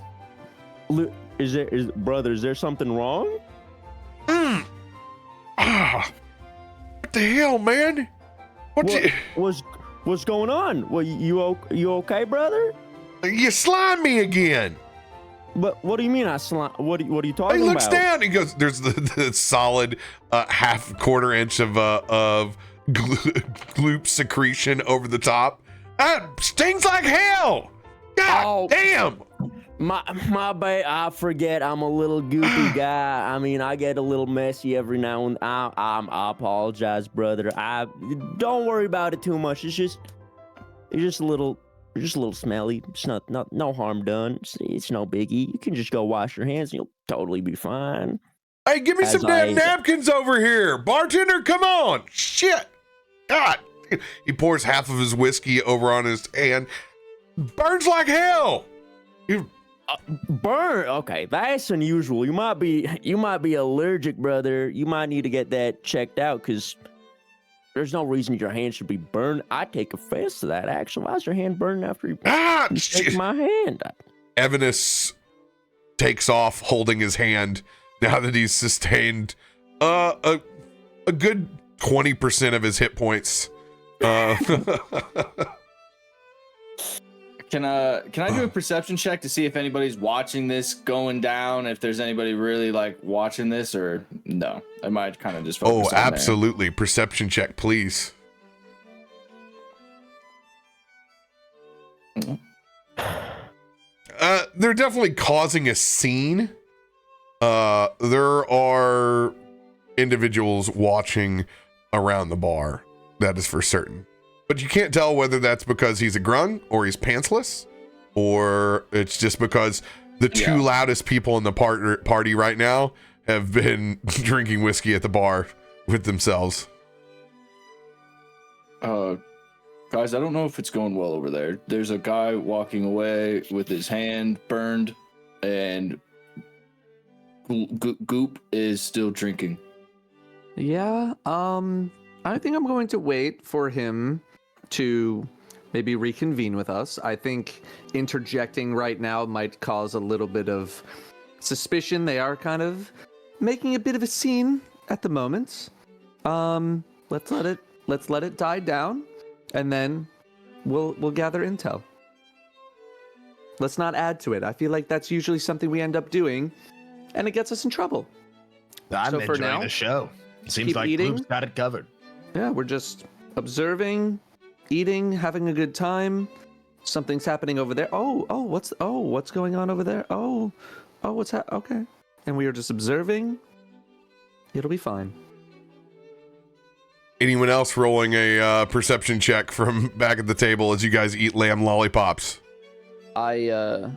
Brother, is there something wrong? What the hell, man? What's going on? Well, you okay, brother? You slime me again. But what do you mean I slime? What are you talking He about? looks down. He goes, there's the solid quarter inch of gloop secretion over the top. That stings like hell. God damn. My bad. I forget. I'm a little goopy guy. I mean, I get a little messy every now and then. I apologize, brother. Don't worry about it too much. It's just a little smelly. It's not no harm done. It's no biggie. You can just go wash your hands and you'll totally be fine. Hey, give me some damn napkins over here. Bartender, come on. Shit. God. He pours half of his whiskey over on his hand. Burns like hell. Burn? Okay, that's unusual. You might be allergic, brother. You might need to get that checked out, because there's no reason your hand should be burned. I take offense to that, actually. Why's your hand burning after you shake my hand? Evanus takes off holding his hand now that he's sustained a good 20% of his hit points. Can I do a perception check to see if anybody's watching this going down? If there's anybody really watching this, or no? I might kind of just focus on absolutely. There. Perception check, please. They're definitely causing a scene. There are individuals watching around the bar. That is for certain. But you can't tell whether that's because he's a grung or he's pantsless, or it's just because the two loudest people in the party right now have been drinking whiskey at the bar with themselves. Guys, I don't know if it's going well over there. There's a guy walking away with his hand burned, and Goop is still drinking. Yeah, I think I'm going to wait for him to maybe reconvene with us. I think interjecting right now might cause a little bit of suspicion. They are kind of making a bit of a scene at the moment. Let's let it die down, and then we'll gather intel. Let's not add to it. I feel like that's usually something we end up doing, and it gets us in trouble. I'm So for enjoying now, the show. Seems keep like eating. Gloop's got it covered. Yeah, we're just observing, eating, having a good time. Something's happening over there. What's going on over there? Okay. And we are just observing. It'll be fine. Anyone else rolling a perception check from back at the table as you guys eat lamb lollipops? I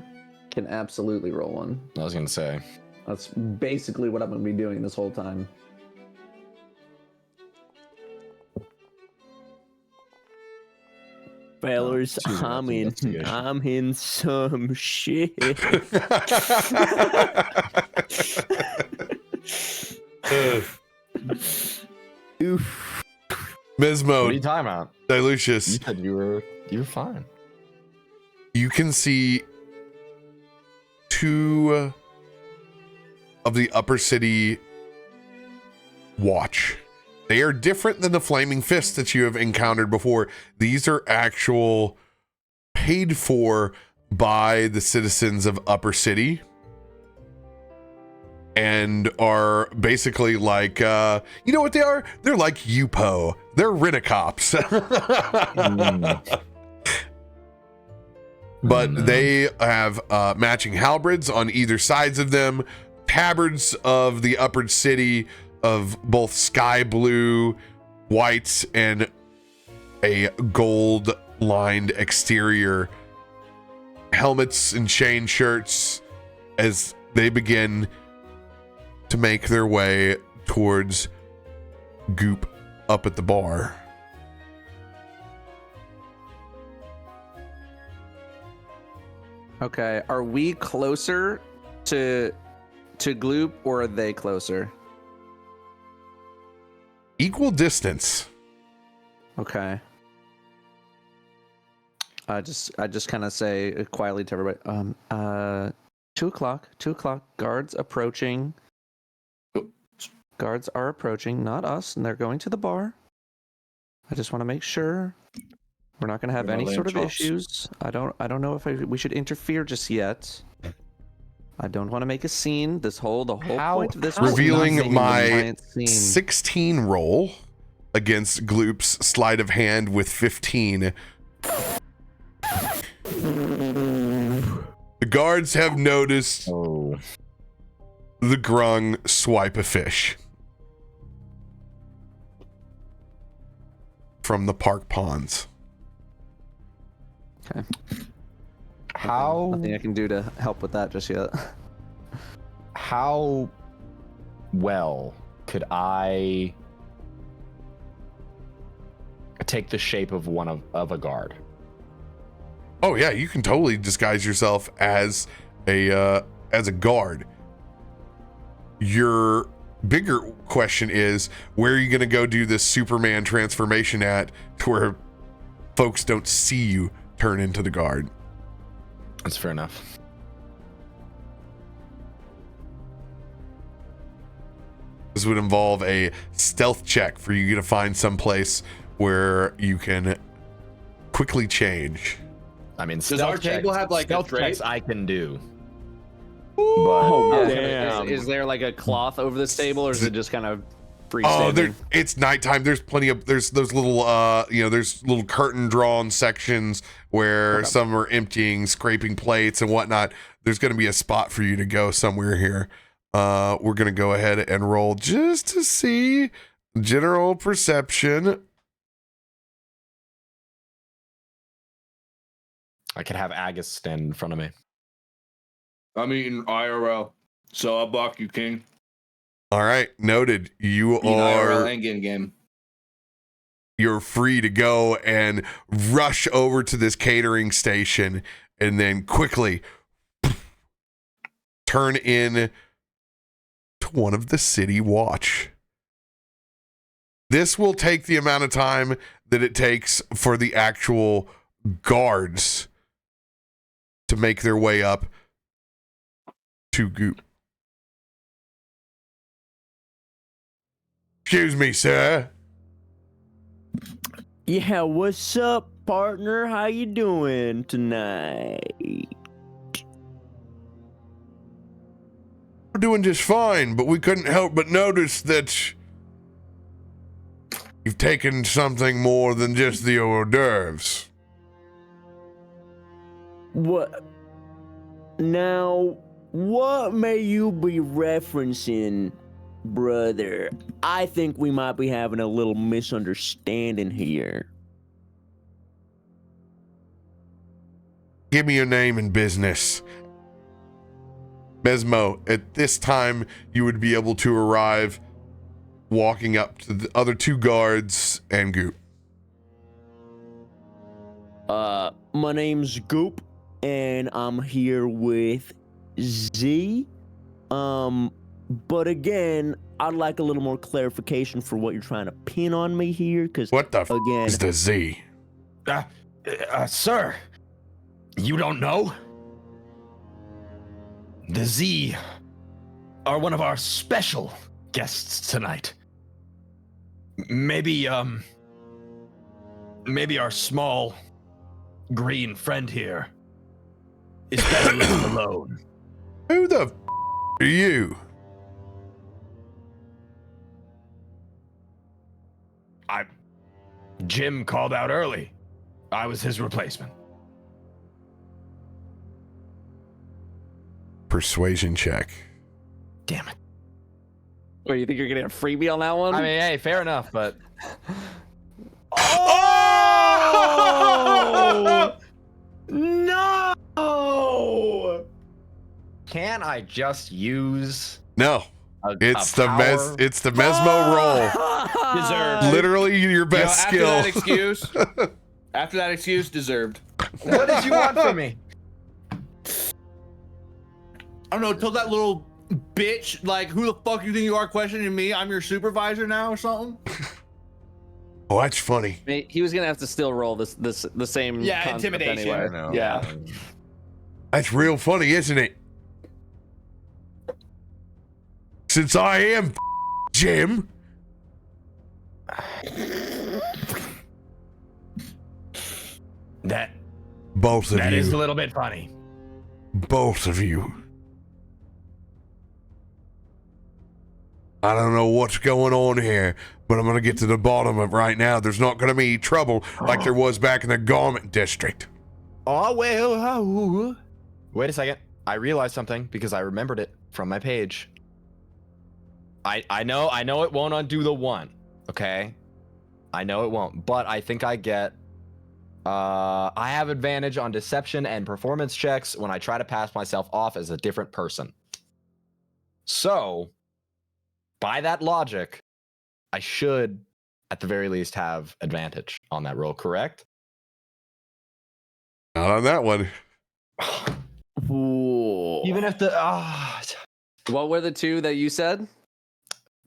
can absolutely roll one. I was gonna say. That's basically what I'm going to be doing this whole time. Fellas, Excuse me, that's investigation. I'm in some shit. Oof. What are you Mesmo, talking about? Dilucius, You said you were fine. you can see two of the upper city watch. They are different than the flaming fists that you have encountered before. These are actual paid for by the citizens of upper city and are basically like you know what they are? They're like UPO. They're rent-a-cops. But they have matching halberds on either sides of them, tabards of the upper city of both sky blue, whites, and a gold lined exterior, helmets and chain shirts as they begin to make their way towards Goop up at the bar. Okay, are we closer to Gloop, or are they closer? Equal distance. Okay. I just kind of say quietly to everybody, 2 o'clock, guards approaching. Guards are approaching, not us, and they're going to the bar. I just want to make sure we're not going to have We're not any laying sort of chops. issues. I don't know if we should interfere just yet. I don't want to make a scene. The whole point of this was not Revealing making a my giant scene. 16 roll against Gloop's sleight of hand with 15. The guards have noticed Oh. the grung swipe a fish from the park ponds. Okay. How Nothing I can do to help with that just yet. how well could I take the shape of one of a guard? Oh yeah, you can totally disguise yourself as a guard. Your bigger question is, where are you going to go do this Superman transformation at, to where folks don't see you turn into the guard? That's fair enough. This would involve a stealth check for you to find some place where you can quickly change. I mean, Does our table have like a stealth drape? checks I can do. Oh, But damn. Is there like a cloth over this table, or is it just kind of freestanding? Oh, it's nighttime. There's plenty of there's little there's little curtain drawn sections where some are emptying, scraping plates and whatnot. There's going to be a spot for you to go somewhere here. We're going to go ahead and roll just to see general perception. I could have Agus stand in front of me. I'm eating IRL, so I'll block you, King. All right, noted. You Eating IRL are and getting game. you're free to go and rush over to this catering station and then quickly turn in to one of the city watch. This will take the amount of time that it takes for the actual guards to make their way up to Goop. Excuse me, sir. Yeah, what's up, partner? How you doing tonight? We're doing just fine, but we couldn't help but notice that you've taken something more than just the hors d'oeuvres. What? Now, what may you be referencing, brother? I think we might be having a little misunderstanding here. Give me your name and business. Mesmo, at this time, you would be able to arrive walking up to the other two guards and Goop. My name's Goop, and I'm here with Z. But again, I'd like a little more clarification for what you're trying to pin on me here, because What the again, is the Z? Sir, you don't know? The Z are one of our special guests tonight. Maybe our small green friend here is better left alone. Who the are you? Jim called out early. I was his replacement. Persuasion check. Damn it. Wait, you think you're getting a freebie on that one? I mean, hey, fair enough, but Oh! No! can I just use No, it's the power? it's the Mesmo roll. Deserved. Literally your best After skill. that excuse, after that excuse, deserved. What did you want from me? I don't know. Tell that little bitch, like, who the fuck you think you are questioning me? I'm your supervisor now or something? Oh, that's funny. He was gonna have to still roll the same. Yeah, concept intimidation. Anyway. No. Yeah. That's real funny, isn't it? Since I am Jim. That Both of that you. is a little bit funny. Both of you. I don't know what's going on here, but I'm going to get to the bottom of it right now. There's not going to be trouble like there was back in the Garment District. Oh, well. Wait a second. I realized something because I remembered it from my page. I know it won't undo the one, okay? I know it won't, but I think I get I have advantage on deception and performance checks when I try to pass myself off as a different person. So, by that logic, I should at the very least have advantage on that roll, correct? Not on that one. Ooh. Even if the What were the two that you said?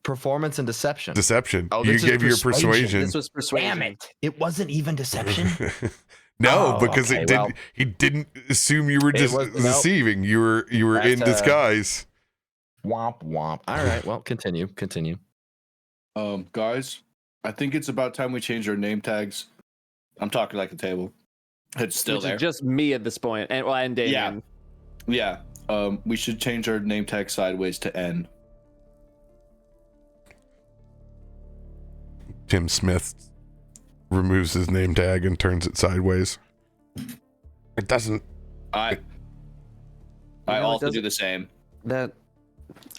performance and deception. Deception. Oh, You this is gave your persuasion. persuasion. This was persuasion. Damn it! It wasn't even deception. No, Oh, because okay, it did. well. He didn't assume you were It just was- nope. deceiving. You were in That's, disguise. Womp womp. All right, well, continue. Guys, I think it's about time we change our name tags. I'm talking like a table. It's still Which there. is just me at this point, and Damien. Yeah. We should change our name tag sideways to N. Tim Smith removes his name tag and turns it sideways. It doesn't. I No, it also do doesn't- the same. That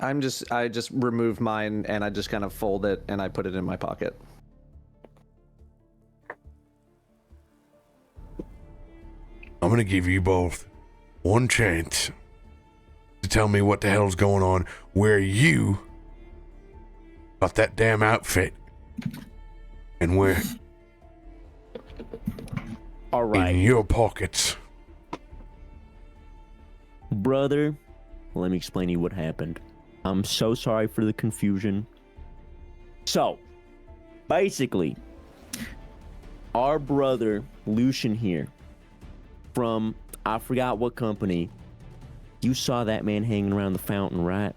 I just removed mine and I just kind of fold it and I put it in my pocket. I'm gonna give you both one chance to tell me what the hell's going on, where you got that damn outfit, and where All in right, your pockets. brother. Let me explain to you what happened. I'm so sorry for the confusion. So, basically, our brother Lucian here, from I forgot what company. You saw that man hanging around the fountain, right?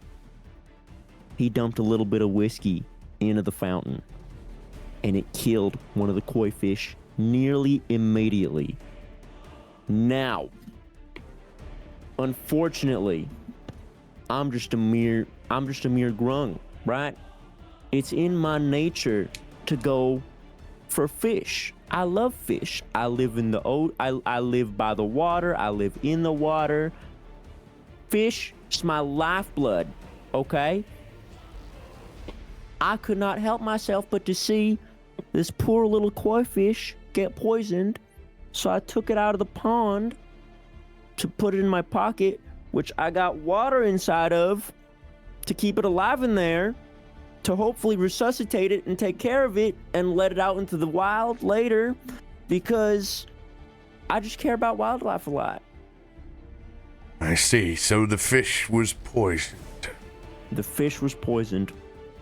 He dumped a little bit of whiskey into the fountain, and it killed one of the koi fish nearly immediately. Now, unfortunately, I'm just a mere grung, right? It's in my nature to go for fish. I love fish. I live in the I live by the water. I live in the water. Fish is my lifeblood, okay? I could not help myself but to see this poor little koi fish get poisoned. So I took it out of the pond to put it in my pocket which I got water inside of to keep it alive in there, to hopefully resuscitate it and take care of it and let it out into the wild later, because I just care about wildlife a lot. I see. So the fish was poisoned. The fish was poisoned,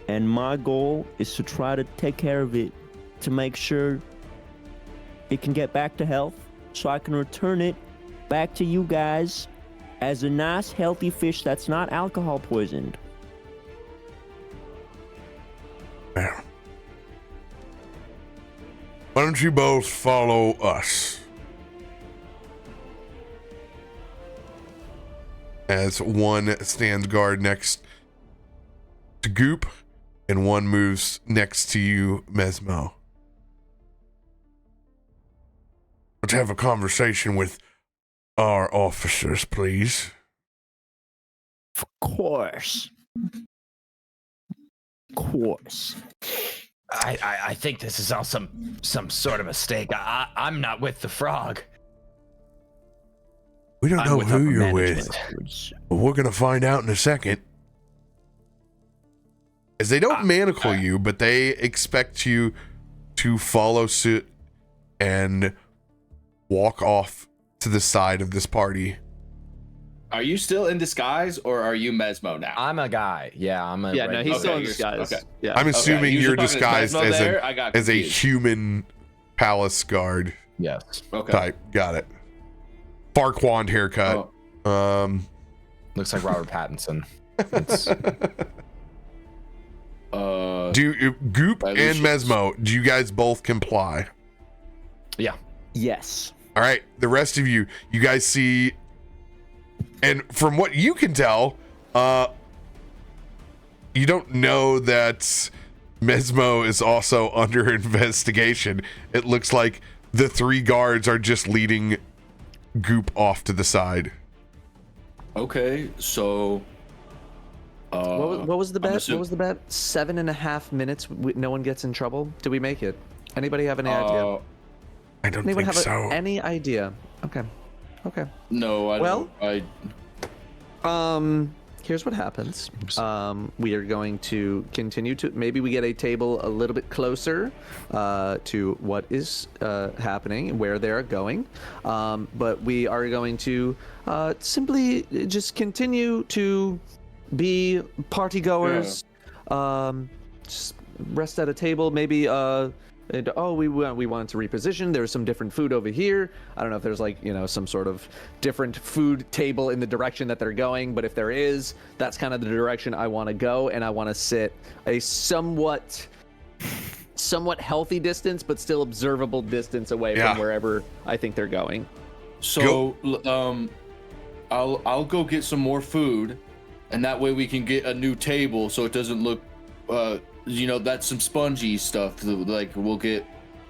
and my goal is to try to take care of it, to make sure it can get back to health, so I can return it back to you guys as a nice, healthy fish that's not alcohol poisoned. Well, why don't you both follow us? As one stands guard next to Goop, and one moves next to you, Mesmo. Let's have a conversation with our officers, please. Of course. Of course. I think this is all some sort of mistake. I'm not with the frog. We don't I'm know with who upper you're management. with, but we're gonna find out in a second. As they don't manacle you, but they expect you to follow suit and walk off to the side of this party. Are you still in disguise, or are you Mesmo now? I'm a guy. Yeah, I'm a. Yeah, no, he's regular- still in you're- disguise. okay. Yeah. I'm assuming You you're were talking disguised Mesmo as there? I got a confused. human palace guard Yes. Okay. type. Got it. Farquaad haircut. Oh. Looks like Robert Pattinson. It's, Do Goop I and wish- Mesmo, do you guys both comply? yeah. Yes. All right, the rest of you guys see, and from what you can tell, you don't know that Mesmo is also under investigation. It looks like the three guards are just leading Goop off to the side. Okay, so. What was the bet? assuming- What was the bet? 7.5 minutes. No one gets in trouble. Did we make it? Anybody have any idea? I don't Anyone think have so. any idea? Okay. No, I Well- don't. I Here's what happens. We are going to continue to, maybe we get a table a little bit closer to what is happening, where they're going. But we are going to simply just continue to be party goers. Just rest at a table, maybe. We wanted to reposition. There's some different food over here. I don't know if there's some sort of different food table in the direction that they're going, but if there is, that's kind of the direction I want to go, and I want to sit a somewhat healthy distance, but still observable distance away Yeah. from wherever I think they're going. So, I'll go get some more food, and that way we can get a new table, so it doesn't look, that's some spongy stuff. Like we'll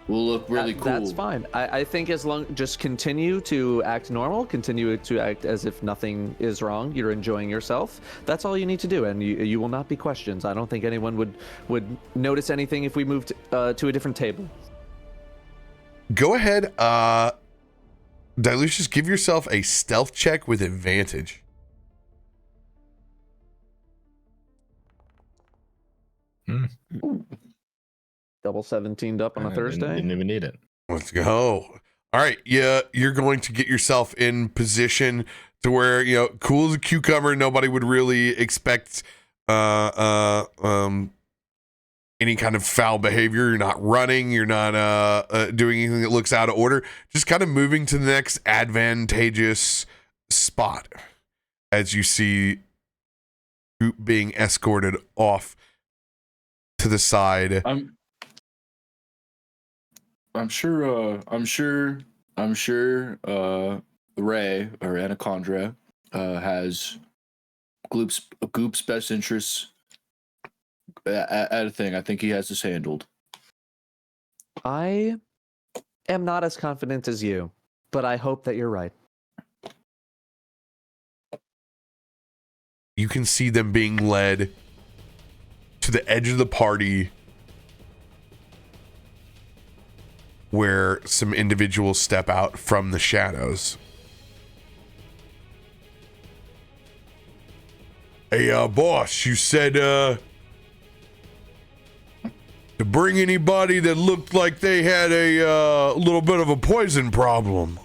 look really cool. That's fine. I think as long just continue to act normal, continue to act as if nothing is wrong. You're enjoying yourself. That's all you need to do, and you will not be questioned. I don't think anyone would notice anything if we moved to a different table. Go ahead, Dilucius, give yourself a stealth check with advantage. Double 17'd up on a Thursday. Didn't even need it. Let's go. All right, yeah, you're going to get yourself in position to where, cool as a cucumber, nobody would really expect any kind of foul behavior. You're not running, you're not doing anything that looks out of order. Just kind of moving to the next advantageous spot as you see Goop being escorted off to the side. I'm sure Ray or Anacondra has Goop's best interests at a thing. I think he has this handled. I am not as confident as you, but I hope that you're right. You can see them being led to the edge of the party where some individuals step out from the shadows. Hey, boss, you said, to bring anybody that looked like they had a little bit of a poison problem.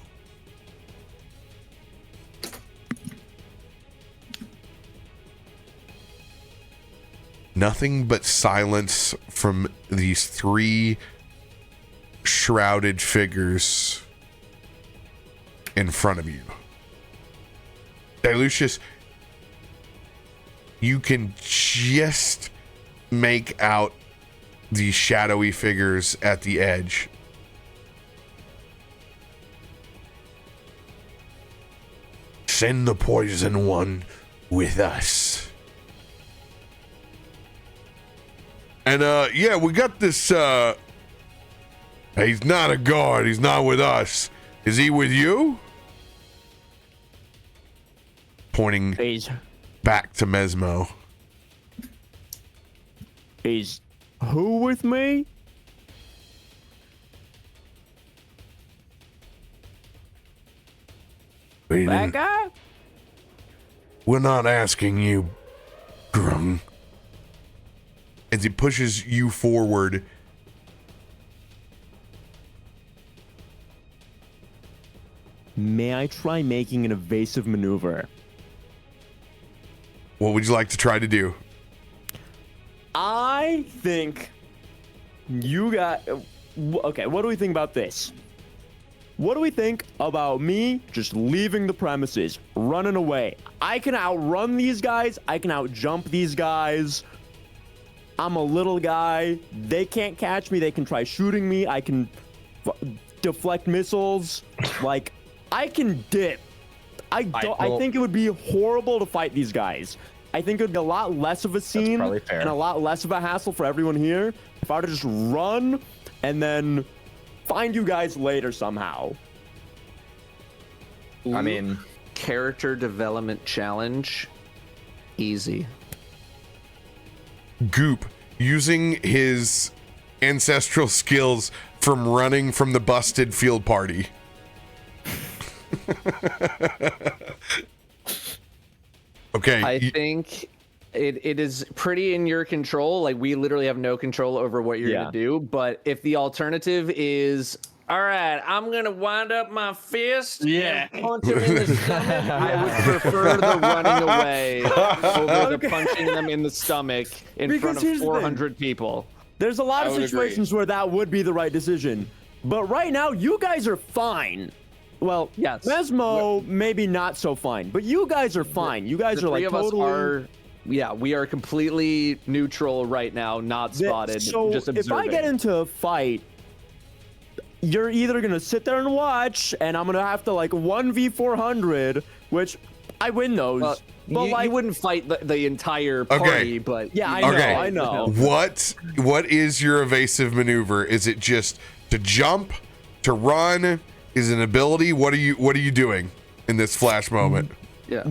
Nothing but silence from these three shrouded figures in front of you. Dilucius, you can just make out these shadowy figures at the edge. Send the poison one with us. And yeah, we got this he's not a guard, he's not with us. Is he with you? Pointing back to Mesmo. Is who with me? That guy? We're not asking you, Grung. As he pushes you forward, May I try making an evasive maneuver? what would you like to try to do? I think you got. Okay, what do we think about this? What do we think about me just leaving the premises, running away? I can outrun these guys. I can outjump these guys. I'm a little guy. They can't catch me. They can try shooting me. I can deflect missiles. Like, I can dip. I think it would be horrible to fight these guys. I think it would be a lot less of a scene and a lot less of a hassle for everyone here if I were to just run and then find you guys later somehow. I mean, character development challenge. Easy. Goop, using his ancestral skills from running from the busted field party. Okay. I think it is pretty in your control. Like, we literally have no control over what you're gonna do. But if the alternative is, all right, I'm gonna wind up my fist and punch him in the stomach, I would prefer the running away over the punching them in the stomach in front of 400 people. There's a lot of situations where that would be the right decision. But right now, you guys are fine. Well, yes. Mesmo, maybe not so fine, but you guys are fine. You guys are like totally. We are completely neutral right now, not spotted. So just observing. If I get into a fight, you're either gonna sit there and watch, and I'm gonna have to like 1v400, which I win those. Well, but you wouldn't fight the entire party, but yeah, I know. What is your evasive maneuver? Is it just to jump, to run? Is it an ability? What are you doing in this flash moment? Yeah.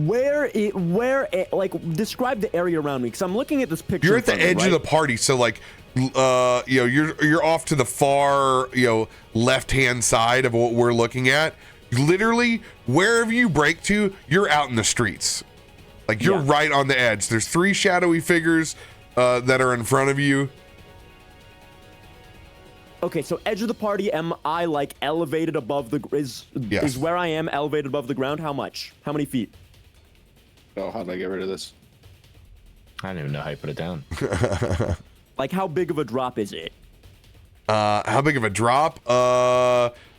Like, describe the area around me, because I'm looking at this picture. You're at the edge of the party, so like, you're off to the far, left-hand side of what we're looking at. Literally, wherever you break to, you're out in the streets. Like, you're right on the edge. There's three shadowy figures that are in front of you. Okay, so edge of the party, am I like elevated above the is where I am elevated above the ground? How much? How many feet? Oh, how do I get rid of this? I don't even know how you put it down. Like, how big of a drop is it? How big of a drop?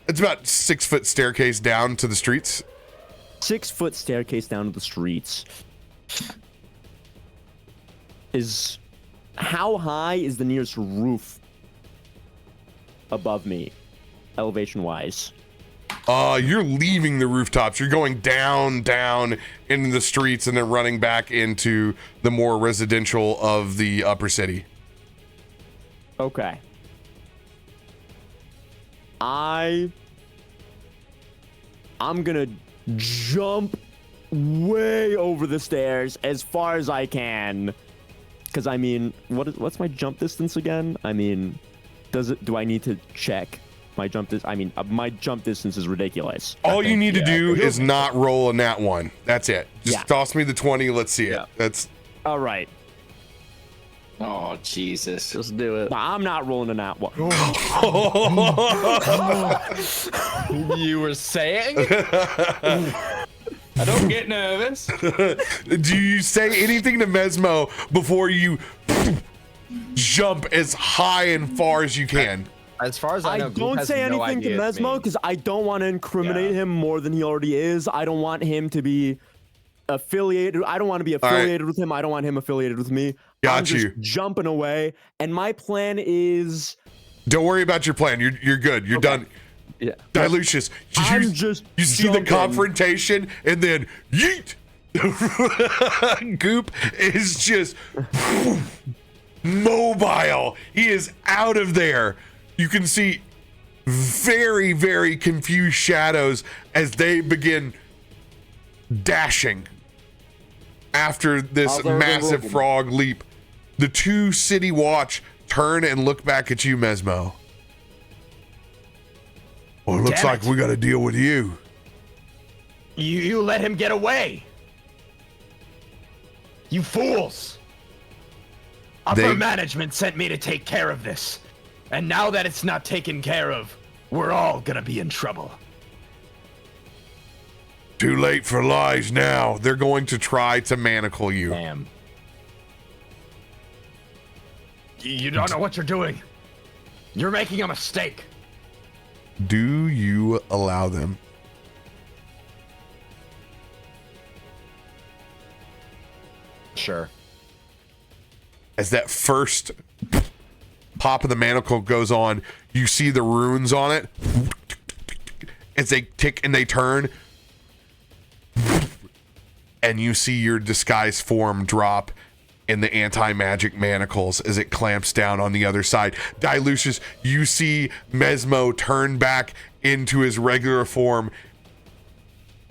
It's about 6 foot staircase down to the streets. 6 foot staircase down to the streets. How high is the nearest roof above me, elevation wise? You're leaving the rooftops. You're going down into the streets and then running back into the more residential of the upper city. Okay. I'm gonna jump way over the stairs as far as I can. Cause I mean, what's my jump distance again? I mean, do I need to check my jump distance? I mean, my jump distance is ridiculous. All you need to do is not roll a nat 1. That's it. Just toss me the 20. Let's see it. All right. Oh, Jesus. Just do it. I'm not rolling an out one. You were saying? I don't get nervous. Do you say anything to Mesmo before you jump as high and far as you can? As far as I know, Goop don't has say no anything to idea it's Mesmo me. because I don't want to incriminate him more than he already is. I don't want him to be affiliated. I don't want to be affiliated with him. I don't want him affiliated with me. Got I'm you. just jumping away. And my plan is Don't worry about your plan. You're good. You're done. Yeah. Dilucius, I'm just you see the jumping. confrontation and then yeet. Goop is just mobile. He is out of there. You can see very, very confused shadows as they begin dashing after this How's everything massive looking? frog leap. The two city watch turn and look back at you, Mesmo. Well, it looks Damn like it. we got to deal with you. You let him get away. You fools. Upper They- management sent me to take care of this. And now that it's not taken care of, we're all gonna be in trouble. Too late for lies now. They're going to try to manacle you. Damn. You don't know what you're doing. You're making a mistake. Do you allow them? Sure. As that first pop of the manacle goes on, you see the runes on it as they tick and they turn, and you see your disguise form drop in the anti-magic manacles as it clamps down on the other side. Dilucius, you see Mesmo turn back into his regular form,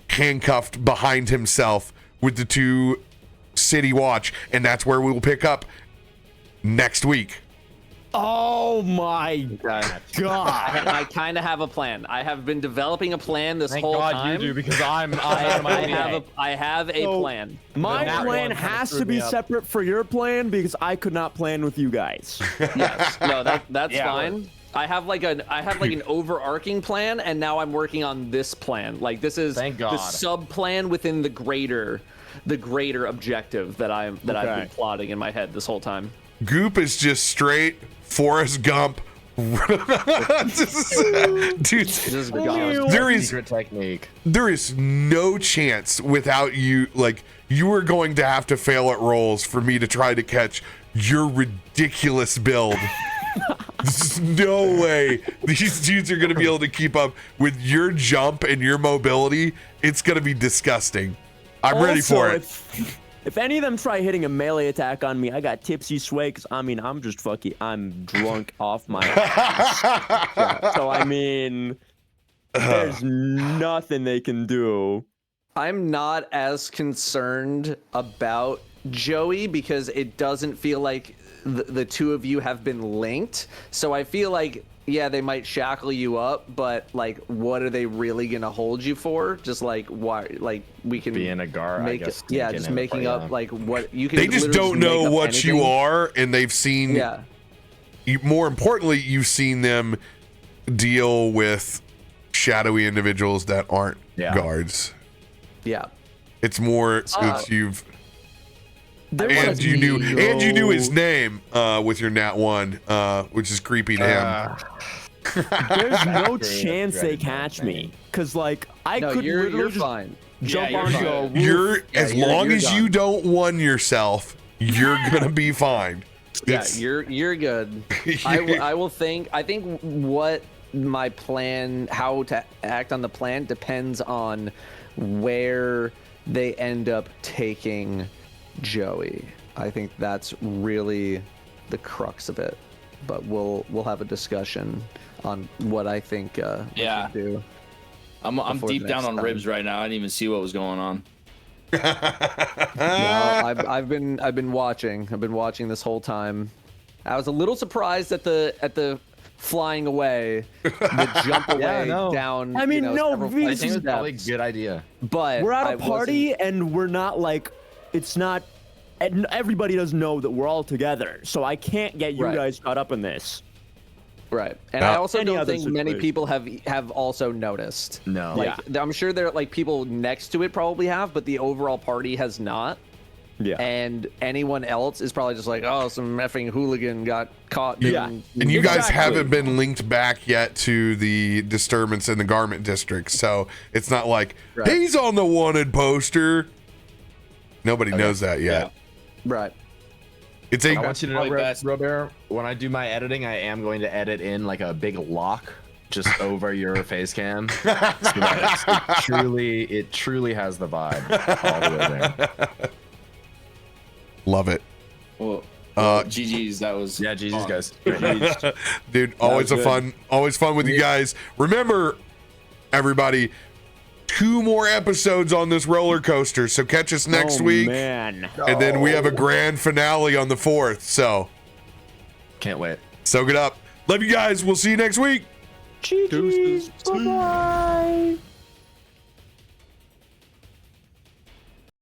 handcuffed behind himself with the two city watch, and that's where we will pick up next week. Oh my god. I kind of have a plan. I have been developing a plan this Thank whole God time. you do, because I have a So, plan. My That plan one kinda has screwed to be me up. separate for your plan because I could not plan with you guys. Yes. No, that's Yeah. fine. I have like an overarching plan, and now I'm working on this plan. Like this is Thank the God. sub plan within the greater objective that I've been plotting in my head this whole time. Goop is just straight Forrest Gump. Dude, Just gone. there is secret technique. there is no chance without you. Like, you are going to have to fail at rolls for me to try to catch your ridiculous build. There's no way these dudes are going to be able to keep up with your jump and your mobility. It's going to be disgusting. I'm ready Also, for it. If any of them try hitting a melee attack on me, I got tipsy sway because I'm just I'm drunk off my ass. So I mean, there's nothing they can do. I'm not as concerned about Joey because it doesn't feel like the two of you have been linked. So I feel like, yeah, they might shackle you up, but like, what are they really gonna hold you for? Just like, why? Like, we can Being a guard, I guess, yeah, sneaking just in making before, up yeah. like what you can. They just literally don't make know up what you anything. are, and they've seen. Yeah. More importantly, you've seen them deal with shadowy individuals that aren't Yeah. guards. Yeah. It's more. It's you've. There And was you knew his no- name with your nat 1, which is creepy to him. There's no Great, chance they great, catch great. me because like I No, could you're literally just fine. jump Yeah, you're onto fine. a roof. You're as you're- long you're as done. you don't one yourself, you're gonna be fine. Yeah, It's- you're good. I will think. I think what my plan, how to act on the plan, depends on where they end up taking Joey. I think that's really the crux of it. But we'll have a discussion on what I think. We Yeah. should do. I'm Before deep the down next on time. ribs right now. I didn't even see what was going on. No, I've been watching. I've been watching this whole time. I was a little surprised at the flying away, the jump away no. down. I mean, no, several we- I flights think of it's probably a steps. good idea. But We're I at a party and we're not like, it's not and everybody doesn't know that we're all together. So I can't get you Right. guys caught up in this. Right. And I also Any don't other think many situation. people have also noticed. No. Like I'm sure there like people next to it probably have, but the overall party has not. Yeah. And anyone else is probably just like, oh, some effing hooligan got caught. Yeah. And you guys Exactly. haven't been linked back yet to the disturbance in the garment district, so it's not like Right. he's on the wanted poster. Nobody knows that yet. Right. It's I a want you to know, Probably best. RoBear, when I do my editing, I am going to edit in like a big lock just over your face cam. So that it truly has the vibe all the way there. love it. Well, Uh, GG's. That was Yeah, Jesus, fun. guys. Dude, always was always fun with you guys. Remember, everybody, 2 more episodes on this roller coaster. So catch us next week. Man. And then we have a grand finale on the 4th. So Can't wait. soak it up. Love you guys. We'll see you next week. GG. Bye-bye.